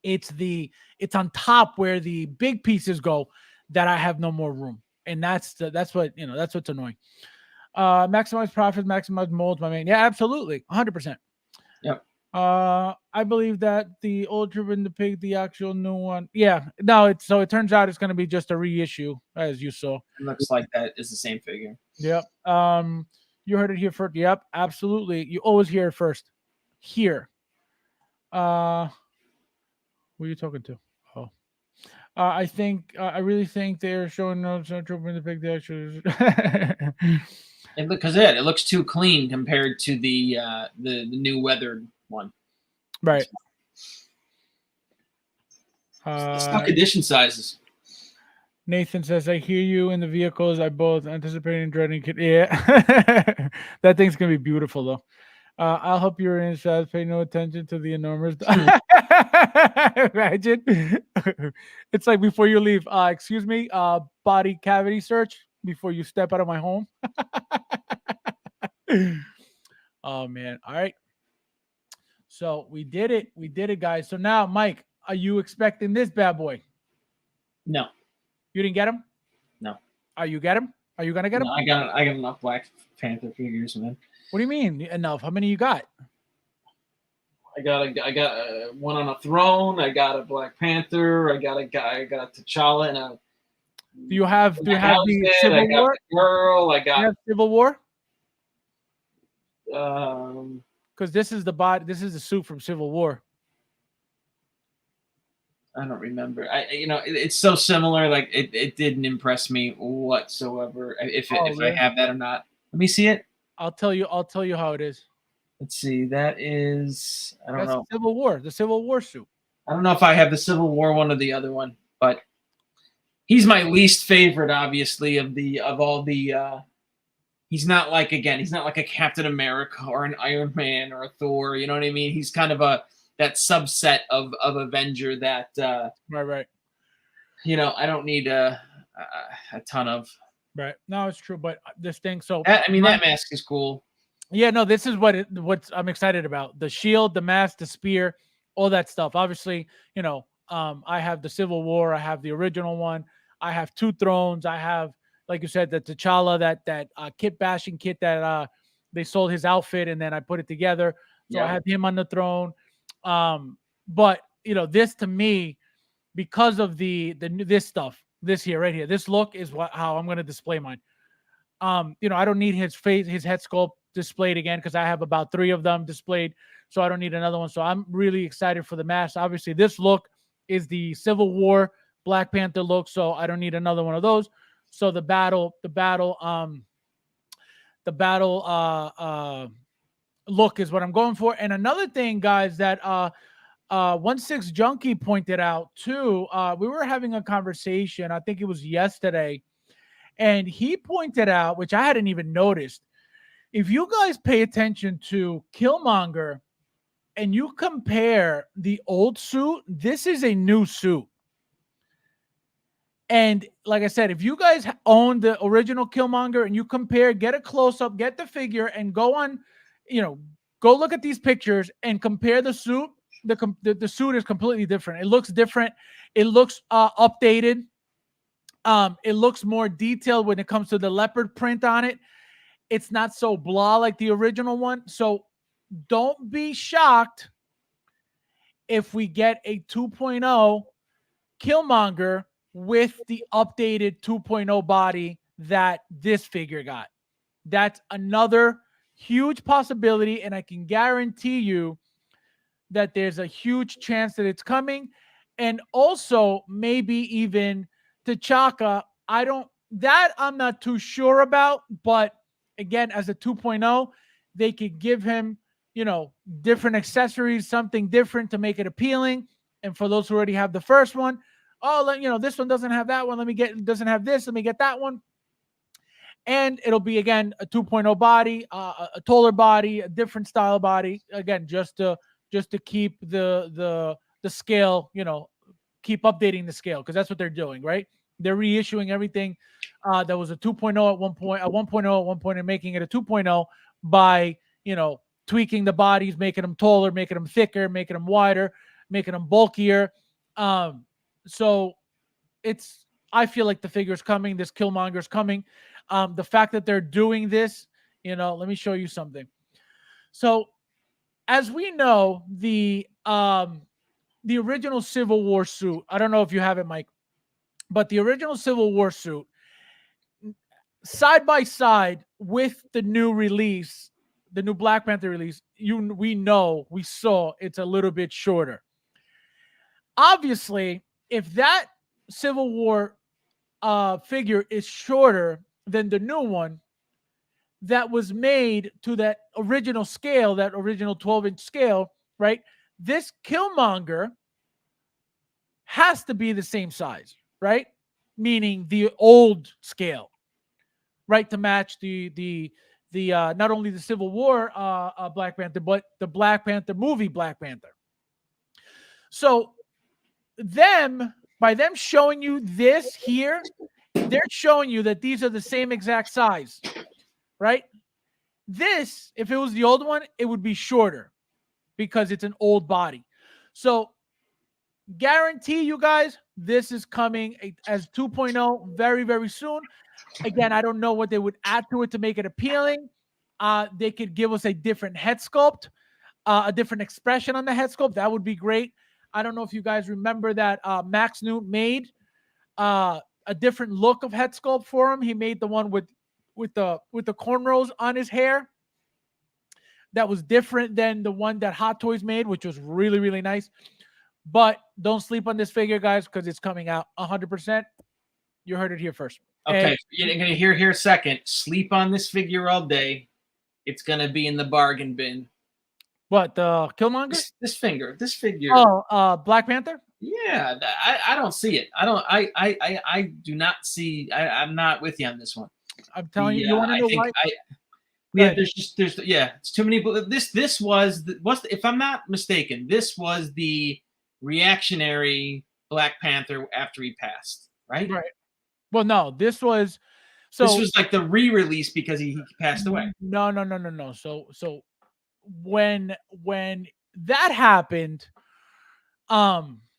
It's on top where the big pieces go that I have no more room. And that's what's annoying. Maximize profits, maximize molds, my man. Yeah, absolutely. 100%. Yep. I believe that the old Trooper and the Pig, the actual new one. Yeah, no, it turns out it's going to be just a reissue, as you saw. It looks like that is the same figure. Yep. You heard it here first. Yep, absolutely. You always hear it first. Here. Who are you talking to? Oh. I really think they're showing no Trooper and the Pig, the actual. It looks too clean compared to the new weathered one. Right. Stock edition sizes. Nathan says, I hear you in the vehicles. I both anticipating dreading. Yeah. That thing's going to be beautiful, though. I'll help you inside. Pay no attention to the enormous. Imagine. It's like before you leave. Excuse me. Body cavity search before you step out of my home. Oh, man. All right. So we did it. We did it, guys. So now, Mike, are you expecting this bad boy? No. You didn't get him? No. Are you get him? Are you gonna get him? I got enough Black Panther figures, man. What do you mean enough? How many you got? I got one on a throne. I got a Black Panther. I got T'Challa and a. Do you have the Civil War? The girl. I got. You have Civil War. Because this is the bot. This is the suit from Civil War. I don't remember. It's so similar. Like it didn't impress me whatsoever. Oh, If I really? have that or not. Let me see it. I'll tell you. I'll tell you how it is. Let's see. That is. I don't That's know. Civil War. The Civil War suit. I don't know if I have the Civil War one or the other one, but he's my least favorite, obviously, of all the. He's not like he's not like a Captain America or an Iron Man or a Thor. You know what I mean? He's kind of that subset of Avenger that Right. I don't need a ton of. Right. No, it's true. But this thing. So I mean, that mask is cool. yeah, no, this is what I'm excited about. The shield, the mask, the spear, all that stuff. Obviously, I have the Civil War, I have the original one, I have two thrones, I have, like you said, the T'Challa, that kit bashing kit that they sold his outfit and then I put it together. So I Yeah. have him on the throne. But this to me, because of this stuff, this here, right here, this look is how I'm gonna display mine. I don't need his head sculpt displayed again because I have about 3 of them displayed, so I don't need another one. So I'm really excited for the mask. Obviously, this look is the Civil War Black Panther look, so I don't need another one of those. So the battle look is what I'm going for. And another thing, guys, that 16 Junkie pointed out too. We were having a conversation. I think it was yesterday. And he pointed out, which I hadn't even noticed, if you guys pay attention to Killmonger and you compare the old suit, this is a new suit. And like I said, if you guys own the original Killmonger and you compare, get a close up, get the figure, and go on, go look at these pictures and compare the suit. The suit is completely different. It looks different. It looks updated. It looks more detailed when it comes to the leopard print on it. It's not so blah like the original one. So don't be shocked if we get a 2.0 Killmonger with the updated 2.0 body that this figure got. That's another huge possibility, and I can guarantee you that there's a huge chance that it's coming. And also maybe even T'Chaka. I'm not too sure about, but again, as a 2.0, they could give him, different accessories, something different to make it appealing. And for those who already have the first one, this one doesn't have that one. Doesn't have this. Let me get that one. And it'll be, again, a 2.0 body, a taller body, a different style body. Again, just to keep the scale, keep updating the scale, because that's what they're doing, right? They're reissuing everything that was a 2.0 at one point, a 1.0 at one point, and making it a 2.0 by, tweaking the bodies, making them taller, making them thicker, making them wider, making them bulkier. So I feel like the figure's coming. This Killmonger's coming. The fact that they're doing this, let me show you something. So as we know, the original Civil War suit, I don't know if you have it, Mike, but the original Civil War suit, side by side with the new release, the new Black Panther release, we saw it's a little bit shorter. Obviously, if that Civil War figure is shorter than the new one that was made to that original scale, that original 12-inch scale, right? This Killmonger has to be the same size, right? Meaning the old scale, right? To match the not only the Civil War Black Panther, but the Black Panther movie Black Panther. So by them showing you this here, they're showing you that these are the same exact size, right? This, if it was the old one, it would be shorter because it's an old body. So guarantee you guys, this is coming as 2.0 very, very soon. Again, I don't know what they would add to it to make it appealing. They could give us a different head sculpt, a different expression on the head sculpt. That would be great. I don't know if you guys remember that Max Newt made a different look of head sculpt for him. He made the one with the cornrows on his hair. That was different than the one that Hot Toys made, which was really, really nice. But don't sleep on this figure, guys, because it's coming out 100%. You heard it here first. Okay, And you're gonna hear here second. Sleep on this figure all day. It's gonna be in the bargain bin. what, the Killmonger? This figure. Oh, Black Panther? Yeah, I don't see it. I do not see. I'm not with you on this one. I'm telling you, you want to I know think why? yeah. It's too many. This was if I'm not mistaken, this was the reactionary Black Panther after he passed, right? Right. Well, no, this was This was like the re-release because he passed away. No. So when that happened,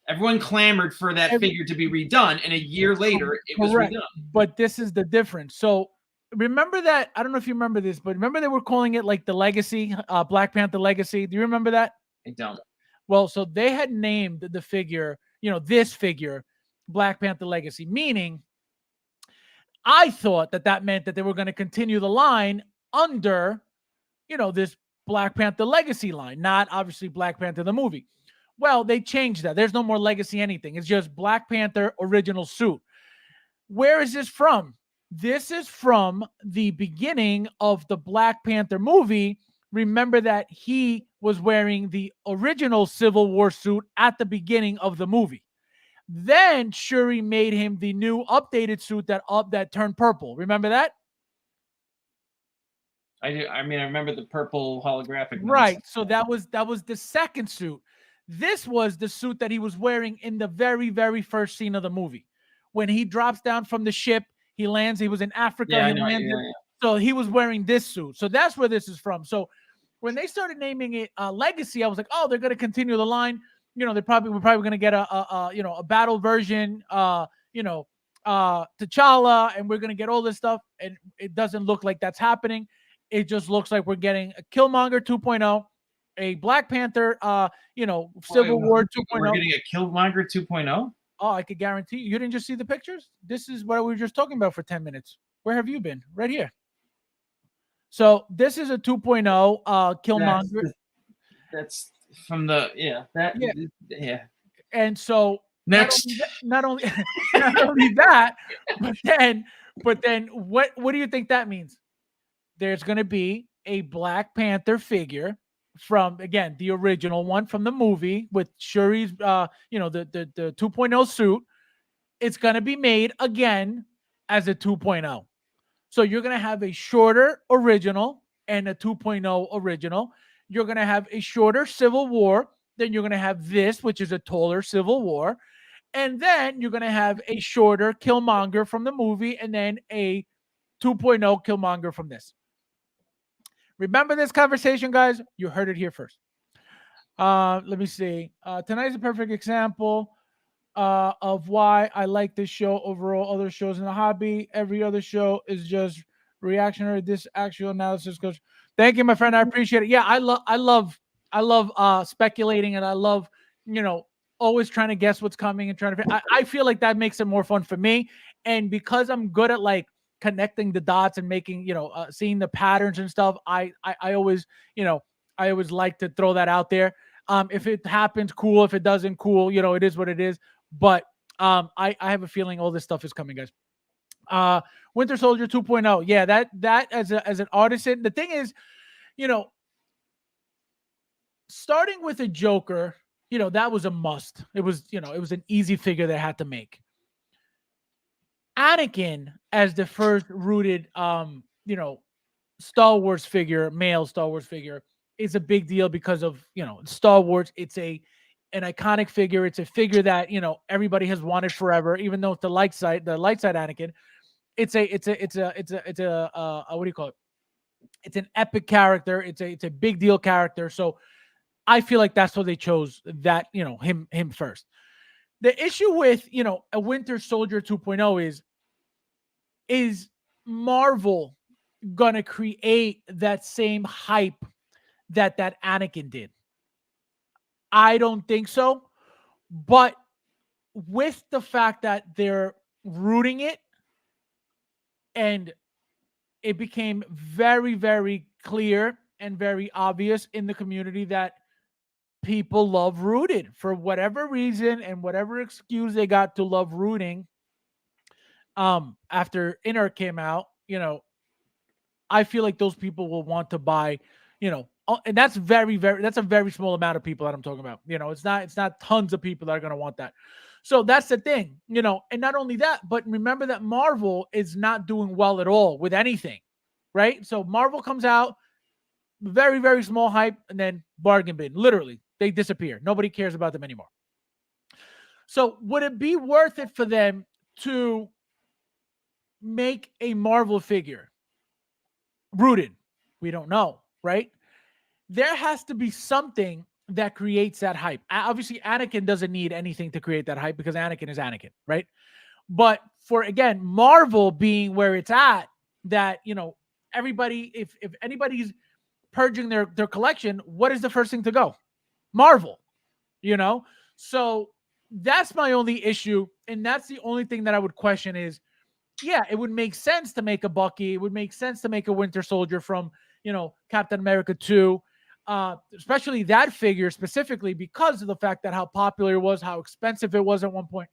Everyone clamored for that figure to be redone, and a year later, it was redone. But this is the difference. So remember that, I don't know if you remember this, but remember they were calling it like the Legacy, Black Panther Legacy. Do you remember that? I don't. Well, so they had named the figure, this figure, Black Panther Legacy, meaning I thought that meant that they were going to continue the line under, this Black Panther Legacy line, not obviously Black Panther the movie. Well, they changed that. There's no more Legacy anything. It's just Black Panther original suit. Where is this from? This is from the beginning of the Black Panther movie. Remember that he was wearing the original Civil War suit at the beginning of the movie. Then Shuri made him the new updated suit that turned purple. Remember that? I mean, I remember the purple holographic. Right. So that was the second suit. This was the suit that he was wearing in the very, very first scene of the movie. When he drops down from the ship, he lands. He was in Africa. So he was wearing this suit. So that's where this is from. So when they started naming it Legacy, I was like, oh, they're going to continue the line. We're probably going to get a battle version, T'Challa, and we're going to get all this stuff. And it doesn't look like that's happening. It just looks like we're getting a Killmonger 2.0, a Black Panther, Civil War 2.0. We're getting a Killmonger 2.0? Oh, I could guarantee you. You didn't just see the pictures? This is what we were just talking about for 10 minutes. Where have you been? Right here. So this is a 2.0 Killmonger. That's from the And so next, not only that, but then what do you think that means? There's going to be a Black Panther figure from, again, the original one from the movie with Shuri's the 2.0 suit. It's going to be made again as a 2.0. So you're going to have a shorter original and a 2.0 original. You're going to have a shorter Civil War. Then you're going to have this, which is a taller Civil War. And then you're going to have a shorter Killmonger from the movie and then a 2.0 Killmonger from this. Remember this conversation, guys? You heard it here first. Let me see. Tonight's a perfect example of why I like this show over all other shows in the hobby. Every other show is just reactionary. This actual analysis goes. Thank you, my friend. I appreciate it. Yeah, I love speculating, and I love always trying to guess what's coming and trying to. I feel like that makes it more fun for me, and because I'm good at like connecting the dots and making seeing the patterns and stuff. I always I always like to throw that out there. If it happens, cool. If it doesn't, cool. It is what it is. But I have a feeling all this stuff is coming, guys. Winter Soldier 2.0. Yeah, that as an artisan. The thing is, starting with a Joker, that was a must. It was an easy figure they had to make. Anakin as the first rooted, Star Wars figure, male Star Wars figure, is a big deal because of Star Wars. It's an iconic figure. It's a figure that everybody has wanted forever. Even though it's the light side Anakin, it's a what do you call it? It's an epic character. It's a big deal character. So I feel like that's why they chose that him first. The issue with a Winter Soldier 2.0 is Marvel gonna create that same hype that Anakin did? I don't think so. But with the fact that they're rooting it, and it became very, very clear and very obvious in the community that people love rooted for whatever reason and whatever excuse they got to love rooting. After InArt came out, I feel like those people will want to buy, and that's that's a very small amount of people that I'm talking about. It's not tons of people that are going to want that. So that's the thing, and not only that, but remember that Marvel is not doing well at all with anything, right? So Marvel comes out, very, very small hype, and then bargain bin. Literally, they disappear. Nobody cares about them anymore. So would it be worth it for them to make a Marvel figure rooted? We don't know, right? There has to be something that creates that hype. Obviously, Anakin doesn't need anything to create that hype because Anakin is Anakin, right? But for, again, Marvel being where it's at, that, everybody, if anybody's purging their collection, what is the first thing to go? Marvel, So that's my only issue. And that's the only thing that I would question is, yeah, it would make sense to make a Bucky. It would make sense to make a Winter Soldier from, Captain America 2, especially that figure specifically because of the fact that how popular it was, how expensive it was at one point.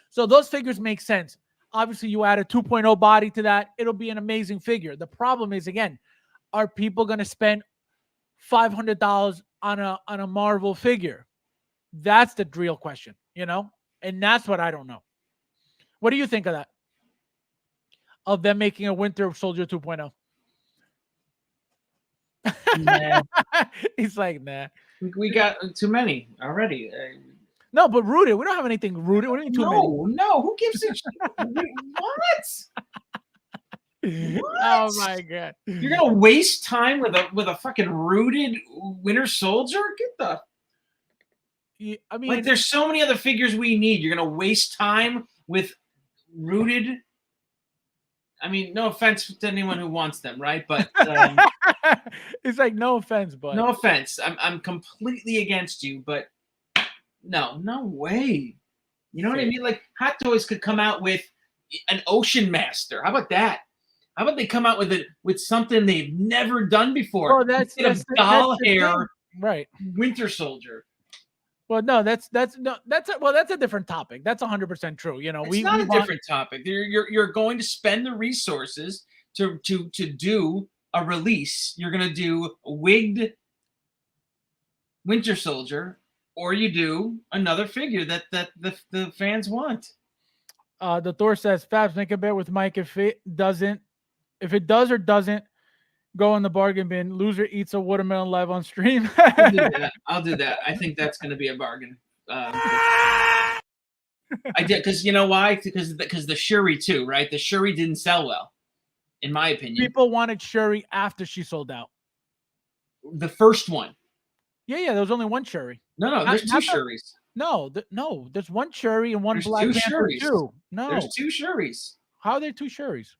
So those figures make sense. Obviously, you add a 2.0 body to that, it'll be an amazing figure. The problem is, again, are people going to spend $500 on a Marvel figure? That's the real question, and that's what I don't know. What do you think of that? Of them making a Winter Soldier 2.0? Nah. He's like, nah. We got too many already. No, but rooted. We don't have anything rooted. What do you mean too many? No. Who gives a shit? What? Oh my god! You're gonna waste time with a fucking rooted Winter Soldier? Get the. I mean, like, there's so many other figures we need. You're gonna waste time with rooted. I mean, no offense to anyone who wants them, right? But it's like, no offense, but no offense. I'm completely against you, but no way. You know what I mean? Like, Hot Toys could come out with an Ocean Master. How about that? How about they come out with something they've never done before? Oh, that's doll hair, right? Winter Soldier. Well, no, that's a different topic. That's 100% true. It's not a different topic. You're going to spend the resources to do a release. You're going to do a wigged Winter Soldier, or you do another figure that the fans want. The Thor says, Fabs, make a bet with Mike. If it does or doesn't go in the bargain bin, loser eats a watermelon live on stream. I'll do that. I think that's going to be a bargain. I did, because you know why? Because the Shuri too, right? The Shuri didn't sell well, in my opinion. People wanted Shuri after she sold out. The first one. Yeah. There was only one Shuri. No. There's two Shuris. No. There's one Shuri and one Black Panther too. No, there's two Shuris. How are there two Shuris?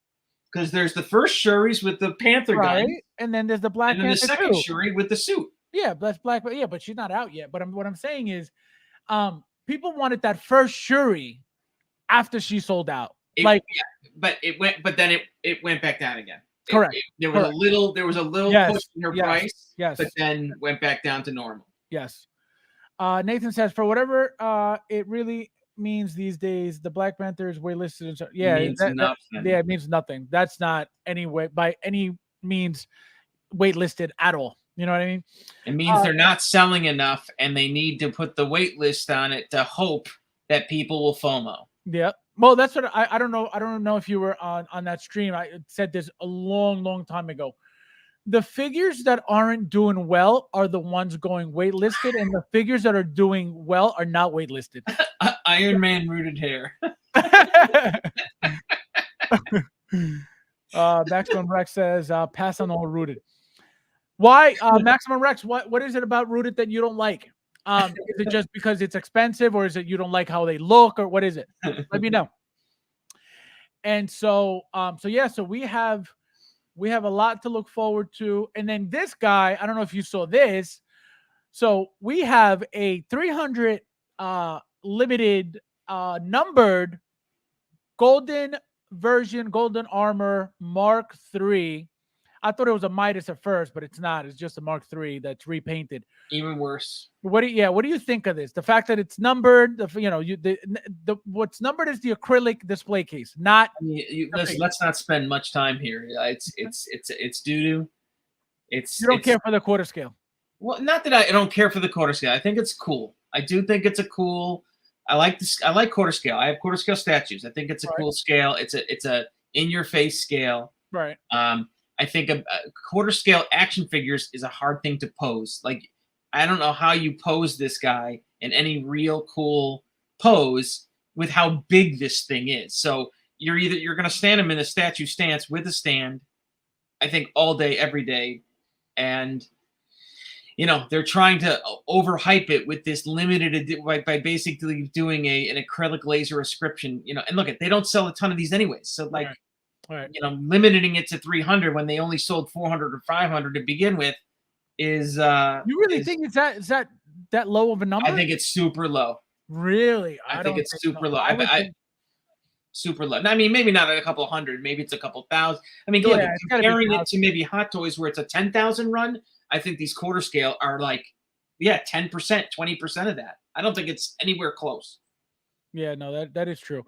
Because there's the first Shuris with the Panther gun, and then there's the Black Panther, and then the second Shuri with the suit. Yeah, that's Black. Yeah, but she's not out yet. But what I'm saying is, people wanted that first Shuri after she sold out. But then it went back down again. Correct. There was a little push in her price. Yes. But then went back down to normal. Yes. Nathan says, for whatever it really means these days, the Black Panther is waitlisted. Yeah, it means nothing. That's not by any means waitlisted at all. You know what I mean? It means they're not selling enough, and they need to put the wait list on it to hope that people will FOMO. Yeah. Well, that's what I don't know. I don't know if you were on that stream. I said this a long time ago. The figures that aren't doing well are the ones going waitlisted, and the figures that are doing well are not waitlisted. Iron Man rooted hair. Maximum Rex says, pass on all rooted. Why, Maximum Rex? What is it about rooted that you don't like? Is it just because it's expensive, or is it you don't like how they look, or what is it? Let me know. And so we have a lot to look forward to. And then this guy, I don't know if you saw this. So we have a 300 limited numbered golden version, golden armor Mark III. I thought it was a Midas at first, but it's not. It's just a Mark III that's repainted. Even worse. What do you think of this? The fact that it's numbered, the what's numbered is the acrylic display case, not. Listen, let's not spend much time here. It's doo-doo. You don't care for the quarter scale. Well, not that I don't care for the quarter scale. I think it's cool. I do think it's a cool. I like this. I like quarter scale. I have quarter scale statues. I think it's a cool scale. It's a in your face scale. Right. I think a quarter scale action figures is a hard thing to pose. Like, I don't know how you pose this guy in any real cool pose with how big this thing is. So you're going to stand him in a statue stance with a stand, I think, all day, every day. And, they're trying to overhype it with this limited by basically doing an acrylic laser inscription, and look, they don't sell a ton of these anyways. So like, right. Limiting it to 300 when they only sold 400 or 500 to begin with is you really think it's that low of a number? I think it's super low. Really? I think it's super low. Super low. I mean, maybe not a couple hundred, maybe it's a couple thousand. I mean, look, comparing it to maybe Hot Toys where it's a 10,000 run, I think these quarter scale are like, 10%, 20% of that. I don't think it's anywhere close. Yeah, no, that is true.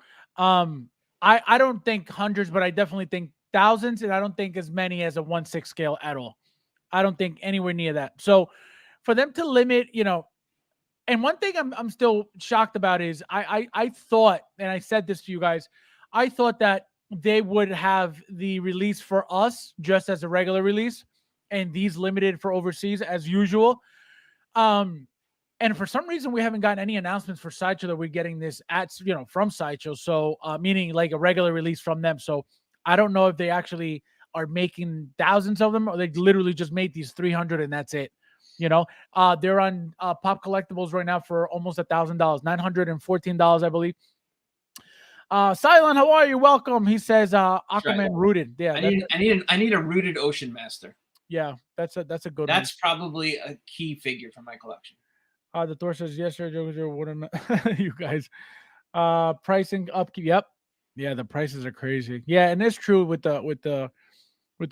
I don't think hundreds, but I definitely think thousands, and I don't think as many as a 1/6 scale at all. I don't think anywhere near that. So for them to limit, and one thing I'm still shocked about is I thought, and I said this to you guys, I thought that they would have the release for us just as a regular release, and these limited for overseas as usual. And for some reason, we haven't gotten any announcements for Sideshow that we're getting this from Sideshow. So, meaning like a regular release from them. So I don't know if they actually are making thousands of them or they literally just made these 300 and that's it. They're on Pop Collectibles right now for almost $1,000, $914, I believe. Cylon, how are you? Welcome. He says, Aquaman rooted. Yeah. I need a rooted Ocean Master. Yeah, that's a good one. That's probably a key figure for my collection. The Thor says, yes, sir, Joker, you guys. Pricing upkeep. Yep. Yeah, the prices are crazy. Yeah, and it's true with the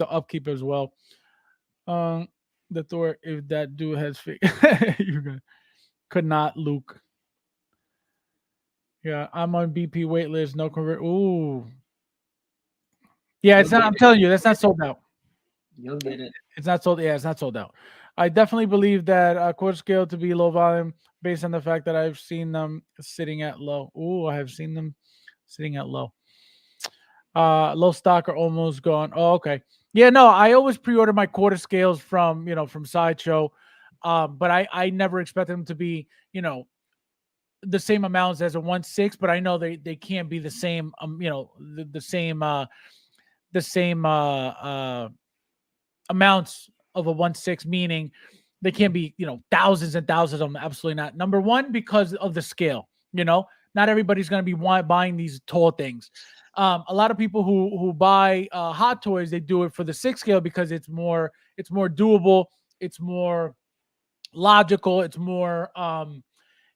upkeep as well. The Thor, if that dude has you guys could not, Luke. Yeah, I'm on BP wait list. No convert. Ooh. Yeah, it's not. I'm telling you, that's not sold out. You'll get it. It's not sold. Yeah, it's not sold out. I definitely believe that quarter scale to be low volume based on the fact that I've seen them sitting at low. Ooh, I have seen them sitting at low. Low stock are almost gone. Oh, okay. Yeah, no, I always pre-order my quarter scales from Sideshow. But I never expect them to be, the same amounts as a 1/6, but I know they can't be the same, the same amounts of a 1/6, meaning they can't be, thousands and thousands of them. Absolutely not. Number one, because of the scale, not everybody's going to be buying these tall things. A lot of people who buy Hot Toys, they do it for the 6 scale because it's more doable. It's more logical. It's more,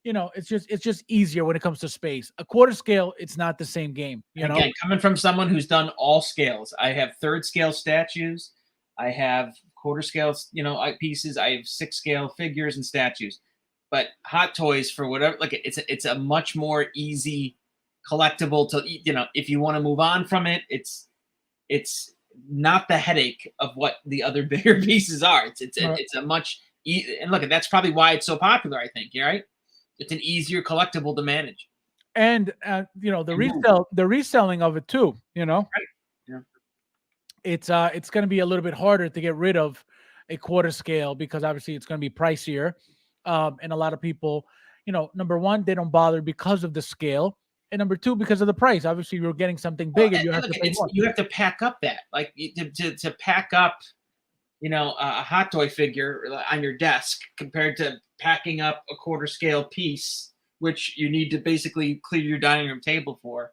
it's just easier when it comes to space. A quarter scale, it's not the same game. Again, coming from someone who's done all scales, I have 3rd scale statues. I have quarter scale, pieces. I have 6 scale figures and statues. But Hot Toys, for whatever, like it's a much more easy collectible to, if you want to move on from it, it's not the headache of what the other bigger pieces are. It's a much and look, that's probably why it's so popular. I think you're right. It's an easier collectible to manage. And the reselling of it too. Right. Yeah. It's going to be a little bit harder to get rid of a quarter scale because obviously it's going to be pricier. And a lot of people, number one, they don't bother because of the scale. And number two, because of the price. Obviously, you're getting something big, and you have to pay more. You have to pack up that, like to pack up, a Hot Toy figure on your desk compared to packing up a quarter scale piece, which you need to basically clear your dining room table for.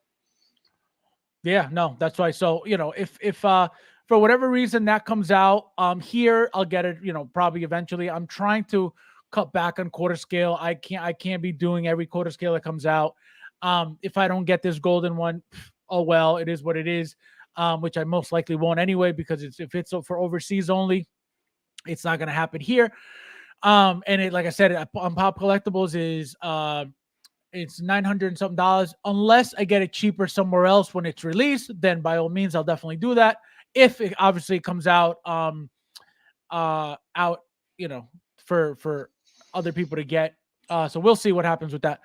Yeah, no, that's why. So if for whatever reason that comes out, here I'll get it. Probably eventually. I'm trying to cut back on quarter scale. I can't be doing every quarter scale that comes out. If I don't get this golden one, oh well, it is what it is. which I most likely won't anyway, because if it's for overseas only, it's not going to happen here. And it, like I said, on Pop Collectibles is it's $900 and something. Unless I get it cheaper somewhere else when it's released, then by all means I'll definitely do that. If it obviously comes out out, for other people to get. So we'll see what happens with that.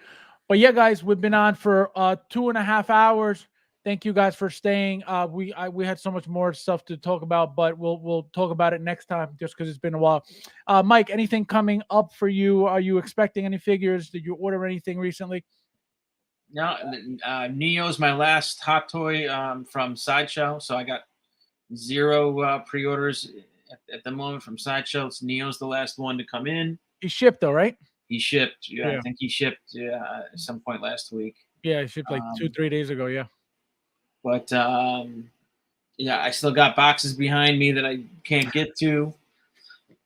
But yeah, guys, we've been on for 2.5 hours. Thank you guys for staying. We had so much more stuff to talk about, but we'll talk about it next time, just because it's been a while. Mike, anything coming up for you? Are you expecting any figures? Did you order anything recently? No, Neo's my last hot toy from Sideshow, so I got 0 pre-orders at the moment from Sideshow. It's Neo's the last one to come in. He shipped though, right? He shipped. Yeah, Yeah. I think he shipped at some point last week. Yeah, he shipped like 2-3 days ago. Yeah. But yeah, I still got boxes behind me that I can't get to.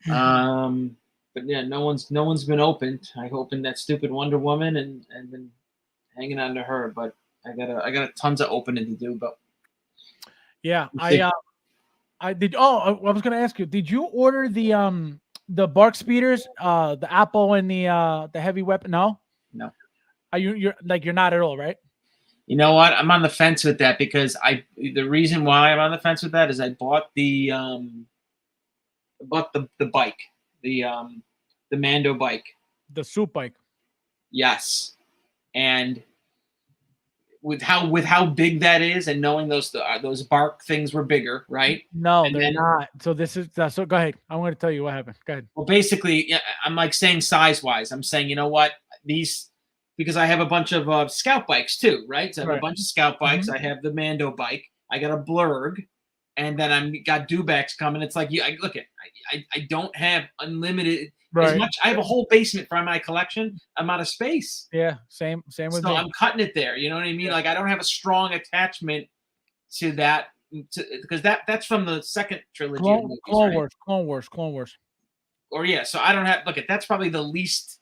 But yeah, no one's been opened. I opened that stupid Wonder Woman and been hanging on to her, but I got tons of opening to do. But yeah, I did. Oh, I was going to ask you, did you order the bark speeders, the Apple and the heavy weapon? No. Are you're not at all, right? You know what? I'm on the fence with that, because the reason why I'm on the fence with that is I bought the bike, the Mando bike, the soup bike. Yes, and with how big that is, and knowing those bark things were bigger, right? No, they're not. So this is so. Go ahead. I'm going to tell you what happened. Go ahead. Well, basically, yeah, I'm like saying size wise. I'm saying, you know what, these, because I have a bunch of scout bikes too, right? So I have a bunch of scout bikes. I have the Mando bike. I got a Blurg, and then I got Dewbacks coming. It's like, I don't have unlimited. Right. As much, I have a whole basement for my collection. I'm out of space. Yeah, same with me. So I'm cutting it there. You know what I mean? Yeah. Like, I don't have a strong attachment to that, because that's from the second trilogy. Clone Wars. Or yeah, so I don't have. Look, that's probably the least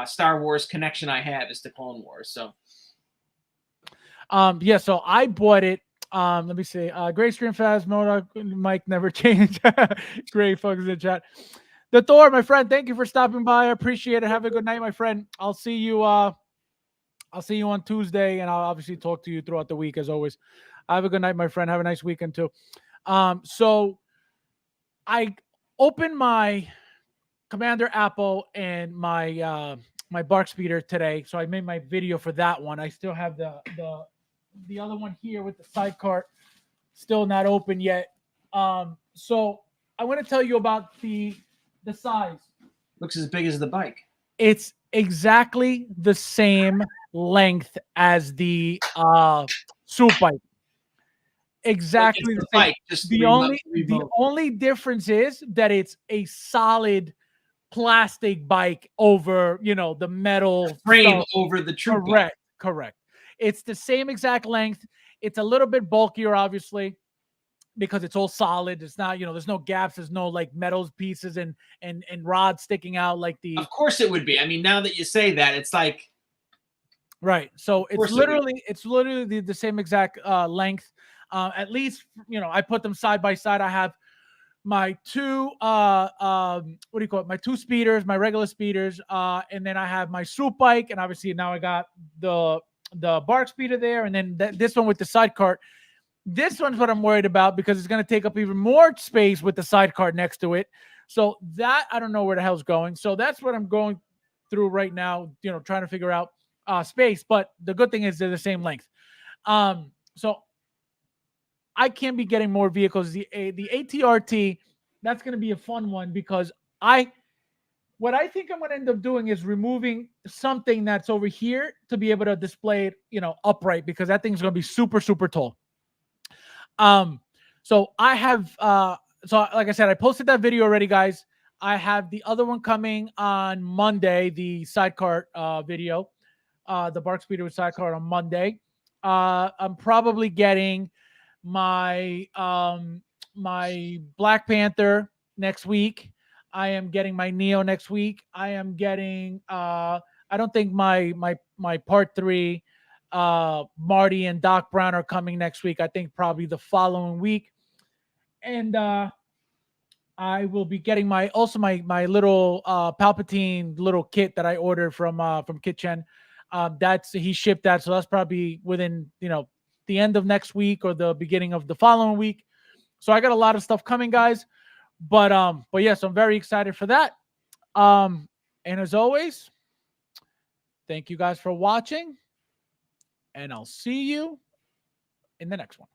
Star Wars connection I have is to Clone Wars. So, yeah. So I bought it. Let me see. Great stream, Phasmo. Mike never changed. Great folks in the chat. The Thor, my friend, thank you for stopping by. I appreciate it. Have a good night, my friend. I'll see you on Tuesday, and I'll obviously talk to you throughout the week as always. Have a good night, my friend. Have a nice weekend too. So I opened my Commander Apple and my my Bark Speeder today. So I made my video for that one. I still have the other one here with the sidecar still not open yet. So I want to tell you about the size. Looks as big as the bike. It's exactly the same length as the soup bike. Exactly the same. Bike, the only difference is that it's a solid plastic bike over, the metal frame stuff. Over the true bike. Correct. It's the same exact length. It's a little bit bulkier, obviously, because it's all solid. It's not, there's no gaps. There's no like metals pieces and rods sticking out like the. Of course it would be. I mean, now that you say that, it's like. Right. So it's literally the same exact length. At least, I put them side by side. I have my two, my two speeders, my regular speeders. And then I have my soup bike. And obviously now I got the Bark Speeder there. And then this one with the sidecar. This one's what I'm worried about, because it's going to take up even more space with the sidecar next to it. So that, I don't know where the hell's going. So that's what I'm going through right now, trying to figure out space. But the good thing is they're the same length. So I can be getting more vehicles. The ATRT, that's going to be a fun one, because what I think I'm going to end up doing is removing something that's over here to be able to display it, upright, because that thing's going to be super, super tall. So I have, so like I said, I posted that video already, guys. I have the other one coming on Monday, the sidecar, video, the Bark Speeder with sidecar on Monday. I'm probably getting my, my Black Panther next week. I am getting my Neo next week. I am getting, I don't think my part 3, Marty and Doc Brown are coming next week. I think probably the following week. And I will be getting my little Palpatine little kit that I ordered from Kitchen. He shipped that, so that's probably within the end of next week or the beginning of the following week. So I got a lot of stuff coming, guys. But yes, I'm very excited for that. And as always, thank you guys for watching, and I'll see you in the next one.